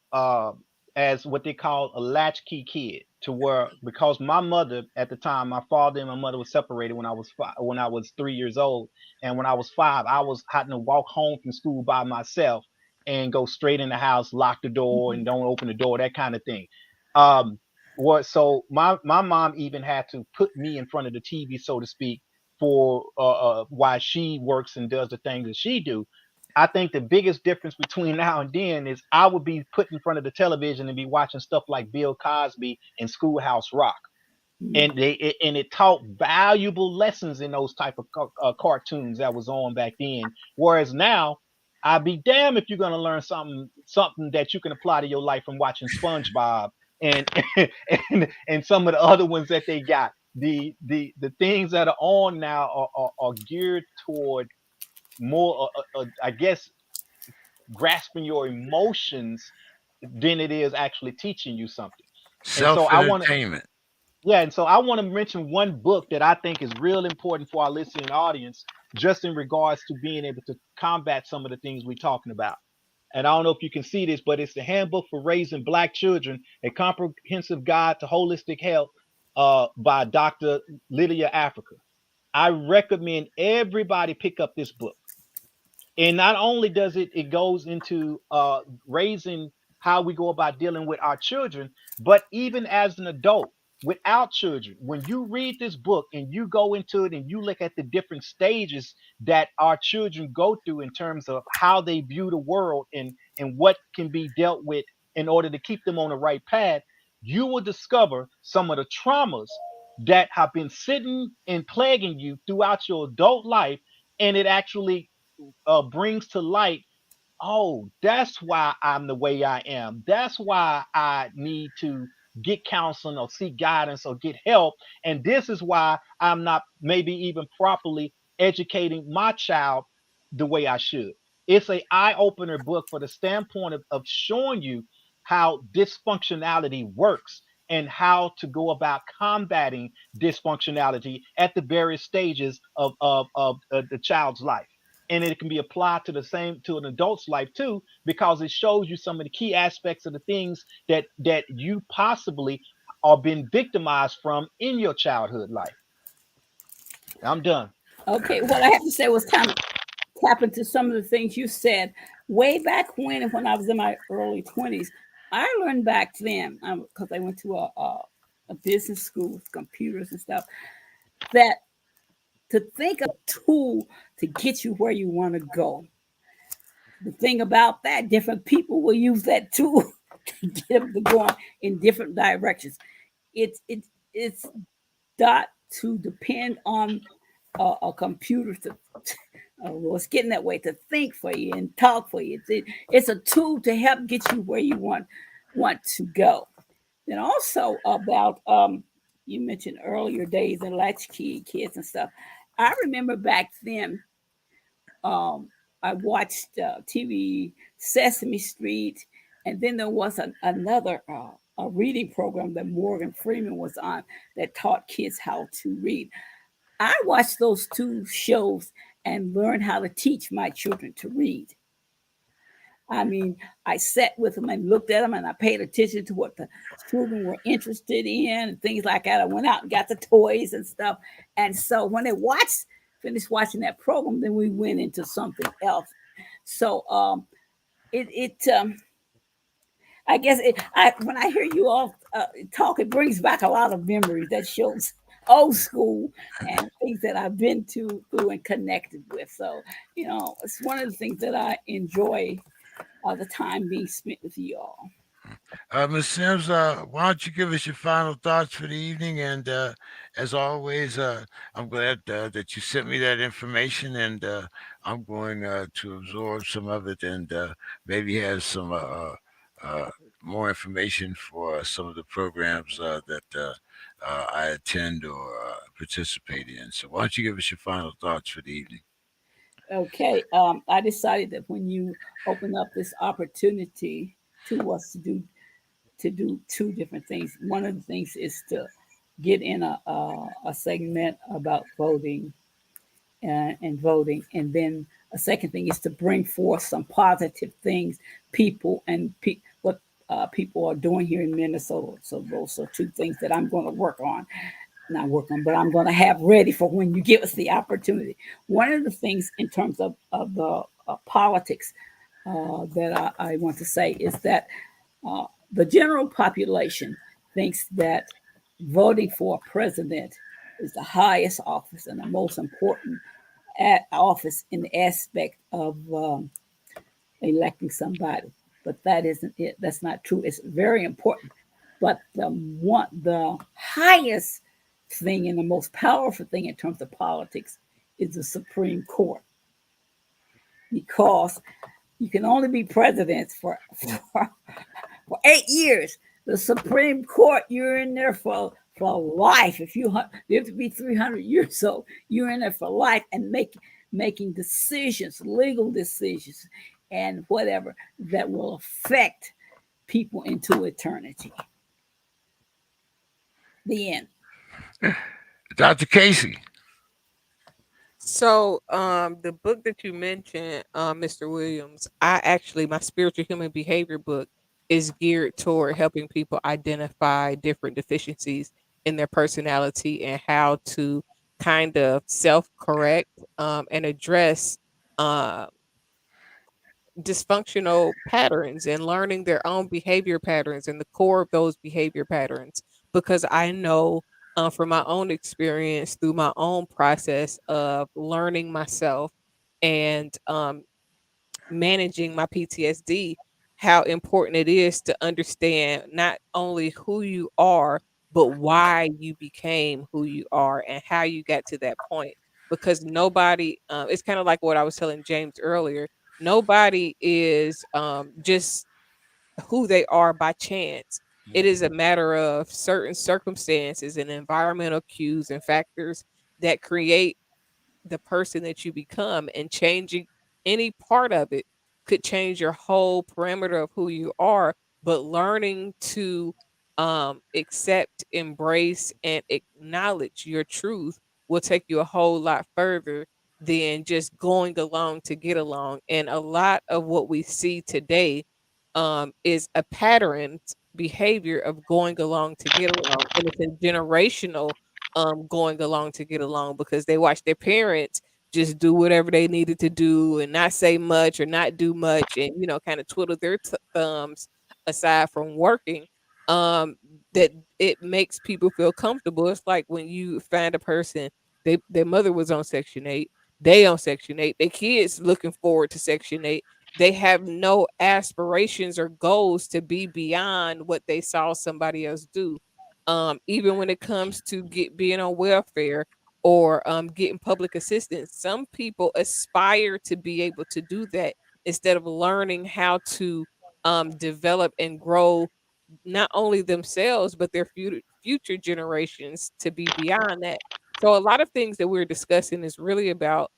as what they call a latchkey kid, to where, because my mother at the time, my father and my mother were separated when I was when I was 3 years old, and when I was five, I was having to walk home from school by myself and go straight in the house, lock the door, Mhm. and don't open the door, that kind of thing. Um, what so my mom even had to put me in front of the TV, so to speak, for while she works and does the things that she do. I think the biggest difference between now and then is I would be put in front of the television and be watching stuff like Bill Cosby and Schoolhouse Rock, Mhm. and it taught valuable lessons in those type of cartoons that was on back then. Whereas now, I'd be damned if you're gonna learn something that you can apply to your life from watching SpongeBob and and some of the other ones that they got. The things that are on now are geared toward more, I guess, grasping your emotions than it is actually teaching you something. And so Self I want to, entertainment. yeah, and so I want to mention one book that I think is real important for our listening audience, just in regards to being able to combat some of the things we're talking about. And I don't know if you can see this, but it's the Handbook for Raising Black Children, a comprehensive guide to holistic health, by Dr. Lydia Africa. I recommend everybody pick up this book. And not only does it goes into raising, how we go about dealing with our children, but even as an adult without children, when you read this book and you go into it and you look at the different stages that our children go through in terms of how they view the world, and what can be dealt with in order to keep them on the right path, you will discover some of the traumas that have been sitting and plaguing you throughout your adult life. And it actually brings to light, oh, that's why I'm the way I am. That's why I need to get counseling or seek guidance or get help. And this is why I'm not maybe even properly educating my child the way I should. It's a eye opener book for the standpoint of showing you how dysfunctionality works and how to go about combating dysfunctionality at the various stages of the child's life. And it can be applied to the same to an adult's life too, because it shows you some of the key aspects of the things that you possibly are being victimized from in your childhood life. I'm done. Okay, what I have to say was kind of tap into some of the things you said way back when I was in my early 20s. I learned back then because I went to a business school with computers and stuff that to think of tool to get you where you want to go. The thing about that, different people will use that tool to get them to go in different directions. It's got to depend on a computer to well, it's getting that way to think for you and talk for you. It's a tool to help get you where you want to go. Then also about you mentioned earlier days and latchkey kids and stuff. I remember back then um, I watched TV Sesame Street, and then there was another a reading program that Morgan Freeman was on that taught kids how to read. I watched those two shows and learned how to teach my children to read. I mean, I sat with them and looked at them and I paid attention to what the children were interested in and things like that. I went out and got the toys and stuff. And so when they finished watching that program, then we went into something else. So it I guess when I hear you all talk, it brings back a lot of memories that shows old school and things that I've been to through and connected with. So, it's one of the things that I enjoy the time being spent with you all. Ms. Sims, why don't you give us your final thoughts for the evening? And as always, I'm glad that you sent me that information, and I'm going to absorb some of it and maybe have some uh, more information for some of the programs that I attend or participate in. So why don't you give us your final thoughts for the evening? Okay, I decided that when you open up this opportunity to us to do two different things. One of the things is to get in a segment about voting and voting, and then a second thing is to bring forth some positive things people and what people are doing here in Minnesota. So those are two things that I'm going to work on. Not work on, but I'm going to have ready for when you give us the opportunity. One of the things in terms of the politics that I want to say is that uh, the general population thinks that voting for a president is the highest office and the most important office in the aspect of electing somebody. But that isn't it. That's not true. It's very important. But the highest thing and the most powerful thing in terms of politics is the Supreme Court, because you can only be president for 8 years. The Supreme Court, you're in there for life. If you live to be 300 years old, you're in there for life and making decisions, legal decisions, and whatever that will affect people into eternity. The end. Dr. Casey. So, the book that you mentioned, Mr. Williams, I actually, my spiritual human behavior book is geared toward helping people identify different deficiencies in their personality and how to kind of self correct and address uh, dysfunctional patterns and learning their own behavior patterns and the core of those behavior patterns. Because I know from my own experience through my own process of learning myself and managing my PTSD, how important it is to understand not only who you are, but why you became who you are and how you got to that point. Because nobody, it's kind of like what I was telling James earlier. Nobody is just who they are by chance. It is a matter of certain circumstances and environmental cues and factors that create the person that you become, and changing any part of it could change your whole parameter of who you are. But learning to accept, embrace, and acknowledge your truth will take you a whole lot further than just going along to get along. And a lot of what we see today is a patterned behavior of going along to get along, and it's a generational going along to get along, because they watched their parents just do whatever they needed to do and not say much or not do much, and kind of twiddle their thumbs aside from working. um that it makes people feel comfortable. It's like when you find a person, their mother was on Section 8, they on Section 8, their kids looking forward to Section 8. They have no aspirations or goals to be beyond what they saw somebody else do. Even when it comes to being on welfare or getting public assistance, some people aspire to be able to do that instead of learning how to develop and grow not only themselves but their future generations to be beyond that. So a lot of things that we're discussing is really about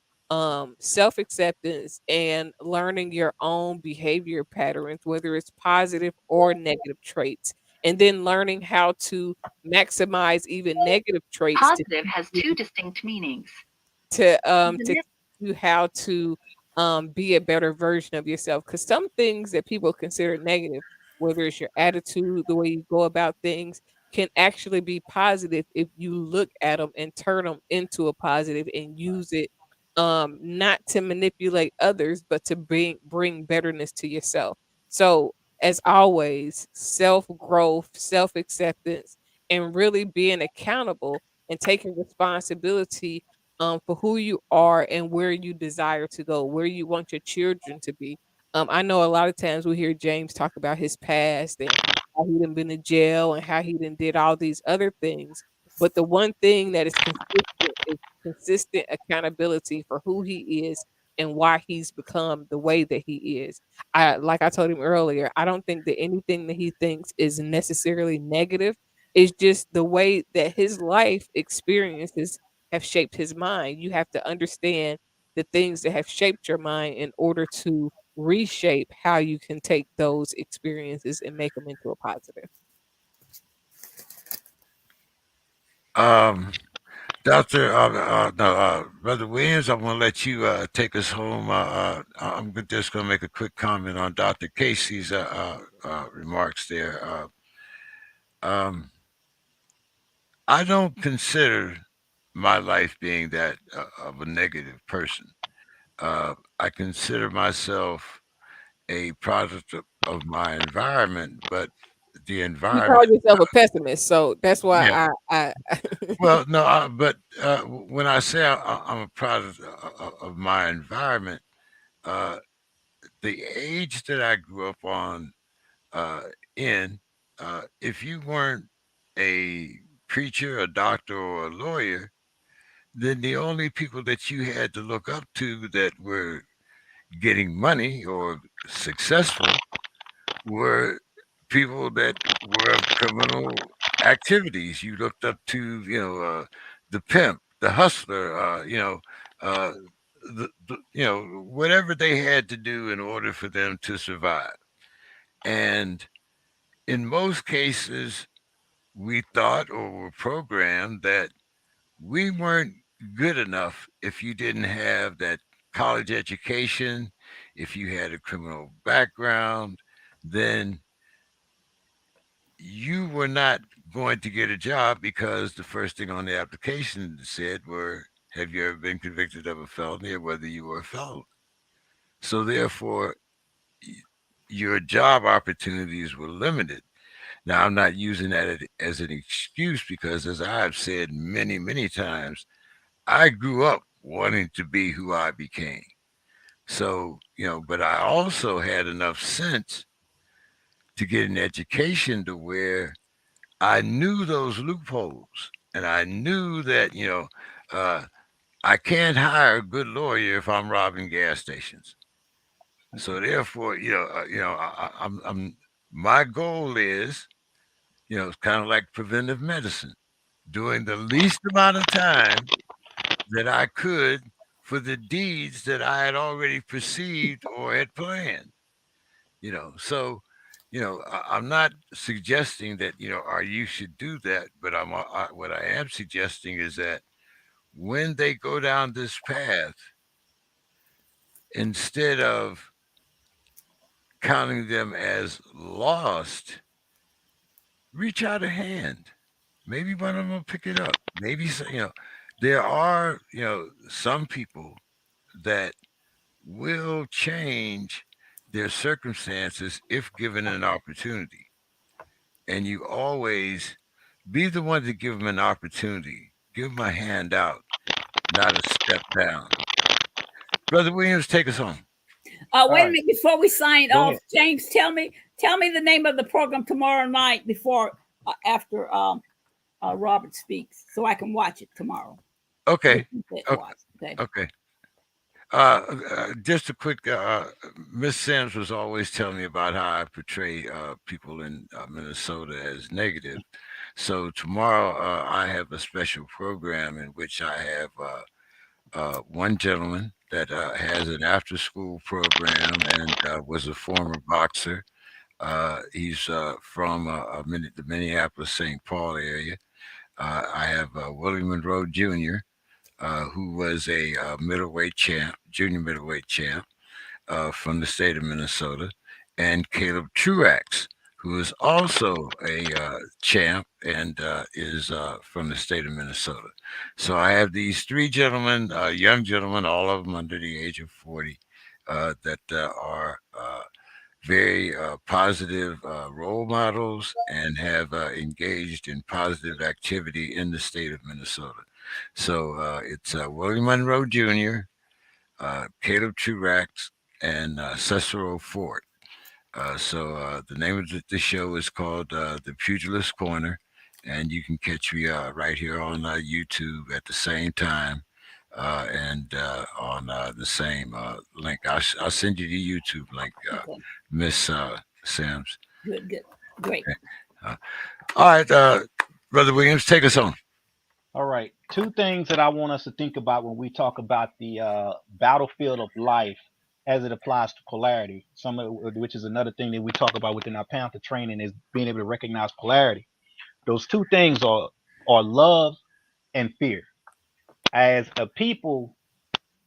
self acceptance and learning your own behavior patterns, whether it's positive or negative traits, and then learning how to maximize even negative traits to Positive has two distinct meanings. to The you how to be a better version of yourself, because some things that people consider negative, whether it's your attitude, the way you go about things, can actually be positive if you look at them and turn them into a positive and use it not to manipulate others but to bring betterness to yourself. So as always, self growth, self acceptance, and really being accountable and taking responsibility for who you are and where you desire to go, where you want your children to be. I know a lot of times we hear James talk about his past and how he done been in jail and how he done did all these other things. But the one thing that is consistent accountability for who he is and why he's become the way that he is. Like I told him earlier, I don't think that anything that he thinks is necessarily negative. It's just the way that his life experiences have shaped his mind. You have to understand the things that have shaped your mind in order to reshape how you can take those experiences and make them into a positive. Um, Doctor, no, Brother Williams, I'm going to let you take us home. Just going to make a quick comment on Dr. Casey's remarks there. Um, I don't consider my life being that of a negative person. I consider myself a product of my environment, but the You call environment, yourself a pessimist, so that's why yeah. I Well, no, but when I say I'm a product of my environment, uh, the age that I grew up on uh, in, if you weren't a preacher, a doctor, or a lawyer, then the only people that you had to look up to that were getting money or successful were people that were of criminal activities. You looked up to, the pimp, the hustler, uh, whatever they had to do in order for them to survive. And in most cases, we thought or were programmed that we weren't good enough if you didn't have that college education, if you had a criminal background, then you were not going to get a job because the first thing on the application said were, have you ever been convicted of a felony or whether you were a felon? So therefore, y- your job opportunities were limited. Now, I'm not using that as an excuse because, as I've said many, many times, I grew up wanting to be who I became. So, but I also had enough sense to get an education to where I knew those loopholes, and I knew that uh, I can't hire a good lawyer if I'm robbing gas stations. So therefore, my goal is It's kind of like preventive medicine, doing the least amount of time that I could for the deeds that I had already perceived or had planned. So I'm not suggesting that our youth should do that, but what I am suggesting is that when they go down this path, instead of counting them as lost, reach out a hand. Maybe one of them will pick it up. Maybe there are some people that will change their circumstances if given an opportunity. And you always be the one to give them an opportunity. Give them a hand out, not a step down. Brother Williams, take us home. All Wait a right, minute before we sign go off, ahead. James. Tell me the name of the program tomorrow night before after Robert speaks, so I can watch it tomorrow. Okay. Okay. Watch. Okay. Okay. Just a quick. Miss Sims was always telling me about how I portray people in Minnesota as negative. So tomorrow I have a special program in which I have one gentleman that has an after-school program and was a former boxer. He's from the Minneapolis St. Paul area. I have Willie Monroe Jr., who was a middleweight champ, junior middleweight champ from the state of Minnesota, and Caleb Truax, who is also a champ and is from the state of Minnesota. So I have these three gentlemen, young gentlemen, all of them under the age of 40, that are very positive role models and have engaged in positive activity in the state of Minnesota. So it's William Monroe Jr., Caleb Truax, and Cicero Ford. The name of the show is called The Pugilist Corner, and you can catch me right here on YouTube at the same time. And on the same link, I'll send you the YouTube link, Okay. Miss Sims. Good. Good. Great. Okay. Uh, all right, Brother Williams, take us on. All right. Two things that I want us to think about when we talk about the battlefield of life as it applies to polarity. Which is another thing that we talk about within our Panther training is being able to recognize polarity. Those two things are love and fear. As a people,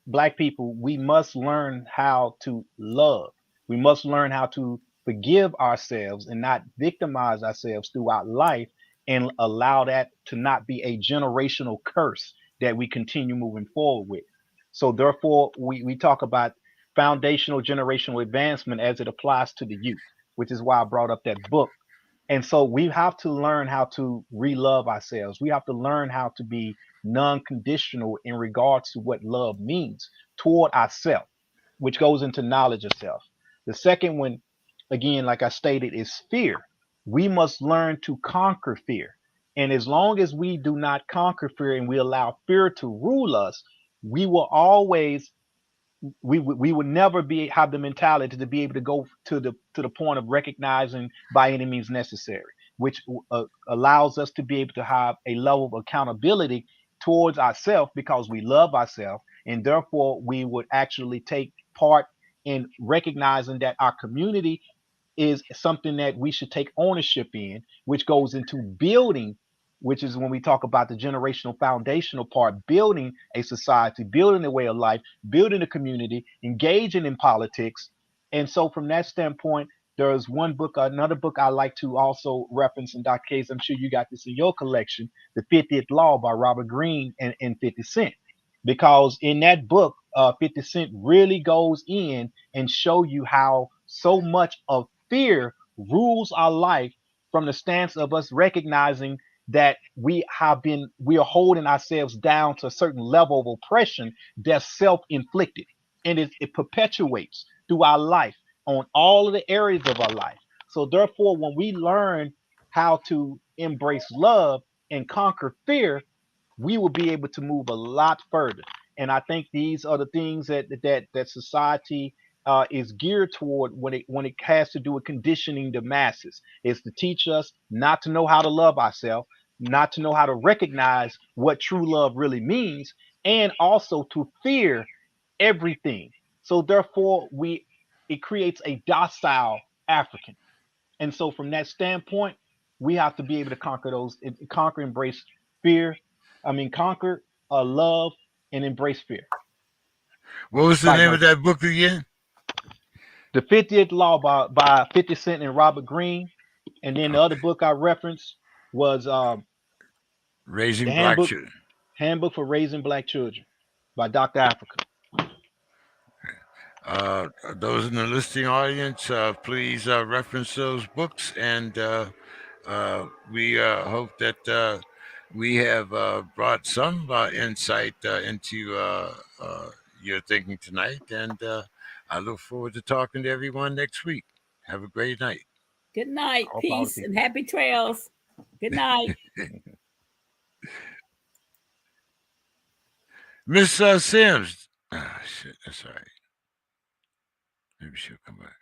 black people, we must learn how to love. We must learn how to forgive ourselves and not victimize ourselves throughout life and allow that to not be a generational curse that we continue moving forward with. So, therefore, we talk about foundational generational advancement as it applies to the youth, which is why I brought up that book. And so we have to learn how to re-love ourselves. We have to learn how to be non-conditional in regards to what love means toward ourselves, which goes into knowledge of self. The second one, again, like I stated, is fear. We must learn to conquer fear. And as long as we do not conquer fear and we allow fear to rule us, we will always we would never be have the mentality to be able to go to the point of recognizing by any means necessary, which allows us to be able to have a level of accountability towards ourselves because we love ourselves, and therefore we would actually take part in recognizing that our community is something that we should take ownership in, which goes into building, which is when we talk about the generational foundational part, building a society, building a way of life, building a community, engaging in politics. And so, from that standpoint, there's one book, another book I like to also reference, in Dr. Case, I'm sure you got this in your collection, The 50th Law by Robert Greene and 50 Cent. Because in that book, 50 Cent really goes in and show you how so much of fear rules our life from the stance of us recognizing that we are holding ourselves down to a certain level of oppression that's self-inflicted, and it perpetuates through our life on all of the areas of our life. So therefore, when we learn how to embrace love and conquer fear, we will be able to move a lot further. And I think these are the things that society is geared toward when it has to do with conditioning the masses. It's to teach us not to know how to love ourselves, not to know how to recognize what true love really means, and also to fear everything. So therefore, we it creates a docile African. And so from that standpoint, we have to be able to conquer conquer, embrace fear. I mean, conquer love and embrace fear. What was the By name of that book again? the 50th Law by 50 Cent and Robert Greene. And then the other Okay. book I referenced was the Raising Black Children. Handbook for Raising Black Children by Dr. Africa. Those in the listening audience, please reference those books, and we hope that we have brought some insight into your thinking tonight. And I look forward to talking to everyone next week. Have a great night. Good night, All power to peace, and people. happy trails. Good night. Miss Sims. Ah, shit, that's all right. Maybe she'll come back.